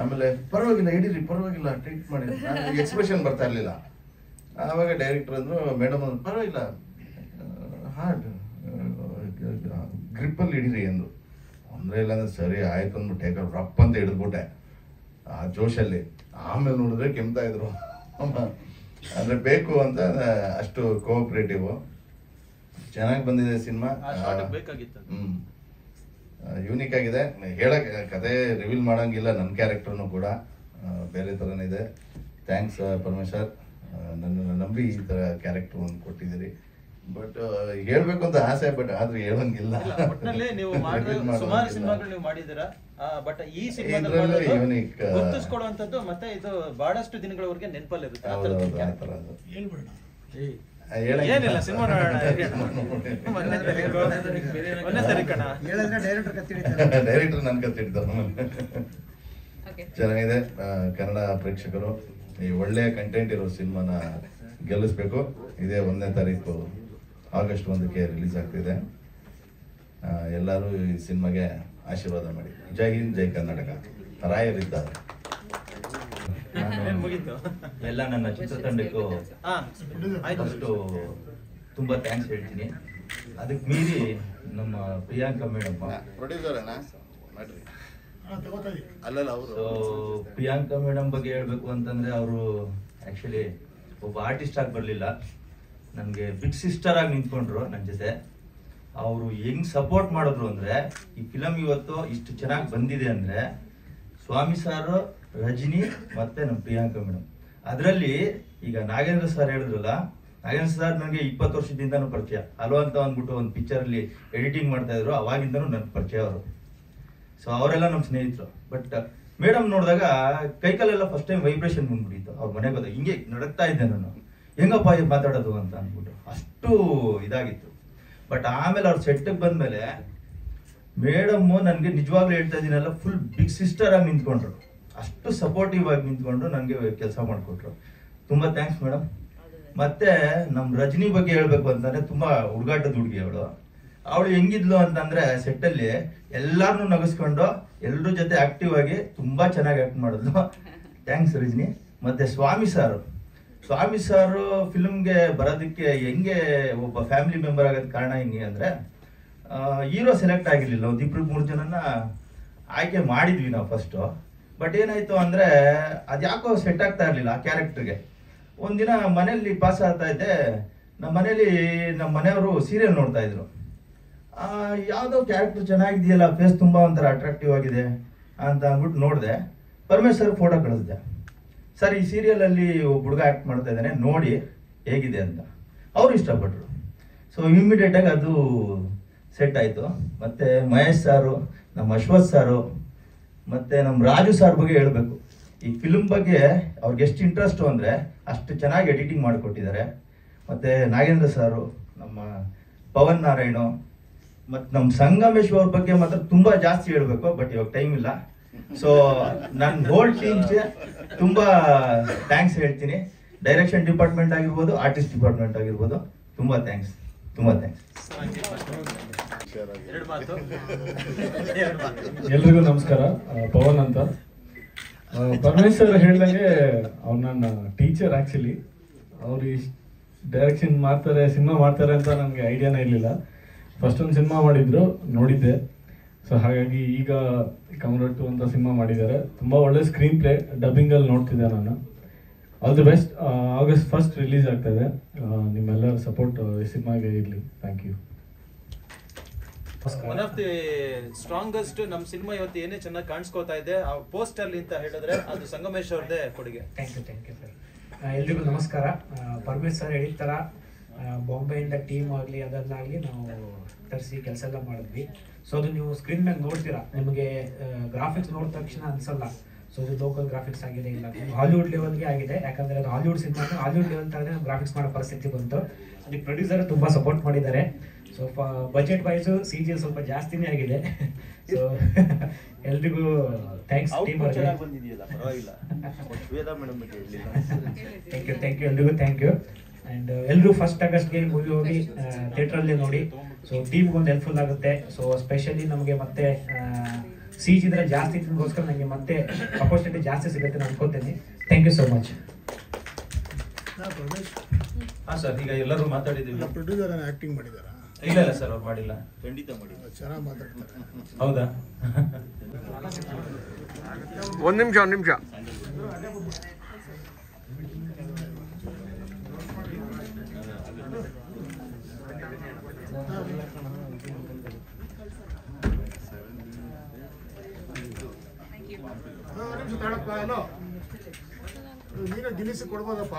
ಆಮೇಲೆ ಪರವಾಗಿಲ್ಲ ಹಿಡೀರಿ, ಪರವಾಗಿಲ್ಲ ಟ್ರೀಟ್ ಮಾಡಿ, ಎಕ್ಸ್ಪ್ರೆಷನ್ ಬರ್ತಾ ಇರ್ಲಿಲ್ಲ. ಆವಾಗ ಡೈರೆಕ್ಟರ್ ಅಂದ್ರು, ಮೇಡಮ್ ಪರವಾಗಿಲ್ಲ ಹಾರ್ಡ್ ಗ್ರಿಪ್ಪಲ್ಲಿ ಹಿಡೀರಿ ಅಂದ್ರು. ಅಂದರೆ ಇಲ್ಲ ಅಂದ್ರೆ ಸರಿ ಆಯ್ತು ಅಂದ್ಬಿಟ್ಟು ರಪ್ ಅಂತ ಹಿಡಿದ್ಬಿಟ್ಟೆ ಆ ಜೋಶಲ್ಲಿ. ಆಮೇಲೆ ನೋಡಿದ್ರೆ ಕೆಮ್ತಾ ಇದ್ರು. ಅಂದರೆ ಬೇಕು ಅಂತ ಅಷ್ಟು ಕೋಆಪ್ರೇಟಿವ್. ಚೆನ್ನಾಗಿ ಬಂದಿದೆ ಸಿನಿಮಾ. ಯೂನಿಕ್ ಆಗಿದೆ. ಹೇಳಕ್ಕೆ ಕತೆ ರಿವೀಲ್ ಮಾಡೋಂಗಿಲ್ಲ. ನನ್ನ ಕ್ಯಾರೆಕ್ಟರ್ನು ಕೂಡ ಬೇರೆ ಥರನೇ ಇದೆ. ಥ್ಯಾಂಕ್ಸ್ ಪರಮೇಶ್ವರ್, ನನ್ನನ್ನು ನಂಬಿ ಈ ಥರ ಕ್ಯಾರೆಕ್ಟರ್ ಒಂದು ಕೊಟ್ಟಿದ್ದೀರಿ. ಬಟ್ ಹೇಳ್ಬೇಕು ಅಂತ ಆಸೆ, ಬಟ್ ಆದ್ರೆ ಹೇಳಂಗಿಲ್ಲ. ಒಟ್ಟಿನಲ್ಲಿ ನೀವು ಸುಮಾರು ಸಿನಿಮಾಗಳು ನೀವು ಮಾಡಿದ್ದೀರಾ, ಬಟ್ ಈ ಸಿನಿಮಾದಲ್ಲಿ ಗುರುತಿಸ್ಕೊಡುವಂಥದ್ದು ಮತ್ತೆ ಇದು ಬಹಳಷ್ಟು ದಿನಗಳವರೆಗೆ ನೆನಪಲ್ಲಿರುತ್ತೆ. ಏನಿಲ್ಲ, ಸಿನಿಮಾ ಡೈರೆಕ್ಟರ್ ನನ್ ಕತ್ತಿಡ್ತಾರೆ. ಚೆನ್ನಾಗಿದೆ. ಕನ್ನಡ ಪ್ರೇಕ್ಷಕರು ಈ ಒಳ್ಳೆಯ ಕಂಟೆಂಟ್ ಇರೋ ಸಿನಿಮಾನ ಗೆಲ್ಲಿಸ್ಬೇಕು. ಇದೇ 1ನೇ ತಾರೀಕು ಆಗಸ್ಟ್ 1ಕ್ಕೆ ರಿಲೀಸ್ ಆಗ್ತಿದೆ. ಎಲ್ಲರೂ ಈ ಸಿನಿಮಾಗೆ ಆಶೀರ್ವಾದ ಮಾಡಿ. ಜೈ ಹಿಂದ್, ಜೈ ಕರ್ನಾಟಕ. ರಾಯರಿದ್ದಾರೆ. ಎಲ್ಲ ನನ್ನ ಚಿತ್ರತಂಡಕ್ಕೂ ಫಸ್ಟು ತುಂಬ ಥ್ಯಾಂಕ್ಸ್ ಹೇಳ್ತೀನಿ. ಅದಕ್ಕೆ ಮೀರಿ ನಮ್ಮ ಪ್ರಿಯಾಂಕಾ ಮೇಡಮ್, ಪ್ರಿಯಾಂಕಾ ಮೇಡಮ್ ಬಗ್ಗೆ ಹೇಳ್ಬೇಕು ಅಂತಂದ್ರೆ ಅವರು ಆ್ಯಕ್ಚುಲಿ ಒಬ್ಬ ಆರ್ಟಿಸ್ಟ್ ಆಗಿ ಬರಲಿಲ್ಲ, ನನಗೆ ಬಿಗ್ ಸಿಸ್ಟರ್ ಆಗಿ ನಿಂತ್ಕೊಂಡ್ರು ನನ್ನ ಜೊತೆ. ಅವರು ಹೆಂಗ್ ಸಪೋರ್ಟ್ ಮಾಡಿದ್ರು ಅಂದರೆ, ಈ ಫಿಲಮ್ ಇವತ್ತು ಇಷ್ಟು ಚೆನ್ನಾಗಿ ಬಂದಿದೆ ಅಂದರೆ ಸ್ವಾಮಿ ಸಾರು, ರಜನಿ ಮತ್ತೆ ನಮ್ಮ ಪ್ರಿಯಾಂಕಾ ಮೇಡಮ್. ಅದರಲ್ಲಿ ಈಗ ನಾಗೇಂದ್ರ ಸರ್ ಹೇಳಿದ್ರಲ್ಲ, ನಾಗೇಂದ್ರ ಸರ್ ನನಗೆ 20 ವರ್ಷದಿಂದನೂ ಪರಿಚಯ. ಅಲ್ವಾ ಅಂತ ಅಂದ್ಬಿಟ್ಟು ಒಂದು ಪಿಕ್ಚರಲ್ಲಿ ಎಡಿಟಿಂಗ್ ಮಾಡ್ತಾ ಇದ್ರು, ಅವಾಗಿಂದನೂ ನನ್ನ ಪರಿಚಯ ಅವರು. ಸೊ ಅವರೆಲ್ಲ ನಮ್ಮ ಸ್ನೇಹಿತರು. ಬಟ್ ಮೇಡಮ್ ನೋಡಿದಾಗ ಕೈಕಾಲೆಲ್ಲ ಫಸ್ಟ್ ಟೈಮ್ ವೈಬ್ರೇಷನ್ ಬಂದ್ಬಿಟ್ಟಿತ್ತು. ಅವ್ರ ಮನೆಗೆ ಹೋದಾಗ ಹಿಂಗೆ ನಡಕ್ತಾ ಇದ್ದೆ ನಾನು, ಹೆಂಗಪ್ಪ ಮಾತಾಡೋದು ಅಂತ ಅಂದ್ಬಿಟ್ಟು ಅಷ್ಟು ಇದಾಗಿತ್ತು. ಬಟ್ ಆಮೇಲೆ ಅವ್ರ ಸೆಟ್ಟಿಗೆ ಬಂದ್ಮೇಲೆ ಮೇಡಮ್ಮು ನನಗೆ ನಿಜವಾಗ್ಲೂ ಹೇಳ್ತಾ ಇದ್ದೀನಲ್ಲ, ಫುಲ್ ಬಿಗ್ ಸಿಸ್ಟರ್ ಆಗಿ ನಿಂತ್ಕೊಂಡ್ರು. ಅಷ್ಟು ಸಪೋರ್ಟಿವ್ ಆಗಿ ನಿಂತ್ಕೊಂಡು ನನಗೆ ಕೆಲಸ ಮಾಡಿಕೊಟ್ರು. ತುಂಬ ಥ್ಯಾಂಕ್ಸ್ ಮೇಡಮ್. ಮತ್ತೆ ನಮ್ಮ ರಜನಿ ಬಗ್ಗೆ ಹೇಳ್ಬೇಕು ಅಂತಂದ್ರೆ ತುಂಬ ಹುಡುಗಾಟದ ಹುಡುಗಿ ಅವಳು ಹೆಂಗಿದ್ಲು ಅಂತಂದ್ರೆ ಸೆಟ್ಟಲ್ಲಿ ಎಲ್ಲಾರನ್ನೂ ನಗಿಸ್ಕೊಂಡು ಎಲ್ಲರ ಜೊತೆ ಆಕ್ಟಿವ್ ಆಗಿ ತುಂಬಾ ಚೆನ್ನಾಗಿ ಆಕ್ಟ್ ಮಾಡಿದ್ಲು. ಥ್ಯಾಂಕ್ಸ್ ರಜನಿ. ಮತ್ತೆ ಸ್ವಾಮಿ ಸಾರು ಫಿಲ್ಮ್ಗೆ ಬರೋದಕ್ಕೆ ಹೆಂಗೆ ಒಬ್ಬ ಫ್ಯಾಮಿಲಿ ಮೆಂಬರ್ ಆಗೋದ್ ಕಾರಣ ಹೆಂಗೆ ಅಂದ್ರೆ, ಹೀರೋ ಸೆಲೆಕ್ಟ್ ಆಗಿರ್ಲಿಲ್ಲ. ಒಂದು 2-3 ಜನನ ಆಯ್ಕೆ ಮಾಡಿದ್ವಿ ನಾವು ಫಸ್ಟು. ಬಟ್ ಏನಾಯ್ತು ಅಂದ್ರೆ ಅದ್ಯಾಕೋ ಸೆಟ್ ಆಗ್ತಾ ಇರ್ಲಿಲ್ಲ ಆ ಕ್ಯಾರೆಕ್ಟರ್ಗೆ. ಒಂದಿನ ಮನೆಯಲ್ಲಿ ಪಾಸ್ ಆಗ್ತಾ ಇದ್ದೆ, ನಮ್ಮ ಮನೆಯವರು ಸೀರಿಯಲ್ ನೋಡ್ತಾ ಇದ್ರು. ಯಾವುದೋ ಕ್ಯಾರೆಕ್ಟರ್ ಚೆನ್ನಾಗಿದೆಯಲ್ಲ, ಫೇಸ್ ತುಂಬಾ ಒಂಥರ ಅಟ್ರಾಕ್ಟಿವ್ ಆಗಿದೆ ಅಂತ ಅಂದ್ಬಿಟ್ಟು ನೋಡಿದೆ. ಪರಮೇಶ್ವರ್ ಫೋಟೋ ಕಳಿಸಿದೆ. ಸರ್, ಈ ಸೀರಿಯಲಲ್ಲಿ ಒಬ್ಬ ಹುಡುಗ ಆ್ಯಕ್ಟ್ ಮಾಡ್ತಾ ಇದ್ದಾನೆ, ನೋಡಿ ಹೇಗಿದೆ ಅಂತ. ಅವರು ಇಷ್ಟಪಟ್ಟರು. ಸೊ ಇಮಿಡಿಯೇಟಾಗಿ ಅದು ಸೆಟ್ ಆಯಿತು. ಮತ್ತು ಮಹೇಶ್ ಸಾರು, ನಮ್ಮ ಅಶ್ವಥ್ ಸಾರು, ಮತ್ತು ನಮ್ಮ ರಾಜು ಸಾರ್ ಬಗ್ಗೆ ಹೇಳಬೇಕು. ಈ ಫಿಲ್ಮ್ ಬಗ್ಗೆ ಅವ್ರಿಗೆ ಎಷ್ಟು ಇಂಟ್ರೆಸ್ಟು ಅಂದರೆ ಅಷ್ಟು ಚೆನ್ನಾಗಿ ಎಡಿಟಿಂಗ್ ಮಾಡಿಕೊಟ್ಟಿದ್ದಾರೆ. ಮತ್ತು ನಾಗೇಂದ್ರ ಸಾರು, ನಮ್ಮ ಪವನ್ ನಾರಾಯಣು, ಮತ್ತು ನಮ್ಮ ಸಂಗಮೇಶ್ ಅವ್ರ ಬಗ್ಗೆ ಮಾತ್ರ ತುಂಬ ಜಾಸ್ತಿ ಹೇಳಬೇಕು. ಬಟ್ ಇವಾಗ ಟೈಮ್ ಇಲ್ಲ. ಸೊ ನನ್ನ ಹೋಲ್ ಟೀಮ್ಗೆ ತುಂಬ ಥ್ಯಾಂಕ್ಸ್ ಹೇಳ್ತೀನಿ. ಡೈರೆಕ್ಷನ್ ಡಿಪಾರ್ಟ್ಮೆಂಟ್ ಆಗಿರ್ಬೋದು, ಆರ್ಟಿಸ್ಟ್ ಡಿಪಾರ್ಟ್ಮೆಂಟ್ ಆಗಿರ್ಬೋದು, ತುಂಬ ಥ್ಯಾಂಕ್ಸ್. ಎಲ್ರಿಗೂ ನಮಸ್ಕಾರ. ಪವನ್ ಅಂತ. ಪರಮೇಶ್ವರ್ ಹೇಳ್ದಂಗೆ ಅವ್ರು ನನ್ನ ಟೀಚರ್. ಆ್ಯಕ್ಚುಲಿ ಅವ್ರು ಡೈರೆಕ್ಷನ್ ಮಾಡ್ತಾರೆ, ಸಿನಿಮಾ ಮಾಡ್ತಾರೆ ಅಂತ ನನಗೆ ಐಡಿಯಾನೇ ಇರಲಿಲ್ಲ. ಫಸ್ಟ್ ಒಂದು ಸಿನಿಮಾ ಮಾಡಿದ್ರು, ನೋಡಿದ್ದೆ. ಸೊ ಹಾಗಾಗಿ ಈಗ ಕಮರ 2 ಅಂತ ಸಿನಿಮಾ ಮಾಡಿದ್ದಾರೆ. ತುಂಬ ಒಳ್ಳೆ ಸ್ಕ್ರೀನ್ ಪ್ಲೇ, ಡಬ್ಬಿಂಗಲ್ಲಿ ನೋಡ್ತಿದ್ದೆ ನಾನು. All the best. August 1 release ಆಗ್ತಾಯಿದೆ. ನಿಮ್ಮೆಲ್ಲರ ಸಪೋರ್ಟ್ ಈ ಸಿನಿಮಾಗೆ ಇರಲಿ. Thank you. One of the strongest ನಮ್ಮ ಸಿನಿಮಾ ಇವತ್ತು ಏನೇ ಚೆನ್ನಾಗಿ ಕಾಣಿಸ್ಕೋತಾ ಇದೆ ಆ ಪೋಸ್ಟರ್ ಅಂತ ಹೇಳಿದ್ರೆ ಅದು ಸಂಗಮೇಶ್ ಅವ್ರದ್ದೇ ಕೊಡುಗೆ. Thank you sir. ಎಲ್ರಿಗೂ ನಮಸ್ಕಾರ. ಪರಮೇಶ್ ಸರ್ ಹೇಳಿದ ಥರ ಬಾಂಬೆಯಿಂದ ಟೀಮ್ ಆಗಲಿ ಅದನ್ನಾಗಲಿ ನಾವು ತರಿಸಿ ಕೆಲಸ ಎಲ್ಲ ಮಾಡಿದ್ವಿ. ಸೊ ಅದು ನೀವು ಸ್ಕ್ರೀನ್ ಮೇಲೆ ನೋಡ್ತೀರಾ, ನಿಮಗೆ ಗ್ರಾಫಿಕ್ಸ್ ನೋಡಿದ ತಕ್ಷಣ ಅನ್ಸಲ್ಲ ಸೊ ಇದು ಲೋಕಲ್ ಗ್ರಾಫಿಕ್ಸ್ ಆಗಿದೆ, ಇಲ್ಲ ಹಾಲಿವುಡ್ ಲೆವೆಲ್ಗೆ ಆಗಿದೆ. ಯಾಕಂದರೆ ಅದು ಹಾಲಿವುಡ್ ಸಿನಿಮಾ, ಹಾಲಿವುಡ್ ಲೆವೆಲ್ ಥರನೇ ಗ್ರಾಫಿಕ್ಸ್ ಮಾಡೋ ಪರಿಸ್ಥಿತಿ ಬಂತು. ಅದಕ್ಕೆ ಪ್ರೊಡ್ಯೂಸರ್ ತುಂಬ ಸಪೋರ್ಟ್ ಮಾಡಿದ್ದಾರೆ. ಸೊ ಬಜೆಟ್ ವೈಸು CG ಸ್ವಲ್ಪ ಜಾಸ್ತಿನೇ ಆಗಿದೆ. ಸೊ ಎಲ್ರಿಗೂ ಥ್ಯಾಂಕ್ಸ್ ಟೀಮ್ ಅವ್ರಿಗೆ. ಥ್ಯಾಂಕ್ ಯು ಎಲ್ರಿಗೂ ಥ್ಯಾಂಕ್ ಯು. ಆ್ಯಂಡ್ ಎಲ್ಲರೂ 1 ಆಗಸ್ಟ್ಗೆ ಮೂವಿ ಹೋಗಿ ಥಿಯೇಟ್ರಲ್ಲಿ ನೋಡಿ. ಸೊ ಟೀಮ್ಗೆ ಒಂದು ಹೆಲ್ಪ್ಫುಲ್ ಆಗುತ್ತೆ. ಸೊ ಸ್ಪೆಷಲಿ ನಮಗೆ ಮತ್ತೆ CG ಇದ್ರೆ ಜಾಸ್ತಿ ತಿನ್ಗೋಸ್ಕರ ನನಗೆ ಮತ್ತೆ ಅಪರ್ಚುನಿಟಿ ಜಾಸ್ತಿ ಸಿಗುತ್ತೆ ನಾನು ಅನ್ಕೋತೀನಿ. Thank you so much. ಹಾಂ ಸರ್, ಈಗ ಎಲ್ಲರೂ ಮಾತಾಡಿದ್ದೀವಿ. Producer acting ಮಾಡಿದಾರಾ? ಇಲ್ಲ ಸರ್, ಅವ್ರು ಮಾಡಿಲ್ಲ. ಖಂಡಿತ ಮಾಡಿ. ಚೆನ್ನಾಗಿ ಮಾತಾಡ್ತಾರೆ. ಹೌದಾ? ಒಂದು ನಿಮಿಷ ತಾಳಪ್ಪ ಏನೋ ನೀನು ಗಿನ್ನಿಸಿ ಕೊಡ್ಬೋದಪ್ಪ.